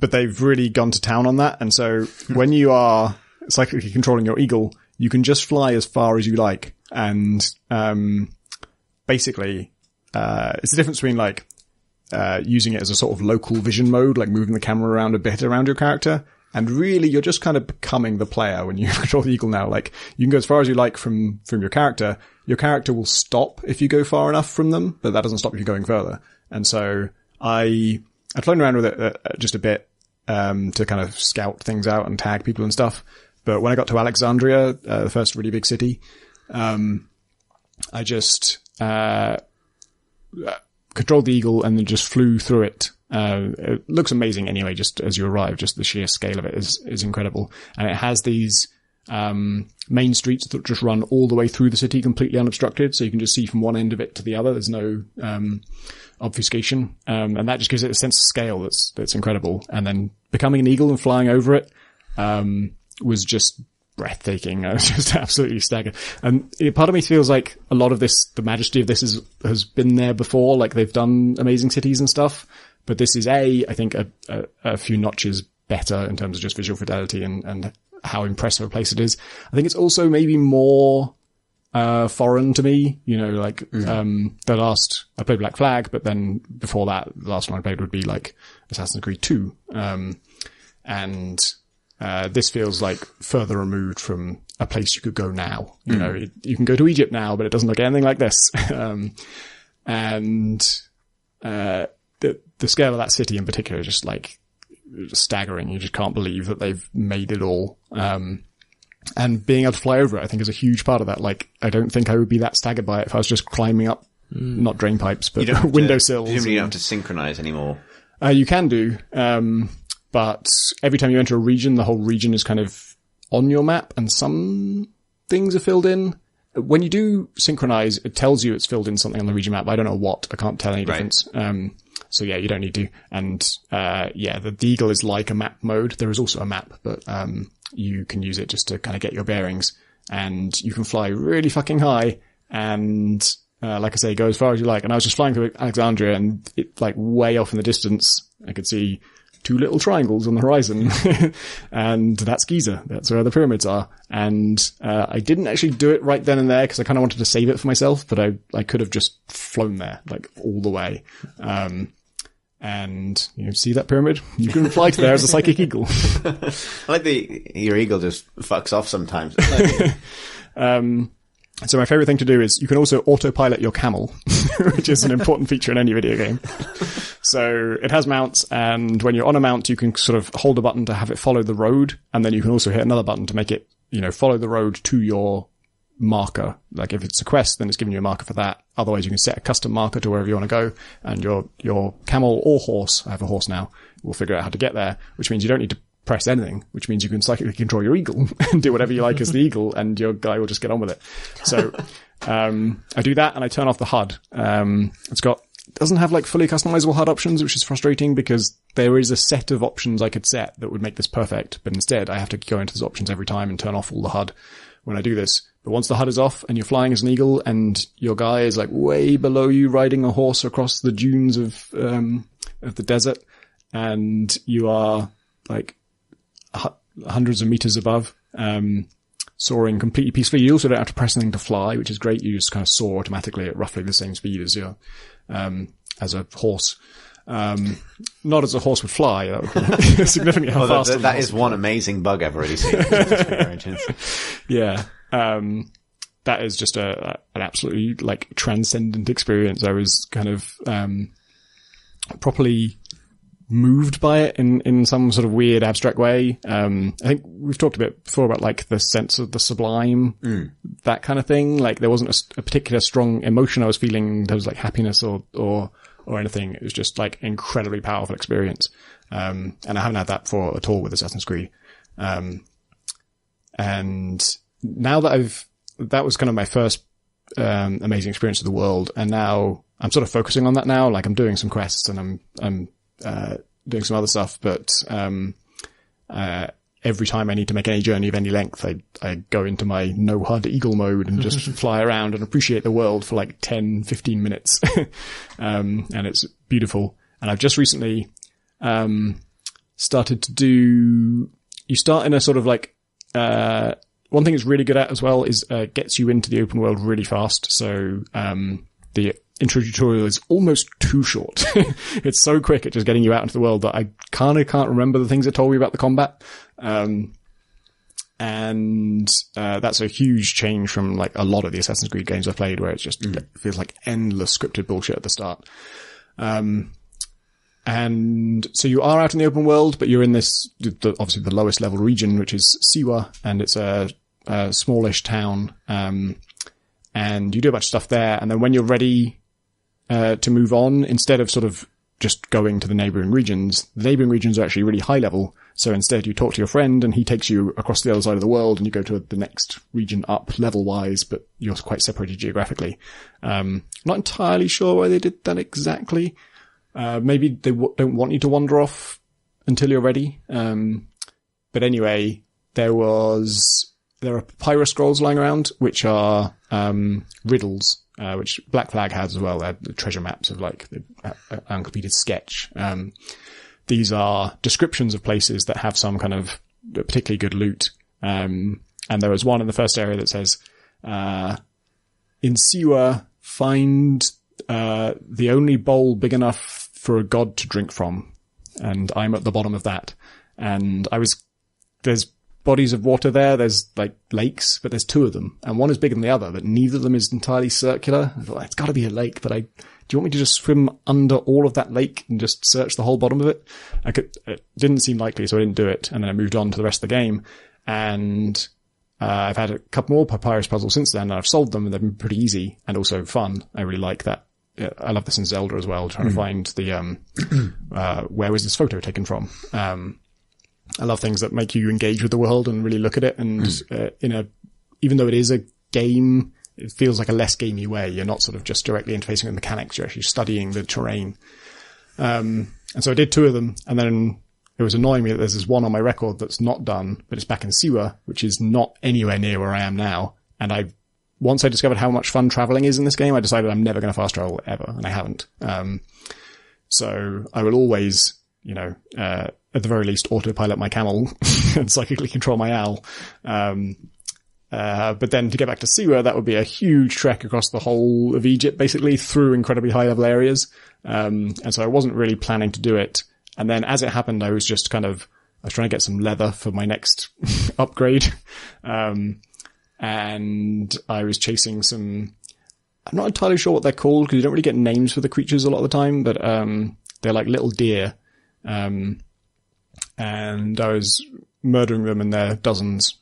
But they've really gone to town on that. And so when you are psychically controlling your eagle, you can just fly as far as you like. And, basically, it's the difference between like, using it as a sort of local vision mode, like moving the camera around a bit around your character. And really, you're just kind of becoming the player when you control the eagle now. Like, you can go as far as you like from your character. Your character will stop if you go far enough from them, but that doesn't stop you going further. And so I'd flown around with it just a bit, to kind of scout things out and tag people and stuff. But when I got to Alexandria, the first really big city, I just, controlled the eagle and then just flew through it. It looks amazing anyway, just as you arrive, just the sheer scale of it is incredible. And it has these, main streets that just run all the way through the city completely unobstructed. So you can just see from one end of it to the other. There's no, obfuscation. And that just gives it a sense of scale that's incredible. And then becoming an eagle and flying over it, was just breathtaking. I was just absolutely staggered. And part of me feels like a lot of this, the majesty of this has been there before. Like they've done amazing cities and stuff, but this is I think a few notches better in terms of just visual fidelity and how impressive a place it is. I think it's also maybe more, foreign to me, I played Black Flag, but then before that, the last one I played would be like Assassin's Creed II. This feels like further removed from a place you could go now. You can go to Egypt now, but it doesn't look anything like this. The scale of that city in particular is just like staggering. You just can't believe that they've made it all. And being able to fly over it, I think, is a huge part of that. Like, I don't think I would be that staggered by it if I was just climbing up, not drain pipes, but windowsills. You don't have to synchronize anymore. You can do. But every time you enter a region, the whole region is kind of on your map and some things are filled in. When you do synchronize, it tells you it's filled in something on the region map. I don't know what. I can't tell any difference. So yeah, you don't need to. And, the eagle is like a map mode. There is also a map, but, you can use it just to kind of get your bearings, and you can fly really fucking high and, like I say, go as far as you like. And I was just flying through Alexandria, and it, like, way off in the distance, I could see 2 little triangles on the horizon. And that's Giza. That's where the pyramids are. And, I didn't actually do it right then and there because I kind of wanted to save it for myself, but I could have just flown there, like, all the way. And see that pyramid? You can fly to there as a psychic eagle. I like your eagle just fucks off sometimes. So my favorite thing to do is you can also autopilot your camel, which is an important feature in any video game. So it has mounts, and when you're on a mount, you can sort of hold a button to have it follow the road, and then you can also hit another button to make it, follow the road to your marker. Like if it's a quest, then it's giving you a marker for that. Otherwise, you can set a custom marker to wherever you want to go, and your camel or horse, I have a horse now, will figure out how to get there, which means you don't need to press anything, which means you can psychically control your eagle and do whatever you like as the eagle, and your guy will just get on with it. So, I do that, and I turn off the HUD. It doesn't have like fully customizable HUD options, which is frustrating because there is a set of options I could set that would make this perfect, but instead I have to go into those options every time and turn off all the HUD, when I do this. But once the HUD is off and you're flying as an eagle and your guy is like way below you riding a horse across the dunes of the desert, and you are like hundreds of meters above, soaring completely peacefully. You also don't have to press anything to fly, which is great. You just kind of soar automatically at roughly the same speed as your, as a horse. Not as a horse would fly. That would be significantly how fast. That is one amazing bug I've already seen. Yeah. That is just an absolutely like transcendent experience. I was kind of, properly moved by it in some sort of weird abstract way. I think we've talked a bit before about like the sense of the sublime, that kind of thing. Like there wasn't a particular strong emotion I was feeling. There was like happiness or anything. It was just like incredibly powerful experience. And I haven't had that before at all with Assassin's Creed. And now that that was kind of my first, amazing experience of the world. And now I'm sort of focusing on that now. Like I'm doing some quests and I'm doing some other stuff, but every time I need to make any journey of any length, I go into my no HUD eagle mode and just fly around and appreciate the world for like 10, 15 minutes. And it's beautiful. And I've just recently started to do, you start in a sort of like, one thing it's really good at as well is gets you into the open world really fast. So the intro tutorial is almost too short. It's so quick at just getting you out into the world that I kind of can't remember the things it told me about the combat. And that's a huge change from like a lot of the Assassin's Creed games I've played, where it's just it feels like endless scripted bullshit at the start. And so you are out in the open world, but you're in this, obviously the lowest level region, which is Siwa, and it's a smallish town. And you do a bunch of stuff there. And then when you're ready, to move on, instead of sort of just going to the neighboring regions are actually really high level. So instead you talk to your friend and he takes you across the other side of the world and you go to the next region up level wise, but you're quite separated geographically. Not entirely sure why they did that exactly. Maybe they don't want you to wander off until you're ready. But anyway, there are papyrus scrolls lying around, which are, riddles, which Black Flag has as well. They're the treasure maps of like the uncompleted sketch. These are descriptions of places that have some kind of particularly good loot. And there was one in the first area that says, in Siwa, find, the only bowl big enough for a god to drink from. And I'm at the bottom of that. And there's bodies of water there. There's like lakes, but there's two of them, and one is bigger than the other, but neither of them is entirely circular. I thought, it's got to be a lake, but do you want me to just swim under all of that lake and just search the whole bottom of it? It didn't seem likely, so I didn't do it. And then I moved on to the rest of the game, and I've had a couple more papyrus puzzles since then, and I've solved them, and they've been pretty easy and also fun. I really like that. I love this in Zelda as well, trying to find the where was this photo taken from. I love things that make you engage with the world and really look at it. And even though it is a game, it feels like a less gamey way. You're not sort of just directly interfacing with mechanics. You're actually studying the terrain. And so I did two of them, and then it was annoying me that there's this one on my record that's not done, but it's back in Siwa, which is not anywhere near where I am now. And once I discovered how much fun traveling is in this game, I decided I'm never going to fast travel ever, and I haven't. So I will always, at the very least, autopilot my camel and psychically control my owl. But then to get back to Siwa, that would be a huge trek across the whole of Egypt, basically through incredibly high level areas. And so I wasn't really planning to do it. And then as it happened, I was trying to get some leather for my next upgrade. And I was chasing some, I'm not entirely sure what they're called because you don't really get names for the creatures a lot of the time, but, they're like little deer. And I was murdering them in their dozens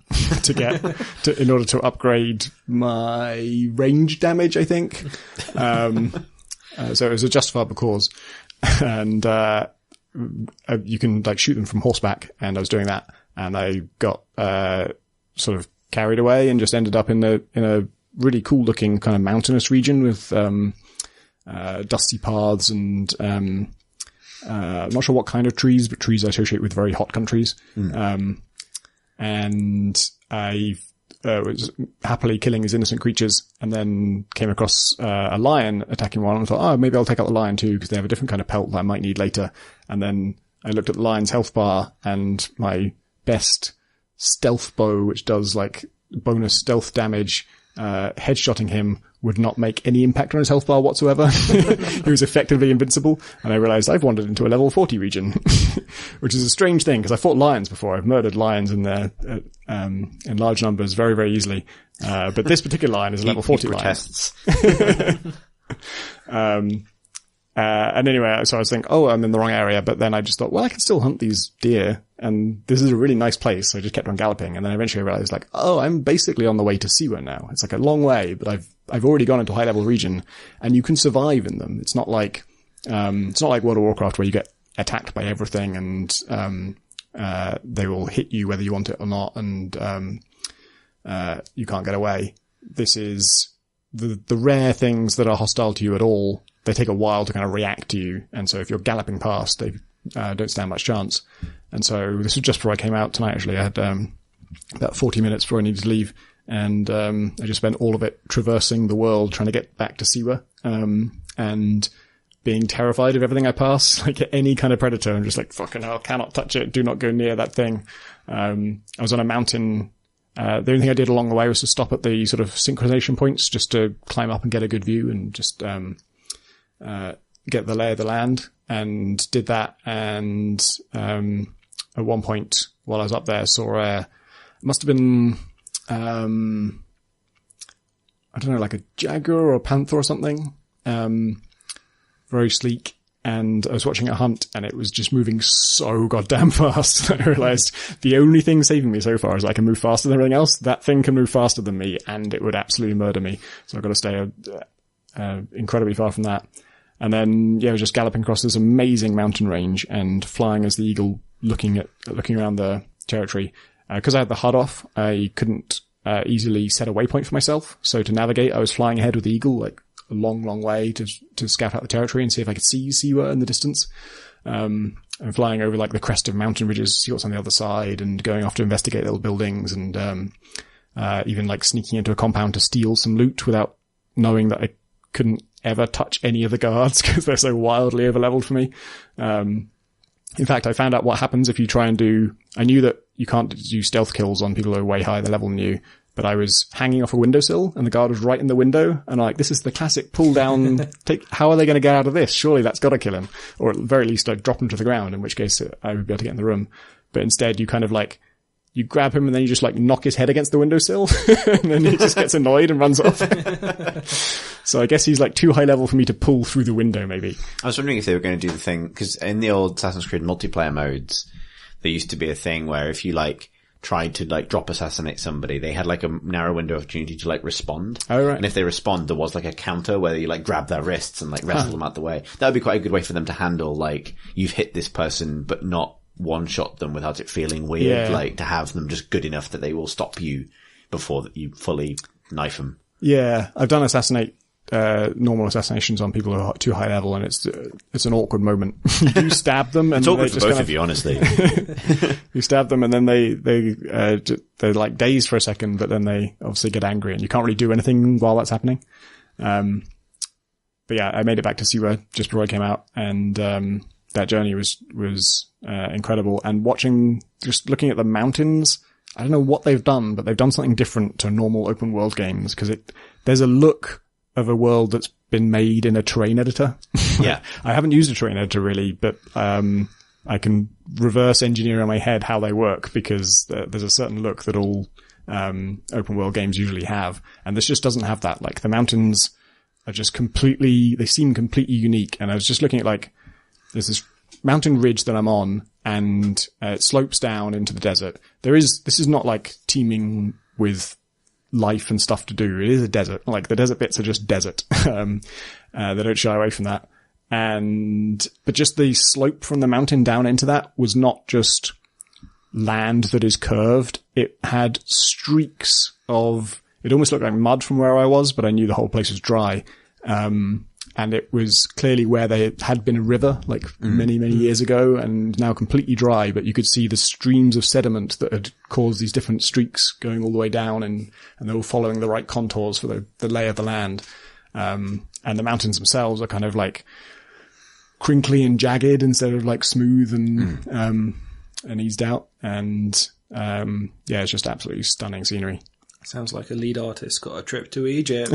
in order to upgrade my range damage, I think. So it was a justifiable cause. And, you can like shoot them from horseback, and I was doing that, and I got, sort of carried away and just ended up in a really cool looking kind of mountainous region with, dusty paths and, I'm not sure what kind of trees, but trees I associate with very hot countries. And I was happily killing his innocent creatures, and then came across a lion attacking one, and thought, maybe I'll take out the lion too, because they have a different kind of pelt that I might need later. And then I looked at the lion's health bar, and my best stealth bow, which does like bonus stealth damage, headshotting him would not make any impact on his health bar whatsoever. He was effectively invincible. And I realized I've wandered into a level 40 region, which is a strange thing because I fought lions before. I've murdered lions in there, in large numbers very, very easily. But this particular lion is a level 40 lion. And anyway, so I was thinking, I'm in the wrong area. But then I just thought, well, I can still hunt these deer, and this is a really nice place. So I just kept on galloping. And then eventually I realized, like, I'm basically on the way to Siwa now. It's like a long way, but I've already gone into a high level region, and you can survive in them. It's not like World of Warcraft where you get attacked by everything and, they will hit you whether you want it or not. And, you can't get away. This is the rare things that are hostile to you at all. They take a while to kind of react to you. And so if you're galloping past, they don't stand much chance. And so this was just before I came out tonight, actually. I had about 40 minutes before I needed to leave. And I just spent all of it traversing the world, trying to get back to Siwa, and being terrified of everything I pass. Like any kind of predator, I'm just like, fucking hell, cannot touch it. Do not go near that thing. I was on a mountain. The only thing I did along the way was to stop at the sort of synchronization points just to climb up and get a good view and just get the lay of the land, and did that. And at one point while I was up there, saw it must have been I don't know, like a jaguar or a panther or something, very sleek. And I was watching it hunt, and it was just moving so goddamn fast. I realized the only thing saving me so far is I can move faster than everything else. That thing can move faster than me, and it would absolutely murder me. So I've got to stay incredibly far from that. And then, I was just galloping across this amazing mountain range and flying as the eagle, looking around the territory. Because I had the HUD off, I couldn't easily set a waypoint for myself. So to navigate, I was flying ahead with the eagle, like a long, long way to scout out the territory and see if I could see Siwa in the distance. And flying over like the crest of mountain ridges, see what's on the other side, and going off to investigate little buildings, and even like sneaking into a compound to steal some loot without knowing that I couldn't ever touch any of the guards because they're so wildly overleveled for me. In fact, I found out what happens if you try and I knew that you can't do stealth kills on people who are way higher level than you, but I was hanging off a windowsill and the guard was right in the window, and I'm like, this is the classic pull down, how are they going to get out of this? Surely that's got to kill him. Or at the very least I'd drop him to the ground, in which case I would be able to get in the room. But instead you kind of like, you grab him and then you just like knock his head against the windowsill and then he just gets annoyed and runs off. So I guess he's like too high level for me to pull through the window, maybe. I was wondering if they were going to do the thing, because in the old Assassin's Creed multiplayer modes, there used to be a thing where if you like tried to like drop assassinate somebody, they had like a narrow window of opportunity to like respond. Oh, right. And if they respond, there was like a counter where you like grab their wrists and like wrestle them out the way. That would be quite a good way for them to handle like, you've hit this person but not one shot them without it feeling weird, like to have them just good enough that they will stop you before you fully knife them. Yeah, I've done normal assassinations on people who are too high level, and it's an awkward moment. You do stab them, and it's awkward for both of you, honestly. You stab them, and then they're like dazed for a second, but then they obviously get angry, and you can't really do anything while that's happening. But yeah, I made it back to Siwa just before I came out, and that journey was incredible. And looking at the mountains, I don't know what they've done, but they've done something different to normal open world games, because there's a look of a world that's been made in a terrain editor. Yeah. I haven't used a terrain editor really, but I can reverse engineer in my head how they work, because there's a certain look that all open world games usually have, and this just doesn't have that. Like the mountains are just they seem completely unique. And I was just looking at like, there's this mountain ridge that I'm on, and it slopes down into the desert. This is not like teeming with life and stuff to do. It is a desert. Like the desert bits are just desert. They don't shy away from that. But just the slope from the mountain down into that was not just land that is curved. It had streaks it almost looked like mud from where I was, but I knew the whole place was dry. and it was clearly where there had been a river, like many years ago, and now completely dry, but you could see the streams of sediment that had caused these different streaks going all the way down, and they were following the right contours for the lay of the land. And the mountains themselves are kind of like crinkly and jagged instead of like smooth and eased out. And, it's just absolutely stunning scenery. Sounds like a lead artist got a trip to Egypt.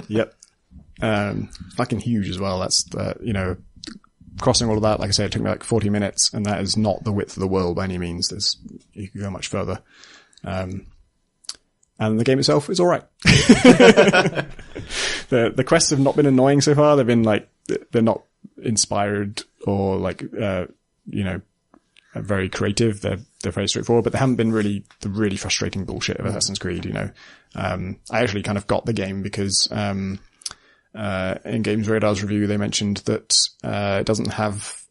Yep. Fucking huge as well. That's, crossing all of that, like I say, it took me like 40 minutes, and that is not the width of the world by any means. You can go much further. And the game itself is alright. The quests have not been annoying so far. They've been like, they're not inspired or like, very creative. They're very straightforward, but they haven't been really the really frustrating bullshit of Assassin's Creed, I actually kind of got the game because, in Games Radar's review, they mentioned that, it doesn't have,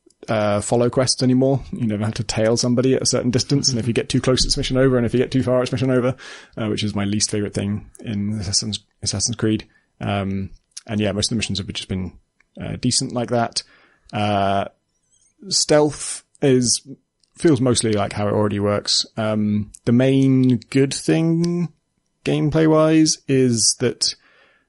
follow quests anymore. You never have to tail somebody at a certain distance, and if you get too close, it's mission over, and if you get too far, it's mission over, which is my least favorite thing in Assassin's Creed. Most of the missions have just been, decent like that. Stealth feels mostly like how it already works. The main good thing, gameplay-wise, is that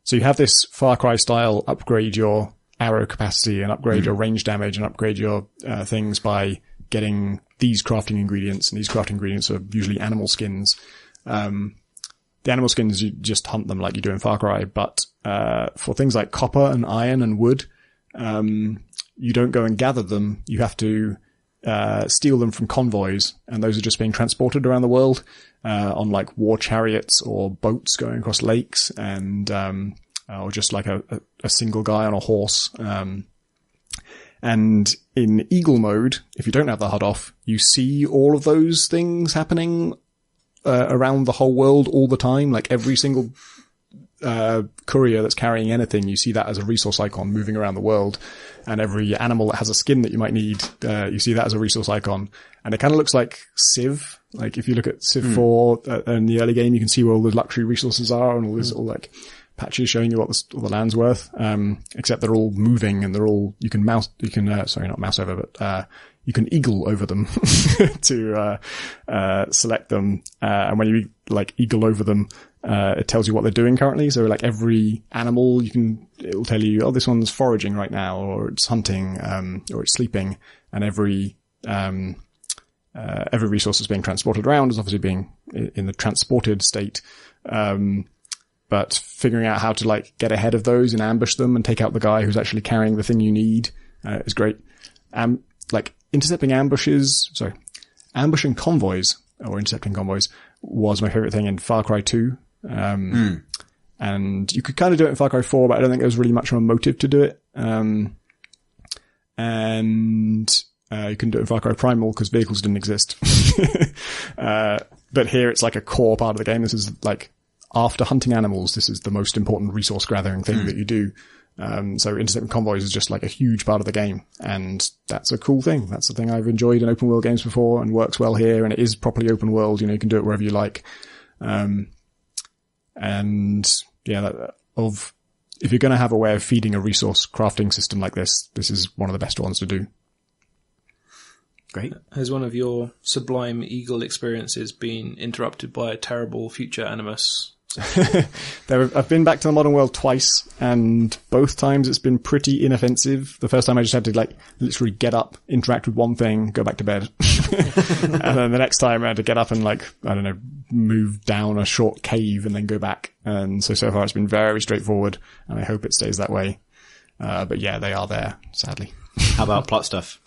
so you have this Far Cry style upgrade your arrow capacity and upgrade your range damage and upgrade your things by getting these crafting ingredients, and these crafting ingredients are usually animal skins. The animal skins, you just hunt them like you do in Far Cry, but for things like copper and iron and wood, you don't go and gather them. You have to steal them from convoys, and those are just being transported around the world on like war chariots or boats going across lakes, and or just like a single guy on a horse. And in Eagle mode, if you don't have the HUD off, you see all of those things happening around the whole world all the time. Like every single courier that's carrying anything, you see that as a resource icon moving around the world. And every animal that has a skin that you might need, you see that as a resource icon. And it kind of looks like Civ. Like if you look at Civ 4 in the early game, you can see where all the luxury resources are and all this, all like patches showing you what all the land's worth. Except they're all moving, and you can you can eagle over them to, select them. And when you like eagle over them, it tells you what they're doing currently. So like every animal, it'll tell you, oh, this one's foraging right now, or it's hunting, or it's sleeping. And every resource is being transported around is obviously being in the transported state. But figuring out how to like get ahead of those and ambush them and take out the guy who's actually carrying the thing you need, is great. Like intercepting ambushing convoys or intercepting convoys was my favorite thing in Far Cry 2. And you could kind of do it in Far Cry 4, but I don't think there was really much of a motive to do it. You couldn't do it in Far Cry Primal because vehicles didn't exist. But here it's like a core part of the game. This is like, after hunting animals, this is the most important resource gathering thing that you do. So intercepting convoys is just like a huge part of the game, and that's a cool thing. That's the thing I've enjoyed in open world games before and works well here, and it is properly open world. You can do it wherever you like. If you're going to have a way of feeding a resource crafting system like this is one of the best ones to do. Great. Has one of your sublime eagle experiences been interrupted by a terrible future animus? I've been back to the modern world twice, and both times it's been pretty inoffensive. The first time I just had to like literally get up, interact with one thing, go back to bed. And then the next time I had to get up and like, I don't know, move down a short cave and then go back. And so far it's been very straightforward, and I hope it stays that way. But yeah, they are there, sadly. How about plot stuff?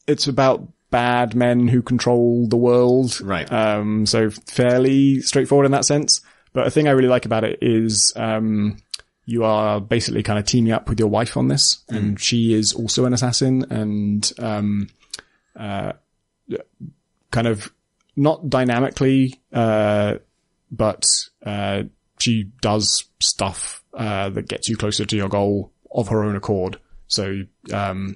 It's about bad men who control the world. Right. So fairly straightforward in that sense. But a thing I really like about it is, you are basically kind of teaming up with your wife on this, and she is also an assassin, and, kind of not dynamically, but, she does stuff, that gets you closer to your goal of her own accord. So, I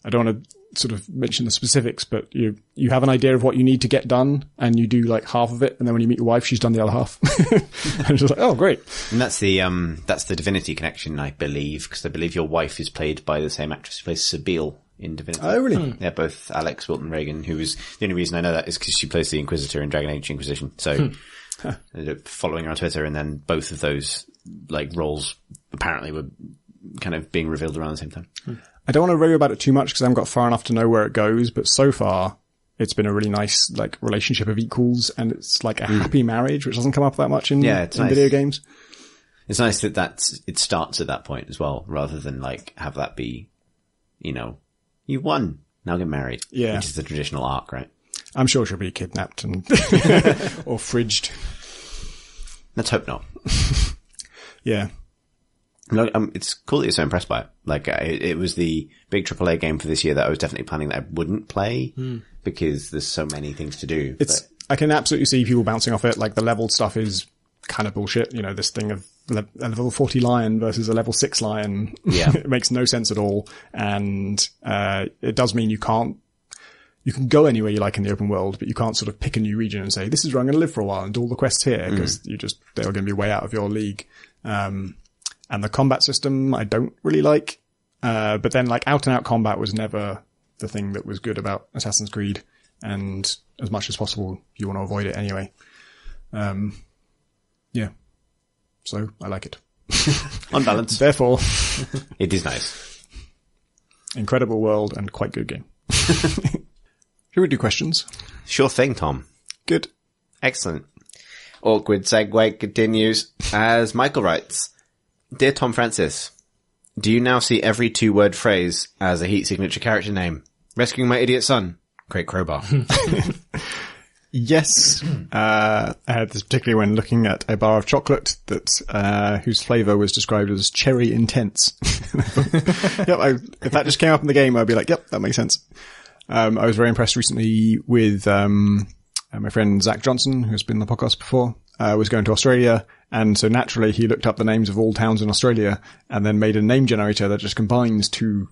don't want to sort of mention the specifics, but you have an idea of what you need to get done, and you do like half of it, and then when you meet your wife, she's done the other half. And it's just like, oh, great. And that's the Divinity connection, I believe, because I believe your wife is played by the same actress who plays Sabine in Divinity. Oh, really? Yeah, both Alex Wilton Reagan, who was, the only reason I know that is because she plays the Inquisitor in Dragon Age Inquisition. So, following her on Twitter, and then both of those, like, roles apparently were kind of being revealed around the same time. I don't want to rave about it too much because I haven't got far enough to know where it goes, but so far it's been a really nice, like, relationship of equals, and it's like a happy marriage, which doesn't come up that much in nice. video games. It's nice that it starts at that point as well, rather than like have that be, you know, you won, now get married. Yeah. Which is the traditional arc, right? I'm sure she'll be kidnapped and or fridged. Let's hope not. Yeah. Look, it's cool that you're so impressed by it. Like, it was the big AAA game for this year that I was definitely planning that I wouldn't play because there's so many things to do. I can absolutely see people bouncing off it. Like, the leveled stuff is kind of bullshit. You know, this thing of a level 40 lion versus a level 6 lion. Yeah. It makes no sense at all. And, it does mean you can go anywhere you like in the open world, but you can't sort of pick a new region and say, this is where I'm going to live for a while and do all the quests here, because they're going to be way out of your league. And the combat system I don't really like. But then like out and out combat was never the thing that was good about Assassin's Creed. And as much as possible, you want to avoid it anyway. Yeah. So I like it. On balance. Therefore, it is nice. Incredible world and quite good game. Should we do questions? Sure thing, Tom. Good. Excellent. Awkward segue continues as Michael writes, Dear Tom Francis, do you now see every 2-word phrase as a heat signature character name? Rescuing my idiot son. Great crowbar. Yes. I had this particularly when looking at a bar of chocolate that, whose flavor was described as cherry intense. Yep. If that just came up in the game, I'd be like, yep, that makes sense. I was very impressed recently with, my friend Zach Johnson, who's been on the podcast before, was going to Australia. And so naturally he looked up the names of all towns in Australia and then made a name generator that just combines two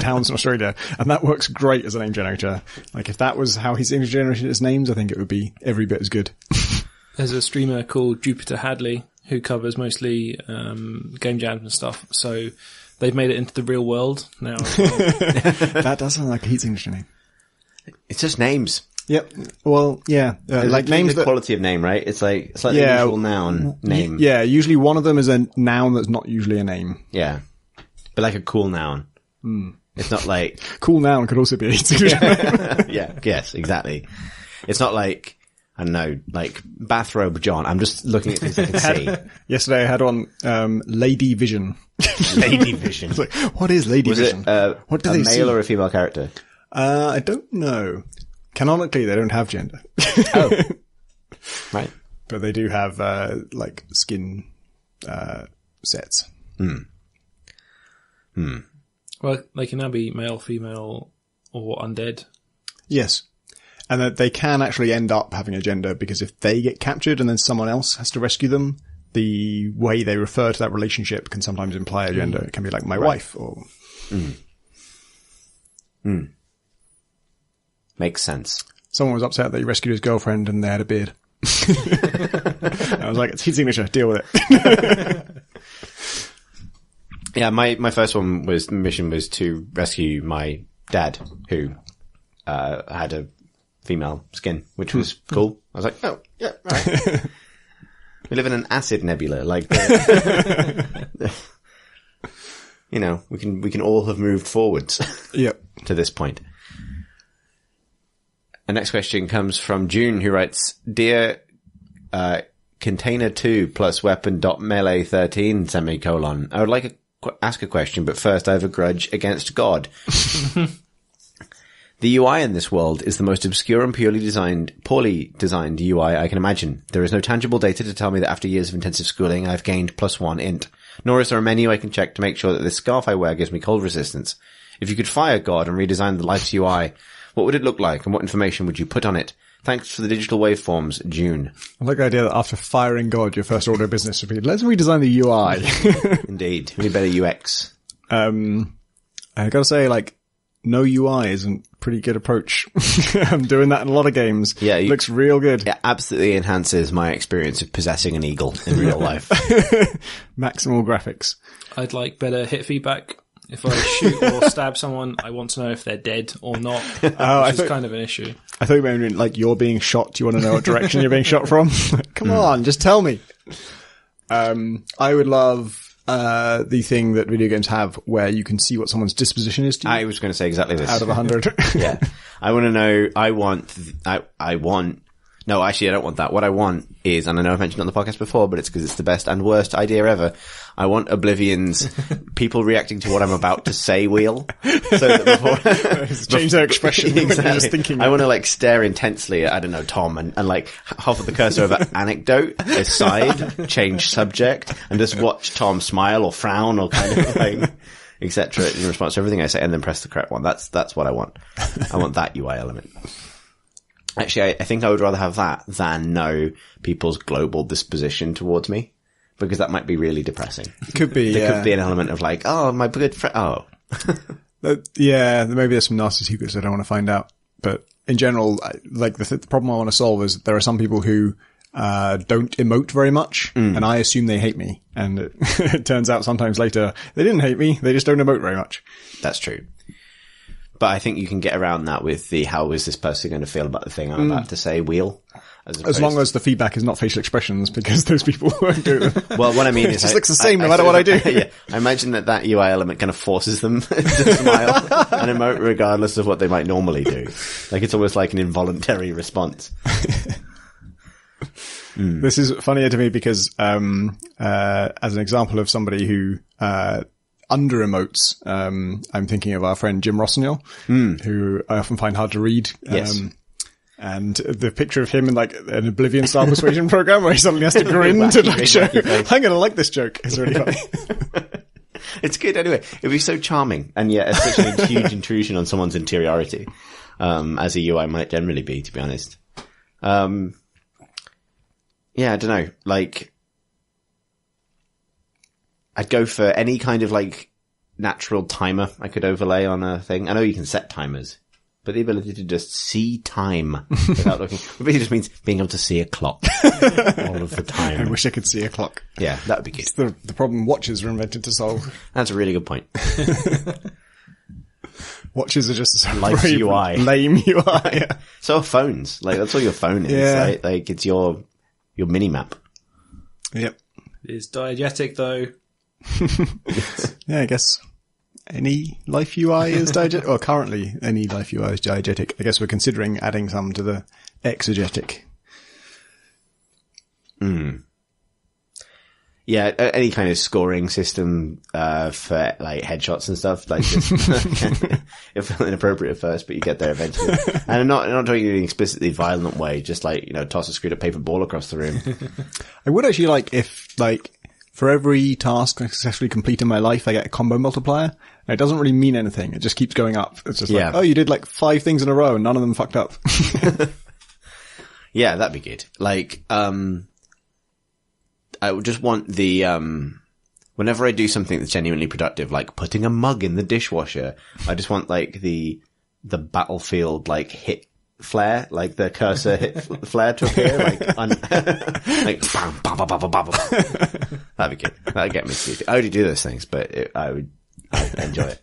towns in Australia. And that works great as a name generator. Like if that was how he's generated his names, I think it would be every bit as good. There's a streamer called Jupiter Hadley who covers mostly, game jams and stuff. So they've made it into the real world now. That does sound like a heat signature name. It's just names. Yep. Well, yeah. Like names the quality of name, right? It's like the usual noun name. Yeah. Usually one of them is a noun that's not usually a name. Yeah. But like a cool noun. It's not like cool noun could also be a heat signature name. Yeah. Yes. Exactly. It's not like I don't know, like bathrobe John. I'm just looking at things I can see. Yesterday I had on Lady Vision. Lady Vision. It's like, what is Lady Vision? What do they see? A male or a female character? I don't know. Canonically, they don't have gender. Oh. Right. But they do have, like, skin, sets. Well, they can now be male, female, or undead. Yes. And that they can actually end up having a gender because if they get captured and then someone else has to rescue them, the way they refer to that relationship can sometimes imply a gender. It can be like my wife or... Makes sense. Someone was upset that he rescued his girlfriend and they had a beard. I was like, it's heat signature, deal with it. Yeah, my first mission was to rescue my dad, who had a female skin, which was cool. I was like, oh, yeah, right. We live in an acid nebula, like, you know, we can all have moved forwards. Yep. To this point. The next question comes from June, who writes, Dear Container 2 plus weapon dot melee 13 semicolon. I would like to ask a question, but first I have a grudge against God. The UI in this world is the most obscure and poorly designed UI I can imagine. There is no tangible data to tell me that after years of intensive schooling I've gained +1 int. Nor is there a menu I can check to make sure that this scarf I wear gives me cold resistance. If you could fire God and redesign the life's UI, what would it look like and what information would you put on it? Thanks for the digital waveforms, June. I like the idea that after firing God, your first order of business would be, let's redesign the UI. Indeed. We need better UX. I gotta say, like, no UI is a pretty good approach. I'm doing that in a lot of games. Yeah. It looks real good. It absolutely enhances my experience of possessing an eagle in real life. Maximal graphics. I'd like better hit feedback. If I shoot or stab someone, I want to know if they're dead or not, which is kind of an issue. I thought you meant like you're being shot. Do you want to know what direction you're being shot from? Come on, just tell me. I would love the thing that video games have where you can see what someone's disposition is to you. I was going to say exactly this. Out of 100. Yeah. I want to know, no, actually, I don't want that. What I want is, and I know I've mentioned it on the podcast before, but it's because it's the best and worst idea ever. I want Oblivion's people reacting to what I'm about to say wheel. So that before change their expression. Exactly. Just thinking. I want to like stare intensely at, I don't know, Tom and like hover the cursor over anecdote aside, change subject, and just watch Tom smile or frown or kind of like, etc. in response to everything I say, and then press the correct one. That's what I want. I want that UI element. Actually, I think I would rather have that than know people's global disposition towards me, because that might be really depressing. It could be, There could be an element of like, oh, my good friend, oh. Yeah, maybe there's some nasty secrets I don't want to find out. But in general, like the problem I want to solve is there are some people who don't emote very much, and I assume they hate me. And it turns out sometimes later, they didn't hate me, they just don't emote very much. That's true. But I think you can get around that with the how is this person going to feel about the thing I'm about to say wheel. As long as the feedback is not facial expressions, because those people won't do it. Well, what I mean is... it just looks the same no matter what I do. Yeah, I imagine that UI element kind of forces them to smile and emote regardless of what they might normally do. Like it's almost like an involuntary response. This is funnier to me because as an example of somebody who under emotes, I'm thinking of our friend Jim Rossignol, who I often find hard to read. Yes. And the picture of him in like an Oblivion style persuasion program where he suddenly has to grin to like show, I'm going to like this joke. It's really funny. It's good anyway. It'd be so charming, and yet it's such a huge intrusion on someone's interiority, as a UI might generally be, to be honest. Yeah, I don't know. Like, I'd go for any kind of like natural timer I could overlay on a thing. I know you can set timers, but the ability to just see time without looking, it really just means being able to see a clock all of the time. I wish I could see a clock. Yeah, that would be good. It's the problem watches were invented to solve. That's a really good point. Watches are just a Life's very UI. lame UI. Yeah. So are phones. Like, that's all your phone is, Yeah. right? Like, it's your mini-map. Yep. It is diegetic though. Yeah, I guess any life UI is diegetic. Or currently, any life UI is diegetic. I guess we're considering adding some to the exegetic. Yeah, any kind of scoring system, for like headshots and stuff, like just, it'll feel inappropriate at first, but you get there eventually. And I'm not talking in an explicitly violent way, just like, you know, toss a screwed up paper ball across the room. I would actually like if, like, for every task I successfully complete in my life, I get a combo multiplier. And it doesn't really mean anything. It just keeps going up. It's just like, oh, you did like 5 things in a row and none of them fucked up. Yeah, that'd be good. Like, I would just want the, whenever I do something that's genuinely productive, like putting a mug in the dishwasher, I just want like the Battlefield, like hit flare, like the cursor hit flare to appear, like, like, bam, bam, bam, bam, bam, bam, bam. That'd be good. That'd get me to. I already do those things, but I'd enjoy it.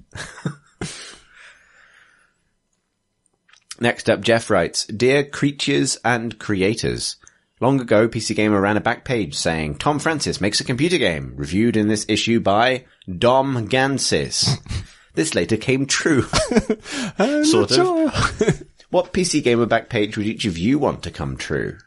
Next up, Jeff writes, Dear creatures and creators, long ago, PC Gamer ran a back page saying, Tom Francis makes a computer game, reviewed in this issue by Dom Gansis. This later came true. Sort of. What PC Gamer back page would each of you want to come true?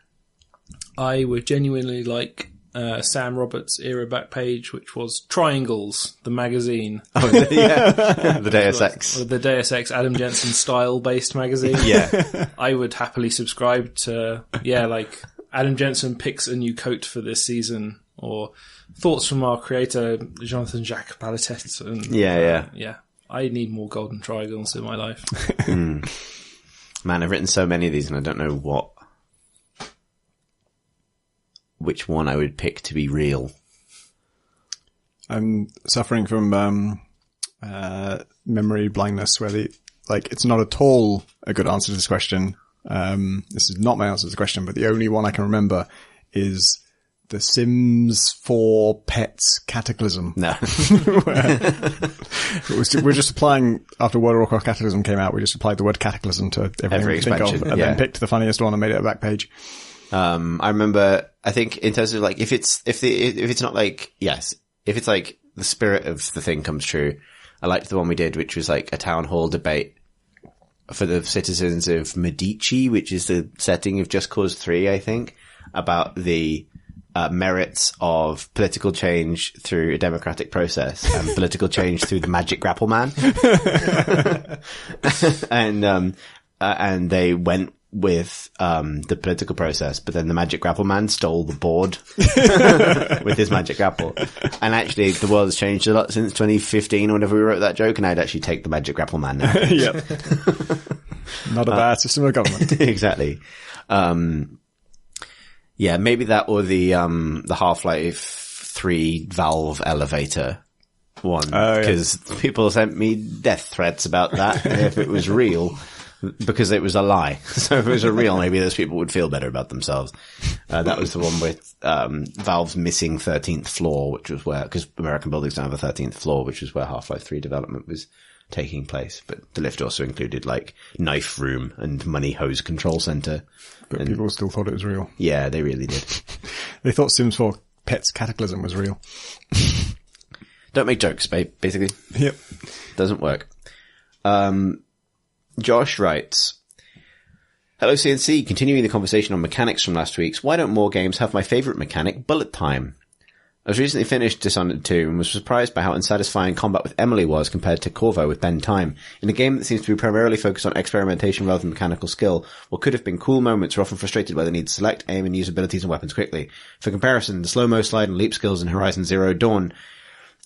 I would genuinely like Sam Roberts' era back page, which was Triangles, the magazine. Oh, yeah. The Deus Ex. The Deus Ex Adam Jensen style-based magazine. Yeah. I would happily subscribe to, like, Adam Jensen picks a new coat for this season, or thoughts from our creator, Jonathan Jacques Balatet. And, Yeah. I need more golden triangles in my life. Man, I've written so many of these and I don't know which one I would pick to be real. I'm suffering from memory blindness, where it's not at all a good answer to this question. This is not my answer to the question, but the only one I can remember is the Sims 4 Pets Cataclysm. No. We're just applying, after World of Warcraft Cataclysm came out, we just applied the word cataclysm to everything we think of, and then picked the funniest one and made it a back page. I remember, I think in terms of like, if it's not like, yes, if it's like the spirit of the thing comes true, I liked the one we did, which was like a town hall debate for the citizens of Medici, which is the setting of Just Cause 3, I think, about the merits of political change through a democratic process and political change through the magic grapple man. And they went with the political process, but then the magic grapple man stole the board with his magic grapple. And actually, the world has changed a lot since 2015 or whenever we wrote that joke, and I'd actually take the magic grapple man now. Yep. Not a bad system of government. Exactly. Yeah, maybe that or the Half-Life 3 Valve elevator one. Because people sent me death threats about that if it was real, because it was a lie. So if it was a real, maybe those people would feel better about themselves. That was the one with Valve's missing 13th floor, which was where, because American buildings don't have a 13th floor, which was where Half-Life 3 development was taking place. But the lift also included like knife room and money hose control center. But people still thought it was real. Yeah, they really did. They thought Sims 4 Pets Cataclysm was real. Don't make jokes, babe, basically. Yep. Doesn't work. Josh writes, hello CNC, continuing the conversation on mechanics from last week's, why don't more games have my favourite mechanic, bullet time? I was recently finished Dishonored 2 and was surprised by how unsatisfying combat with Emily was compared to Corvo with Ben Time. In a game that seems to be primarily focused on experimentation rather than mechanical skill, what could have been cool moments are often frustrated by the need to select, aim, and use abilities and weapons quickly. For comparison, the slow-mo, slide, and leap skills in Horizon Zero Dawn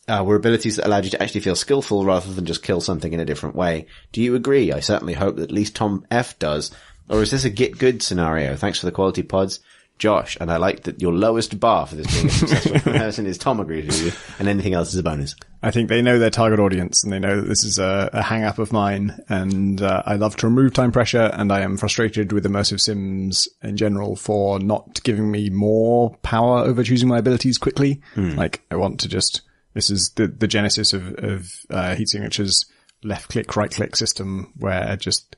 were abilities that allowed you to actually feel skillful rather than just kill something in a different way. Do you agree? I certainly hope that at least Tom F. does. Or is this a get good scenario? Thanks for the quality pods. Josh, and I like that your lowest bar for this being a successful comparison is Tom agrees with you, and anything else is a bonus. I think they know their target audience, and they know that this is a hang-up of mine, and I love to remove time pressure, and I am frustrated with immersive sims in general for not giving me more power over choosing my abilities quickly. Like, I want to just... This is the genesis of Heat Signature's left-click, right-click system, where just...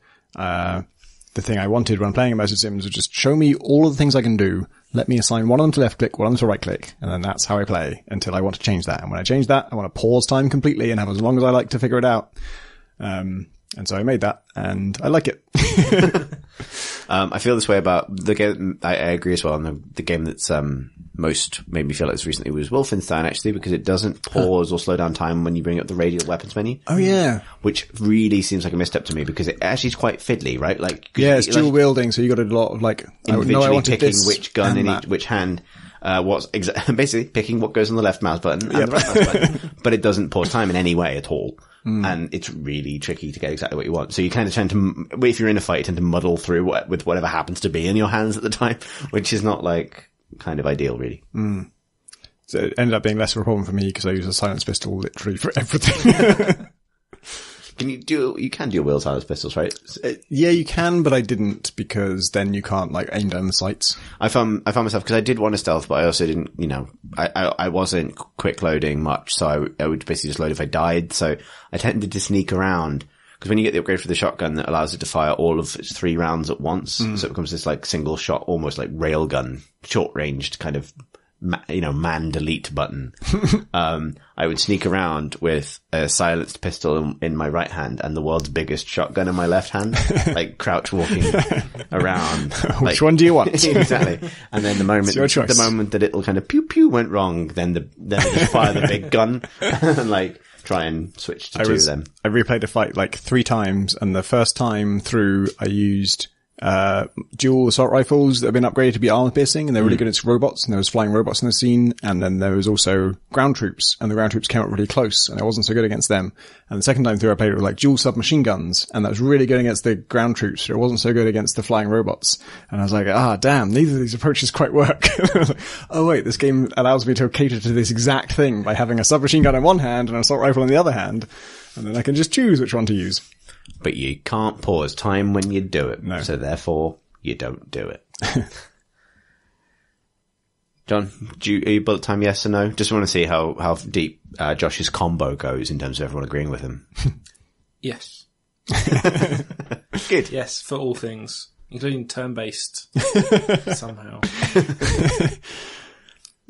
the thing I wanted when playing immersive sims was just show me all of the things I can do. Let me assign one of them to left click, one of them to right click, and then that's how I play until I want to change that. And when I change that, I want to pause time completely and have as long as I like to figure it out. And so I made that, and I like it. I feel this way about the game. I agree as well. And the game that's most made me feel like this recently was Wolfenstein, actually, because it doesn't pause or slow down time when you bring up the radial weapons menu. Oh yeah, which really seems like a misstep to me because it actually is quite fiddly, right? Like it's dual wielding, so you got a lot of like individually picking which gun in which hand. Basically picking what goes on the left mouse button and the right mouse button, but it doesn't pause time in any way at all. And it's really tricky to get exactly what you want. So you kind of tend to, if you're in a fight, you tend to muddle through with whatever happens to be in your hands at the time, which is not like kind of ideal, really. So it ended up being less of a problem for me because I use a silence pistol literally for everything. You can do wheel silence pistols, right? Yeah, you can, but I didn't because then you can't like aim down the sights. I found myself, because I did want to stealth, but I also didn't, I wasn't quick loading much, so I would basically just load if I died. So I tended to sneak around because when you get the upgrade for the shotgun that allows it to fire all of its 3 rounds at once, so it becomes this like single shot, almost like railgun, short ranged kind of, man delete button. I would sneak around with a silenced pistol in my right hand and the world's biggest shotgun in my left hand, like crouch walking around. Which one do you want? Exactly. And then the moment that it'll kind of pew pew went wrong, then I just fire the big gun and like try and switch to two of them. I replayed a fight like 3 times, and the first time through I used dual assault rifles that have been upgraded to be armor piercing, and they're really good at robots, and there was flying robots in the scene, and then there was also ground troops, and the ground troops came up really close, and I wasn't so good against them. And the second time through I played it with like dual submachine guns, and that was really good against the ground troops, but it wasn't so good against the flying robots. And I was like, damn, neither of these approaches quite work. Like, oh wait, this game allows me to cater to this exact thing by having a submachine gun in one hand and an assault rifle in the other hand, and then I can just choose which one to use. But you can't pause time when you do it. No. So therefore, you don't do it. John, are you bullet time, yes or no? Just want to see how deep Josh's combo goes in terms of everyone agreeing with him. Yes. Good. Yes, for all things, including turn-based somehow.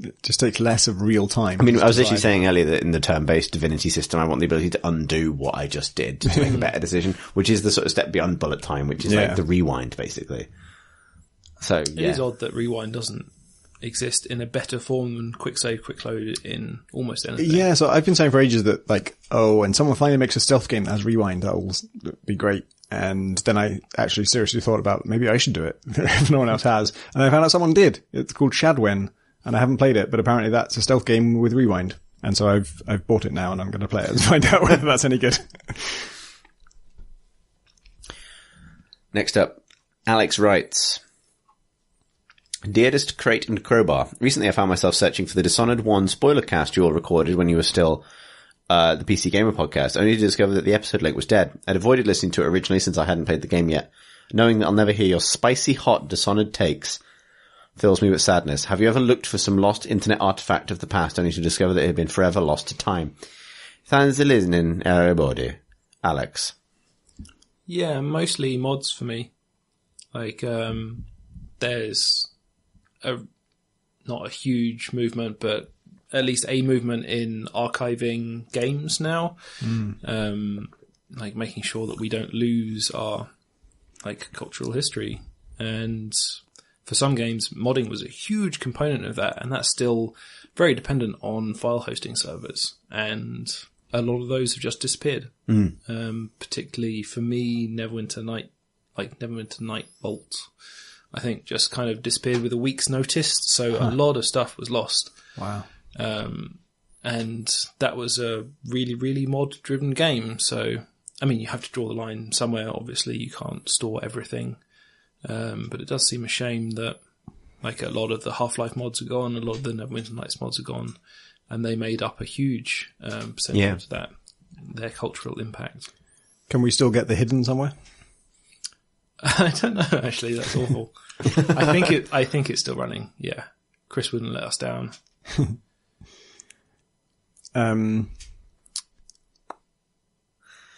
It just takes less of real time. I mean, I was literally saying earlier that in the turn-based Divinity system, I want the ability to undo what I just did to make a better decision, which is the sort of step beyond bullet time, which is like the rewind, basically. So, It is odd that rewind doesn't exist in a better form than quick save, quick load in almost anything. Yeah, so I've been saying for ages that, like, when someone finally makes a stealth game that has rewind, that will be great. And then I actually seriously thought about maybe I should do it if no one else has. And I found out someone did. It's called Shadwen, and I haven't played it, but apparently that's a stealth game with rewind. And so I've bought it now, and I'm going to play it and find out whether that's any good. Next up, Alex writes, Dearest Crate and Crowbar, recently I found myself searching for the Dishonored 1 spoiler cast you all recorded when you were still the PC Gamer podcast, only to discover that the episode link was dead. I'd avoided listening to it originally since I hadn't played the game yet. Knowing that I'll never hear your spicy hot Dishonored takes fills me with sadness. Have you ever looked for some lost internet artifact of the past only to discover that it had been forever lost to time? Thanks for listening, everybody. Alex. Yeah, mostly mods for me. Like, there's not a huge movement, but at least a movement in archiving games now. Like making sure that we don't lose our like cultural history. And for some games, modding was a huge component of that, and that's still very dependent on file hosting servers. And a lot of those have just disappeared. Particularly for me, Neverwinter Nightbolt, I think just kind of disappeared with a week's notice. So a lot of stuff was lost. Wow. And that was a really, really mod-driven game. So, I mean, you have to draw the line somewhere. Obviously, you can't store everything. But it does seem a shame that, like, a lot of the Half-Life mods are gone, a lot of the Neverwinter Nights mods are gone, and they made up a huge percentage of that, their cultural impact. Can we still get the hidden somewhere? I don't know, actually. That's awful. I think it's still running. Yeah. Chris wouldn't let us down.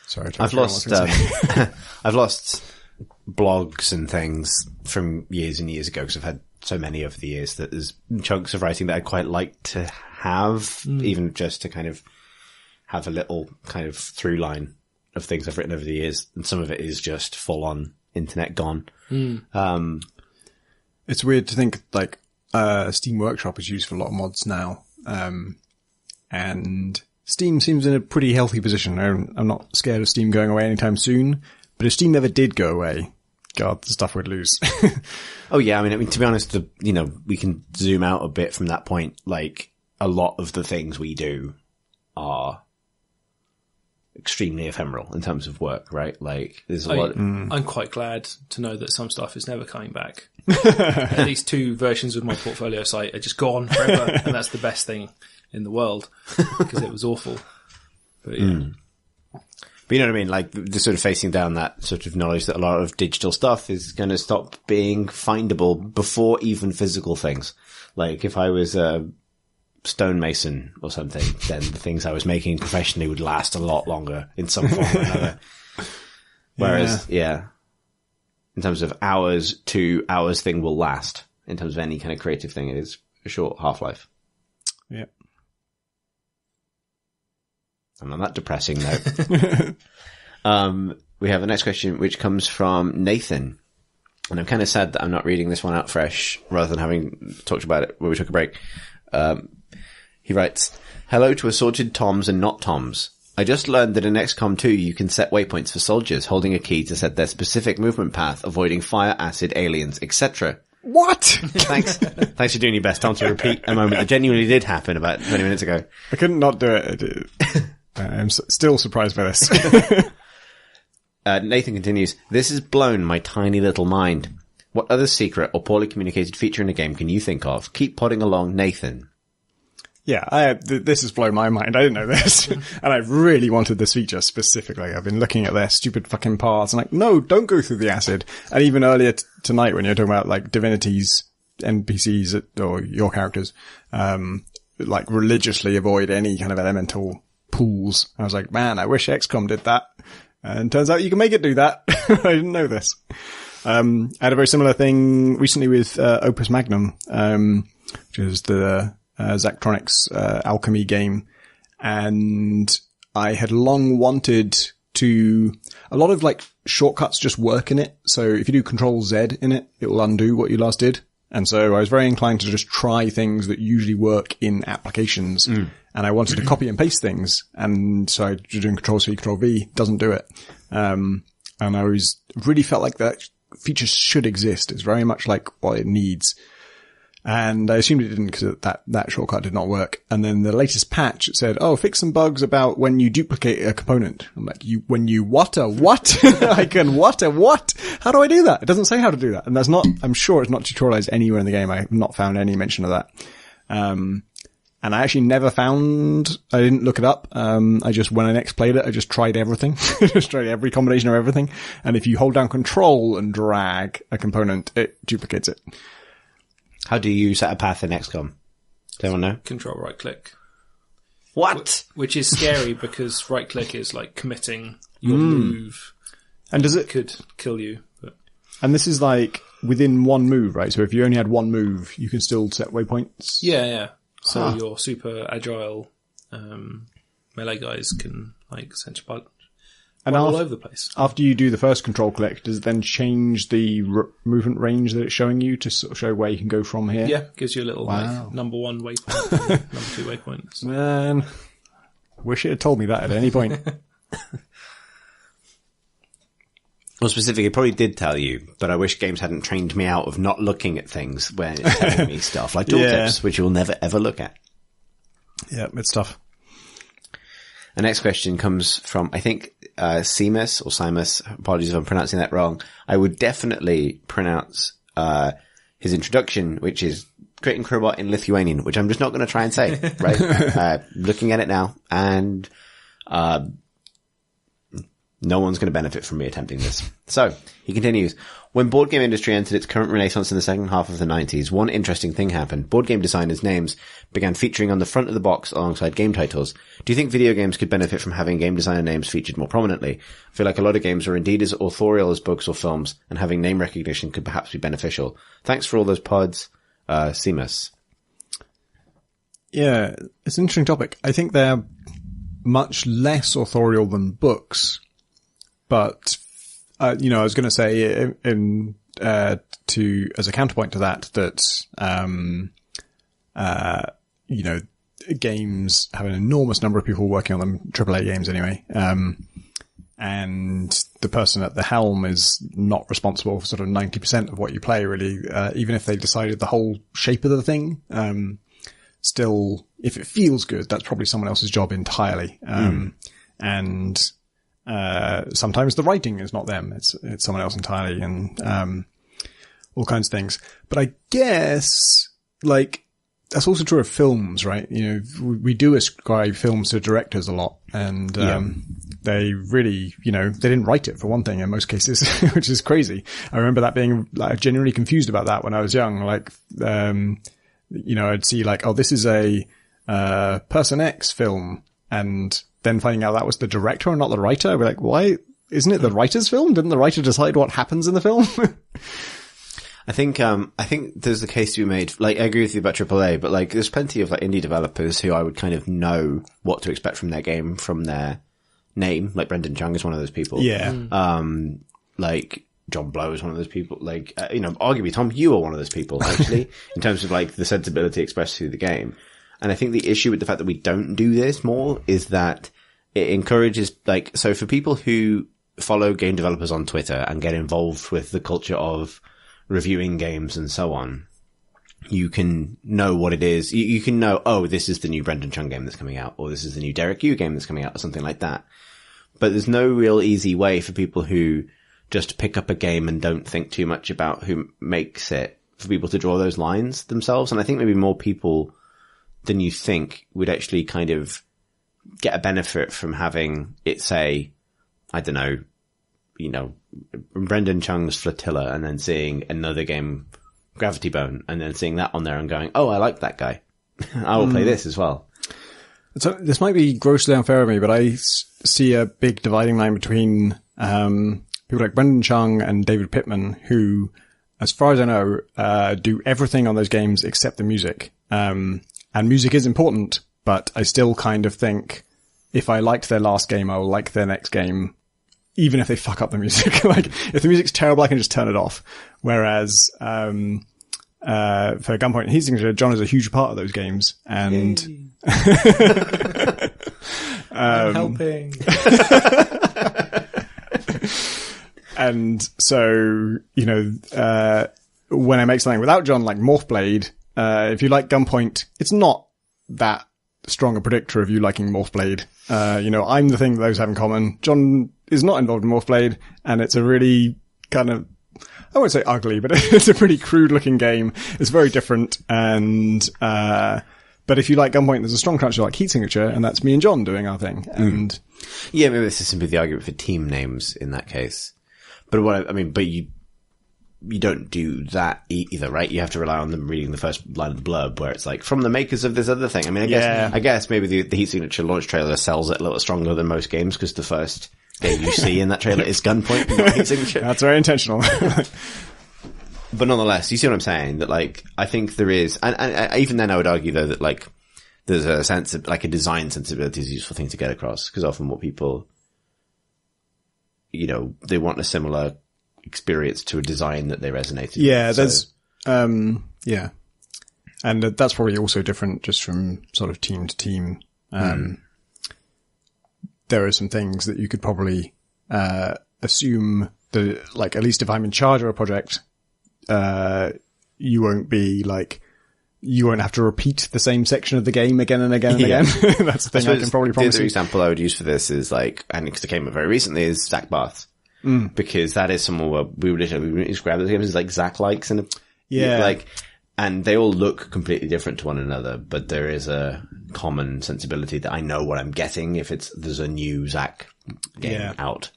Sorry, I've lost blogs and things from years and years ago because I've had so many over the years that there's chunks of writing that I'd quite like to have, even just to kind of have a little kind of through line of things I've written over the years. And some of it is just full on internet gone. It's weird to think like Steam Workshop is used for a lot of mods now. And Steam seems in a pretty healthy position. I'm not scared of Steam going away anytime soon, but if Steam never did go away, God, the stuff would lose. Oh yeah, I mean, to be honest, we can zoom out a bit from that point. Like, a lot of the things we do are extremely ephemeral in terms of work, right? Like, there's a lot. I'm quite glad to know that some stuff is never coming back. At least 2 versions of my portfolio site are just gone forever, and that's the best thing in the world because it was awful. But yeah. But you know what I mean? Like, the sort of facing down that sort of knowledge that a lot of digital stuff is going to stop being findable before even physical things. Like, if I was a stonemason or something, then the things I was making professionally would last a lot longer in some form or another. Whereas, in terms of hours, 2 hours thing will last. In terms of any kind of creative thing, it is a short half-life. Yeah. And on that depressing note, we have the next question, which comes from Nathan. And I'm kind of sad that I'm not reading this one out fresh rather than having talked about it when we took a break. He writes, hello to assorted Toms and not Toms. I just learned that in XCOM 2 you can set waypoints for soldiers, holding a key to set their specific movement path, avoiding fire, acid, aliens, etc. What? Thanks for doing your best, Tom, to repeat a moment that genuinely did happen about 20 minutes ago. I couldn't not do it. I'm still surprised by this. Nathan continues, this has blown my tiny little mind. What other secret or poorly communicated feature in a game can you think of? Keep podding along, Nathan. Yeah, this has blown my mind. I didn't know this. And I really wanted this feature specifically. I've been looking at their stupid fucking paths and like, no, don't go through the acid. And even earlier tonight when you're talking about like Divinity's NPCs or your characters, like religiously avoid any kind of elemental pools. I was like, man, I wish XCOM did that. And turns out you can make it do that. I didn't know this. I had a very similar thing recently with Opus Magnum, which is the Zachtronics alchemy game, and I had long wanted to. A lot of like shortcuts just work in it. So if you do Control Z in it, it will undo what you last did. And so I was very inclined to just try things that usually work in applications, and I wanted to copy and paste things. And so I was doing Control C, Control V, doesn't do it. And I really felt like that feature should exist. It's very much like what it needs. And I assumed it didn't because that shortcut did not work. And then the latest patch, it said, fix some bugs about when you duplicate a component. I'm like, when you what? I can what? How do I do that? It doesn't say how to do that. And I'm sure it's not tutorialized anywhere in the game. I have not found any mention of that. And I actually I didn't look it up. When I next played it, I just tried everything. Just tried every combination of everything. And if you hold down Control and drag a component, it duplicates it. How do you set a path in XCOM? Does anyone know? Control right click. What? Which is scary because right click is like committing your move. And does it could kill you? But. And this is like within one move, right? So if you only had one move, you can still set waypoints. Yeah. So your super agile melee guys can like essentially and all over the place. After you do the first control click, does it then change the movement range that it's showing you to sort of show where you can go from here? Yeah, gives you a little like number 1 waypoint, number 2 waypoints. Man, wish it had told me that at any point. Well, specifically, it probably did tell you, but I wish games hadn't trained me out of not looking at things when it's telling me stuff, like tooltips, which you'll never ever look at. Yeah, it's tough. The next question comes from, I think, Simus or Simus. Apologies if I'm pronouncing that wrong. I would definitely pronounce his introduction, which is creating Crowbot in Lithuanian, which I'm just not going to try and say, right? Looking at it now, and no one's going to benefit from me attempting this. So, he continues. When board game industry entered its current renaissance in the second half of the 90s, one interesting thing happened. Board game designers' names began featuring on the front of the box alongside game titles. Do you think video games could benefit from having game designer names featured more prominently? I feel like a lot of games are indeed as authorial as books or films, and having name recognition could perhaps be beneficial. Thanks for all those pods, Seamus. Yeah, it's an interesting topic. I think they're much less authorial than books, but I was going to say as a counterpoint to that, games have an enormous number of people working on them, AAA games anyway. And the person at the helm is not responsible for sort of 90% of what you play, really. Even if they decided the whole shape of the thing, still, if it feels good, that's probably someone else's job entirely. And sometimes the writing is not them. It's someone else entirely, and all kinds of things. But I guess, like, that's also true of films, right? We do ascribe films to directors a lot, and they really, they didn't write it for one thing in most cases, which is crazy. I remember that being like genuinely confused about that when I was young. Like, I'd see like, this is a Person X film, and then finding out that was the director and not the writer. We're like, why isn't it the writer's film? Didn't the writer decide what happens in the film? I think there's the case to be made. Like, I agree with you about AAA, but like, there's plenty of like indie developers who I would kind of know what to expect from their game from their name. Like Brendan Chung is one of those people. Yeah. Like John Blow is one of those people. Like, arguably Tom, you are one of those people actually, in terms of like the sensibility expressed through the game. And I think the issue with the fact that we don't do this more is that it encourages, like, so for people who follow game developers on Twitter and get involved with the culture of reviewing games and so on, you can know what it is. You can know, this is the new Brendan Chung game that's coming out, or this is the new Derek Yu game that's coming out, or something like that. But there's no real easy way for people who just pick up a game and don't think too much about who makes it, for people to draw those lines themselves. And I think maybe more people than you think would actually kind of get a benefit from having it say, I don't know, Brendan Chung's Flotilla, and then seeing another game, Gravity Bone, and then seeing that on there and going, oh, I like that guy. I will play this as well. So this might be grossly unfair of me, but I see a big dividing line between people like Brendan Chung and David Pittman, who, as far as I know, do everything on those games except the music. And music is important, but I still kind of think if I liked their last game, I will like their next game, even if they fuck up the music. Like, if the music's terrible, I can just turn it off. Whereas, for Gunpoint and Heat Signature, John is a huge part of those games. And, I'm helping. And so, when I make something without John, like Morphblade, if you like Gunpoint, it's not that strong a predictor of you liking Morphblade. I'm the thing that those have in common. John is not involved in Morphblade, and it's a really kind of, I won't say ugly, but it's a pretty crude looking game. It's very different, and but if you like Gunpoint, there's a strong chance you like Heat Signature, and that's me and John doing our thing. And yeah, maybe this is simply the argument for team names in that case. But but you don't do that either, right? You have to rely on them reading the first line of the blurb where it's like, from the makers of this other thing. I mean, I guess maybe the Heat Signature launch trailer sells it a little stronger than most games because the first game you see in that trailer is Gunpoint, not Heat Signature. That's very intentional. But nonetheless, you see what I'm saying? That, like, I think there is, and even then I would argue though that, like, there's a sense of, like, a design sensibility is a useful thing to get across, because often what people, they want a similar experience to a design that they resonated with. There's, yeah. And that's probably also different just from sort of team to team. There are some things that you could probably, assume that, like, at least if I'm in charge of a project, you won't have to repeat the same section of the game again and again and again. That's the thing I can probably promise the you. other example I would use for this is, like, and because it came up very recently, is Zach Barth. Because that is someone where we would describe those games as like Zach likes, and and they all look completely different to one another, but there is a common sensibility that I know what I'm getting if there's a new Zach game out.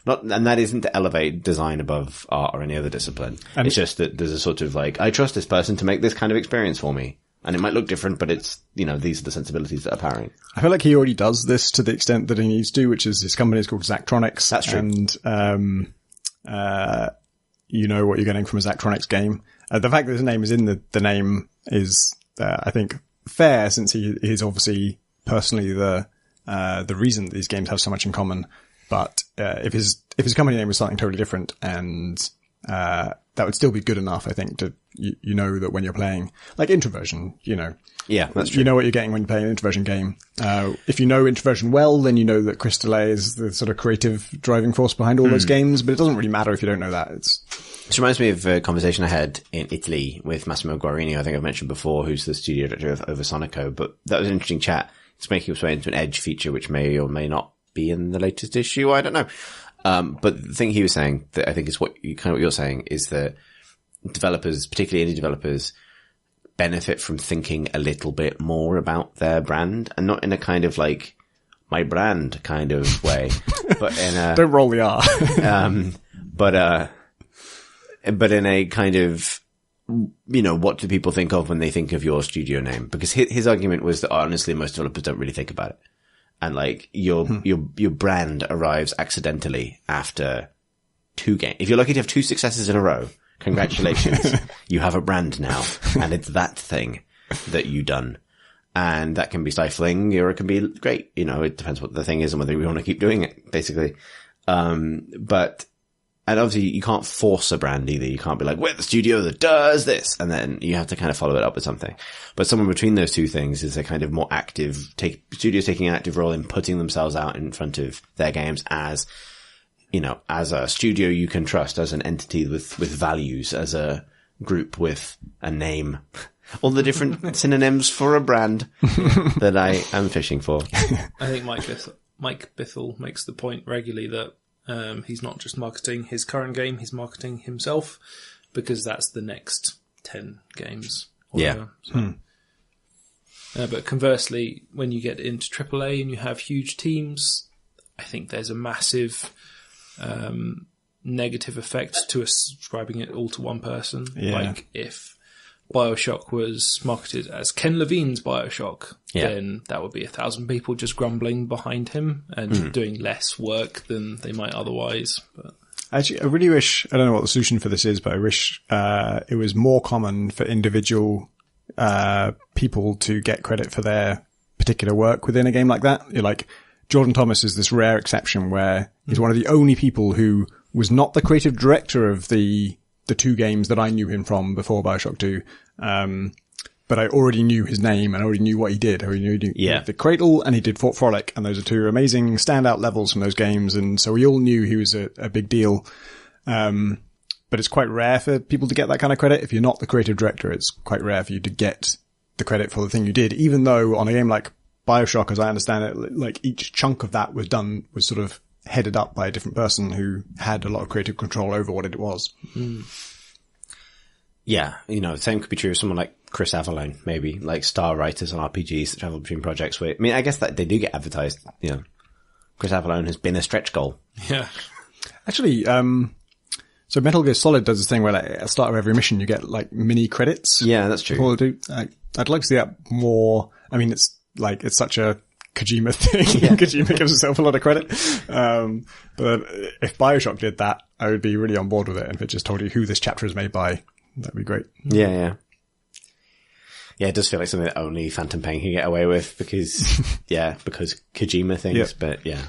And that isn't to elevate design above art or any other discipline. And it's just that there's a sort of like, I trust this person to make this kind of experience for me. And it might look different, but it's, these are the sensibilities that are powering. I feel like he already does this to the extent that he needs to, which is his company is called Zachtronics. That's true. And, you know what you're getting from a Zachtronics game. The fact that his name is in the name is, I think, fair, since he is obviously personally the reason that these games have so much in common. But, if his company name was something totally different, and, that would still be good enough, I think, to, you know that when you're playing, like Introversion, Yeah, that's true. You know what you're getting when you play an Introversion game. If you know Introversion well, then you know that Chris DeLay is the sort of creative driving force behind all those games, but it doesn't really matter if you don't know that. This reminds me of a conversation I had in Italy with Massimo Guarini, I think I've mentioned before, who's the studio director of Oversonico, but that was an interesting chat. It's making its way into an Edge feature, which may or may not be in the latest issue, I don't know. But the thing he was saying that I think is what you're saying is that developers, particularly indie developers, benefit from thinking a little bit more about their brand, and not in a kind of like my brand kind of way, but in a don't roll the R. But in a kind of, what do people think of when they think of your studio name? Because his argument was that honestly most developers don't really think about it. And like your brand arrives accidentally after 2 games. If you're lucky to have 2 successes in a row, congratulations. You have a brand now, and it's that thing that you done. And that can be stifling, or it can be great. It depends what the thing is and whether we want to keep doing it, basically. And obviously you can't force a brand either. You can't be like, we're the studio that does this, and then you have to kind of follow it up with something. But somewhere between those two things is a kind of more active, studios taking an active role in putting themselves out in front of their games as, as a studio you can trust, as an entity with values, as a group with a name. All the different synonyms for a brand that I am fishing for. I think Mike Bithell makes the point regularly that he's not just marketing his current game, he's marketing himself, because that's the next 10 games. Yeah. But conversely, when you get into AAA and you have huge teams, I think there's a massive negative effect to ascribing it all to one person. Yeah. Like if BioShock was marketed as Ken Levine's BioShock, then that would be 1,000 people just grumbling behind him and doing less work than they might otherwise. But Actually, I really wish, I don't know what the solution for this is, but I wish it was more common for individual people to get credit for their particular work within a game like that. You're like, Jordan Thomas is this rare exception where he's one of the only people who was not the creative director of the two games that I knew him from before BioShock 2. But I already knew his name and I already knew what he did. I already knew he did The Cradle and he did Fort Frolic, and those are two amazing standout levels from those games. And so we all knew he was a big deal. But it's quite rare for people to get that kind of credit. If you're not the creative director, it's quite rare for you to get the credit for the thing you did, even though on a game like BioShock, as I understand it, like each chunk of that was sort of headed up by a different person who had a lot of creative control over what it was. Yeah, the same could be true of someone like Chris Avellone, maybe, like star writers on RPGs that travel between projects where, I mean, I guess that they do get advertised, Chris Avellone has been a stretch goal. yeah. Actually, so Metal Gear Solid does this thing where like, at the start of every mission you get like mini credits. Yeah, that's true. I'd like to see that more. I mean, it's such a Kojima thing. Yeah. Kojima gives himself a lot of credit. But if BioShock did that, I would be really on board with it. And if it just told you who this chapter is made by, that'd be great. Yeah. Yeah, it does feel like something that only Phantom Pain can get away with because, because Kojima things, but yeah.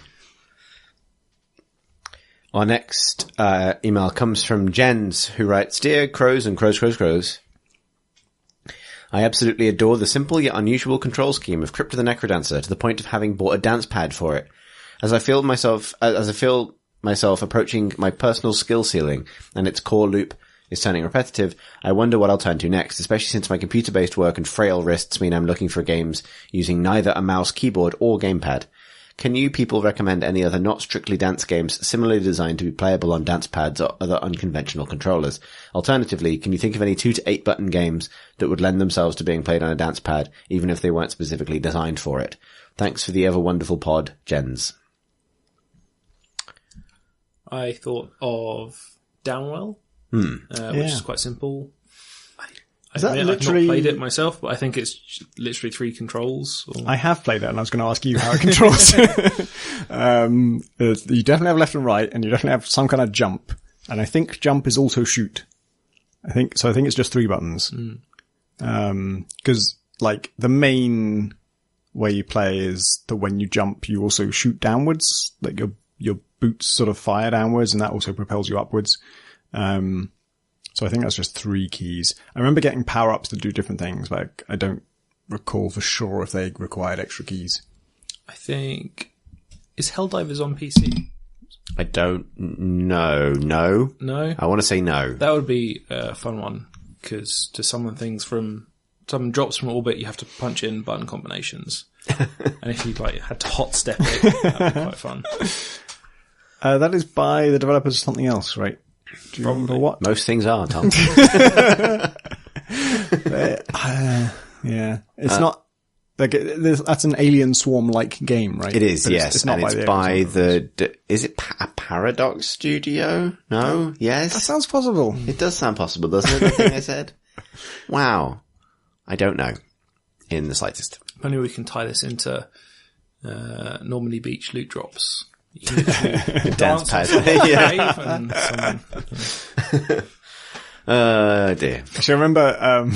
Our next email comes from Jens, who writes, Dear Crows and Crows. I absolutely adore the simple yet unusual control scheme of Crypt of the Necrodancer to the point of having bought a dance pad for it. As I feel myself approaching my personal skill ceiling and its core loop is turning repetitive, I wonder what I'll turn to next, especially since my computer-based work and frail wrists mean I'm looking for games using neither a mouse, keyboard, or gamepad. Can you people recommend any other not strictly dance games similarly designed to be playable on dance pads or other unconventional controllers? Alternatively, can you think of any 2 to 8 button games that would lend themselves to being played on a dance pad, even if they weren't specifically designed for it? Thanks for the ever wonderful pod, Jens. I thought of Downwell, which is quite simple. I've not played it myself, but I think it's literally 3 controls. I have played it, and I was going to ask you how it controls. You definitely have left and right, and you definitely have some kind of jump. And I think jump is also shoot. I think it's just 3 buttons. Cause like the main way you play is that when you jump, you also shoot downwards. Like your boots sort of fire downwards, and that also propels you upwards. So I think that's just 3 keys. I remember getting power-ups that do different things, but I don't recall for sure if they required extra keys. I think... Is Helldivers on PC? I don't know. No? No? I want to say no. That would be a fun one, because to summon drops from orbit, you have to punch in button combinations. And if you had to hot step it, that would be quite fun. That is by the developers of something else, right? Do you remember what? Most things are, Tom. Yeah. It's not, like, that's an Alien Swarm-like game, right? It is, but yes. It's not and by is it a Paradox Studio? No? Yes? That sounds possible. It does sound possible, doesn't it? The thing I said? Wow. I don't know. In the slightest. If only we can tie this into Normandy Beach loot drops. Dance pad. Dear. Actually, I remember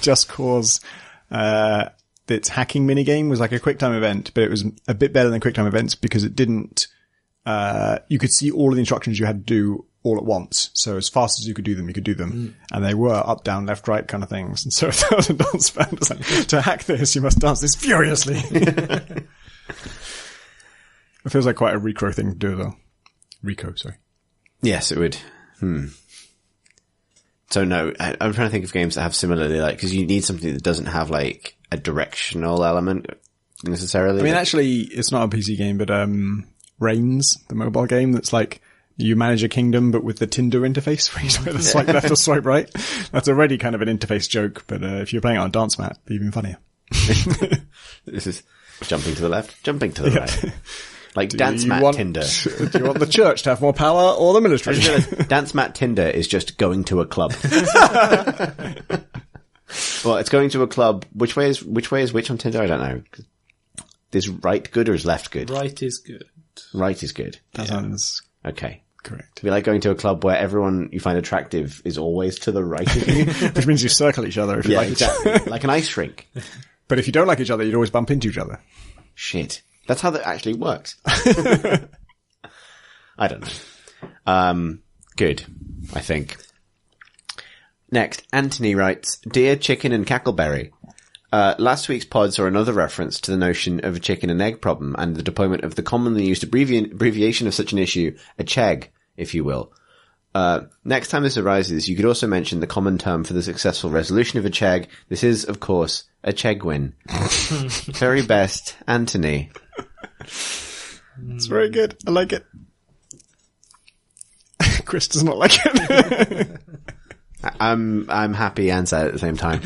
Just Cause, its hacking minigame was like a QuickTime event, but it was a bit better than QuickTime events because it didn't, you could see all of the instructions you had to do all at once. So as fast as you could do them, you could do them. And they were up, down, left, right kind of things. And so if there was a dance band, it was like, to hack this, you must dance this furiously. It feels like quite a Recro thing to do, though. Rico, sorry. Yes, it would. So no, I'm trying to think of games that have similarly, because you need something that doesn't have, a directional element, necessarily. I mean, actually, it's not a PC game, but, Reigns, the mobile game that's you manage a kingdom, but with the Tinder interface, where you either swipe left or swipe right. That's already kind of an interface joke, but, if you're playing it on a dance mat, it'd be even funnier. This is jumping to the left, jumping to the right. Like Dance Mat Tinder. Do you want the church to have more power or the military? Dance Mat Tinder is just going to a club. Well, it's going to a club. Which way is which on Tinder? I don't know. Is right good or is left good? Right is good. Right is good. That sounds okay. correct. To be like going to a club where everyone you find attractive is always to the right of you. Which means you circle each other if you like exactly. Like an ice rink. But if you don't like each other, you'd always bump into each other. Shit. That's how that actually works. I don't know. Good, I think. Next, Anthony writes, Dear Chicken and Cackleberry, last week's pods are another reference to the notion of a chicken and egg problem and the deployment of the commonly used abbreviation of such an issue, a chegg, if you will. Next time this arises, you could also mention the common term for the successful resolution of a chegg. This is, of course, a chegg win. Very best, Anthony. It's very good. I like it. Chris does not like it. I'm happy and sad at the same time.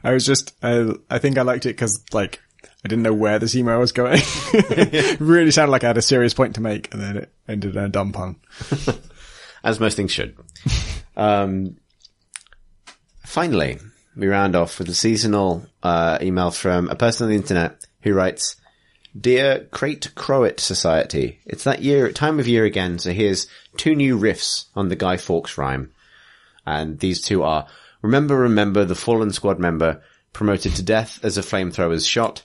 I think I liked it because, like, I didn't know where this email was going. It really sounded like I had a serious point to make, and then it ended in a dumb pun. As most things should. Finally, we round off with a seasonal email from a person on the internet who writes, Dear Crate Crowet Society, it's that time of year again, so here's 2 new riffs on the Guy Fawkes rhyme. And these 2 are, Remember the fallen squad member promoted to death as a flamethrower's shot.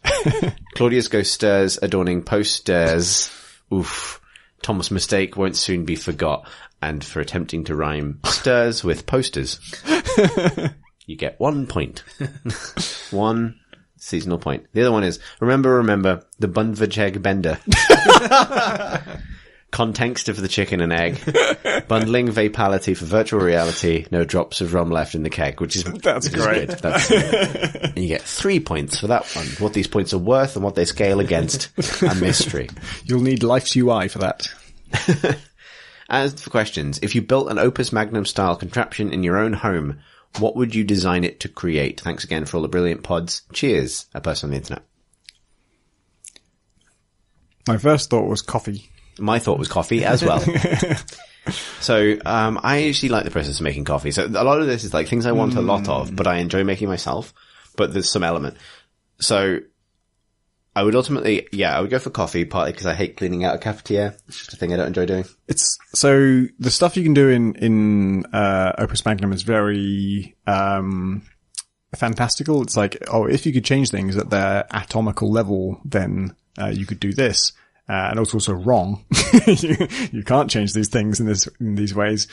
Claudius Ghost stirs adorning posters. Oof. Thomas' mistake won't soon be forgot. And for attempting to rhyme stirs with posters. You get 1 point. 1 seasonal point. The other one is, remember, the Bundvajeg Bender. Context of the chicken and egg. Bundling vapality for virtual reality. No drops of rum left in the keg, which is great. Good. That's good. And you get 3 points for that one. What these points are worth and what they scale against. A mystery. You'll need Life's UI for that. As for questions, if you built an Opus Magnum style contraption in your own home, what would you design it to create? Thanks again for all the brilliant pods. Cheers, a person on the internet. My first thought was coffee. My thought was coffee as well. So, I actually like the process of making coffee. So a lot of this is like things I want a lot of, but I enjoy making myself, but there's some element. So I would ultimately, I would go for coffee, partly because I hate cleaning out a cafetiere. It's just a thing I don't enjoy doing. So the stuff you can do in Opus Magnum is very, fantastical. It's like, if you could change things at their atomical level, then, you could do this. And it's also wrong. You can't change these things in these ways.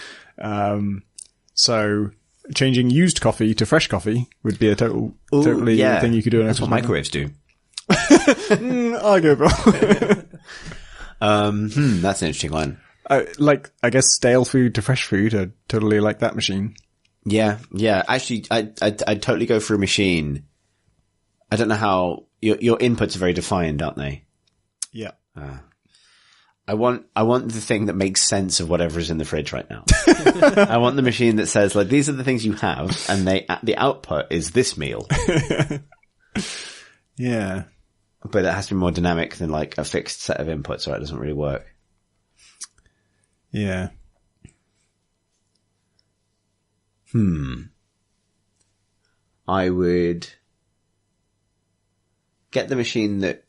So changing used coffee to fresh coffee would be a totally thing you could do. That's what microwaves do. Arguable. That's an interesting one. I guess stale food to fresh food are totally like that machine. Yeah. Actually, I'd totally go for a machine. I don't know how your inputs are very defined, aren't they? Yeah. I want the thing that makes sense of whatever is in the fridge right now. I want the machine that says, like, these are the things you have, and the output is this meal. Yeah. But it has to be more dynamic than, like, a fixed set of inputs, or it doesn't really work. Yeah. I would get the machine that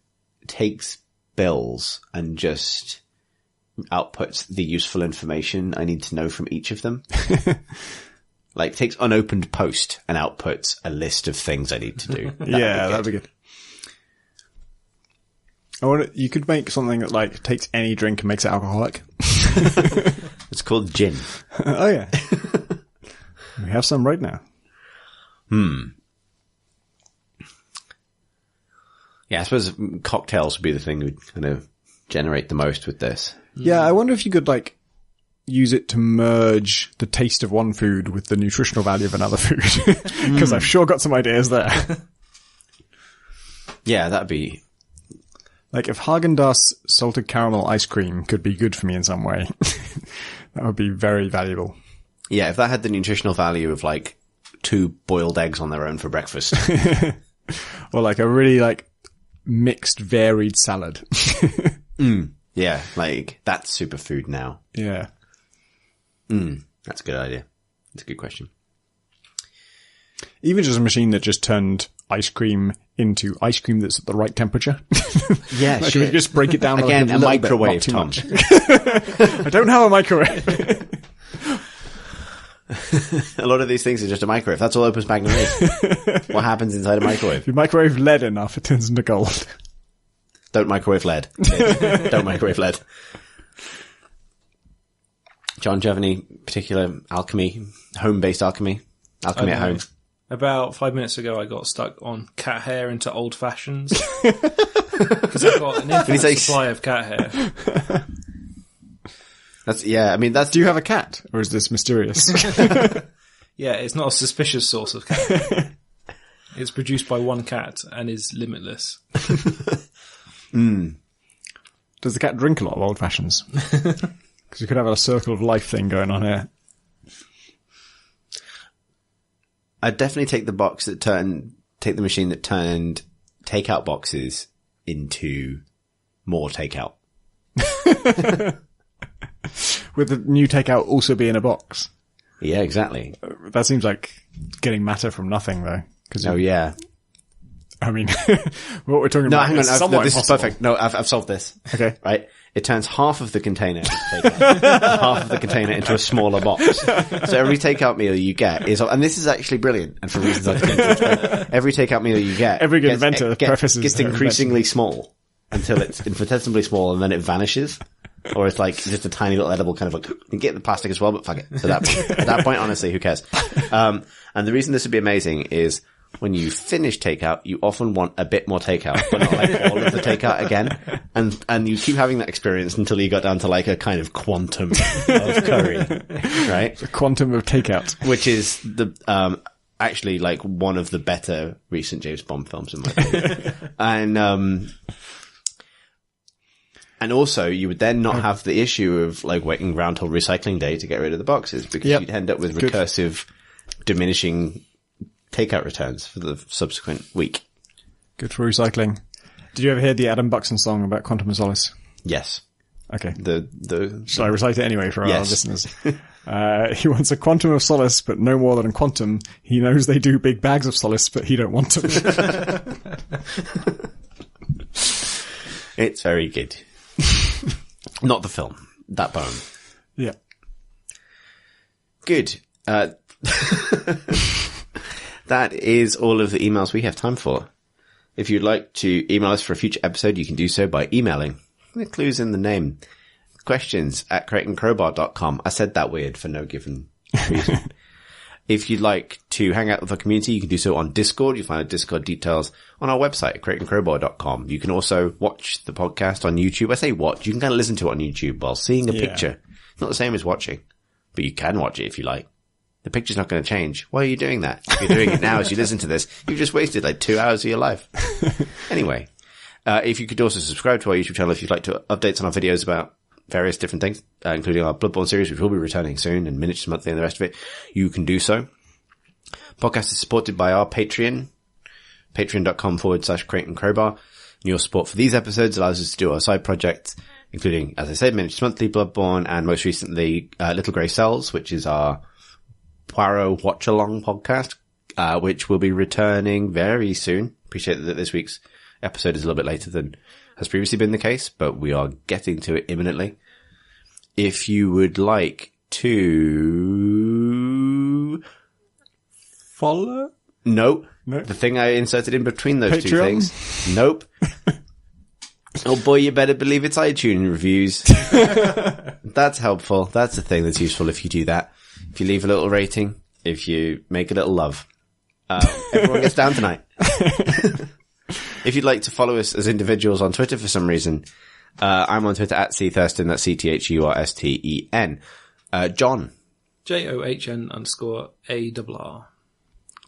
takes bills and just outputs the useful information I need to know from each of them. Like, takes unopened post and outputs a list of things I need to do. That'd be good. You could make something that, like, takes any drink and makes it alcoholic. It's called gin. Oh, yeah. We have some right now. Yeah, I suppose cocktails would be the thing that would kind of generate the most with this. Yeah, I wonder if you could, like, use it to merge the taste of one food with the nutritional value of another food. Because I've sure got some ideas there. Yeah, that'd be... Like, if Haagen-Dazs salted caramel ice cream could be good for me in some way, that would be very valuable. Yeah, if that had the nutritional value of, like, 2 boiled eggs on their own for breakfast. Or like a really like mixed, varied salad. Yeah, like that's superfood now. Yeah. That's a good idea. That's a good question. Even just a machine that just turned ice cream into ice cream that's at the right temperature. Yeah, Like, we just break it down again, like a little microwave, bit, not Tom. too much. I don't have a microwave. A lot of these things are just a microwave. That's all Opus Magnum is. What happens inside a microwave? If you microwave lead enough, it turns into gold. Don't microwave lead. Don't microwave lead. John, do you have any particular alchemy, home-based alchemy? Alchemy at home? About 5 minutes ago, I got stuck on cat hair into old fashions. Because I've got an infinite supply of cat hair. Do you have a cat? Or is this mysterious? Yeah, it's not a suspicious source of cat hair. It's produced by one cat and is limitless. Does the cat drink a lot of old fashions? Because you could have a circle of life thing going on here. I'd definitely take the machine that turned takeout boxes into more takeout. With the new takeout also being a box. Yeah, exactly. That seems like getting matter from nothing, though. Yeah. I mean, what we're talking No, about hang on. is somewhat This is impossible. perfect. No, I've solved this. Okay. Right? It turns half of the container into takeout, half of the container into a smaller box. So every takeout meal you get is, and this is actually brilliant, and for reasons I can't, every takeout meal you get, Every good inventor prefaces gets their increasingly small until it's infinitesimally small, and then it vanishes. Or it's like just a tiny little edible kind of like, you can get the plastic as well, but fuck it. At that point, honestly, who cares? And the reason this would be amazing is when you finish takeout, you often want a bit more takeout, but not like all of the takeout again. And you keep having that experience until you got down to like a kind of quantum of curry, right? The quantum of takeout. Which is actually like one of the better recent James Bond films in my opinion. And also, you would then not have the issue of like waiting around till recycling day to get rid of the boxes because you'd end up with recursive, diminishing takeout returns for the subsequent week. Good for recycling. Did you ever hear the Adam Buxton song about Quantum of Solace? Yes. Okay. Shall I recite it anyway for our listeners? He wants a quantum of solace, but no more than quantum. He knows they do big bags of solace, but he don't want them. It's very good. Not the film. That poem. Yeah. Good. That is all of the emails we have time for. If you'd like to email us for a future episode, you can do so by emailing. The clue's in the name. questions@crateandcrowbar.com. I said that weird for no given reason. If you'd like to hang out with our community, you can do so on Discord. You'll find the Discord details on our website at crateandcrowbar.com. You can also watch the podcast on YouTube. I say watch. You can kind of listen to it on YouTube while seeing a picture. It's not the same as watching, but you can watch it if you like. The picture's not going to change. Why are you doing that? If you're doing it now as you listen to this, you've just wasted like 2 hours of your life. Anyway, if you could also subscribe to our YouTube channel if you'd like to updates on our videos about various different things, including our Bloodborne series, which will be returning soon, and Miniatures Monthly and the rest of it, you can do so. Podcast is supported by our Patreon, patreon.com/Crate and Crowbar. Your support for these episodes allows us to do our side projects, including, as I said, Miniatures Monthly, Bloodborne, and most recently, Little Grey Cells, which is our Poirot watch-along podcast, which will be returning very soon. Appreciate that this week's episode is a little bit later than has previously been the case, but we are getting to it imminently. If you would like to follow? Nope. The thing I inserted in between those two things. Nope. Oh boy, you better believe it's iTunes reviews. That's helpful. That's the thing that's useful if you do that. If you leave a little rating, if you make a little love. Everyone gets down tonight. If you'd like to follow us as individuals on Twitter for some reason, I'm on Twitter @CThurston, that's CTHURSTEN. John. JOHN_ARR.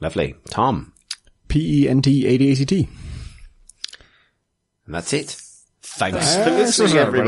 Lovely. Tom. PENTADACT. And that's it. Thanks for listening, everybody.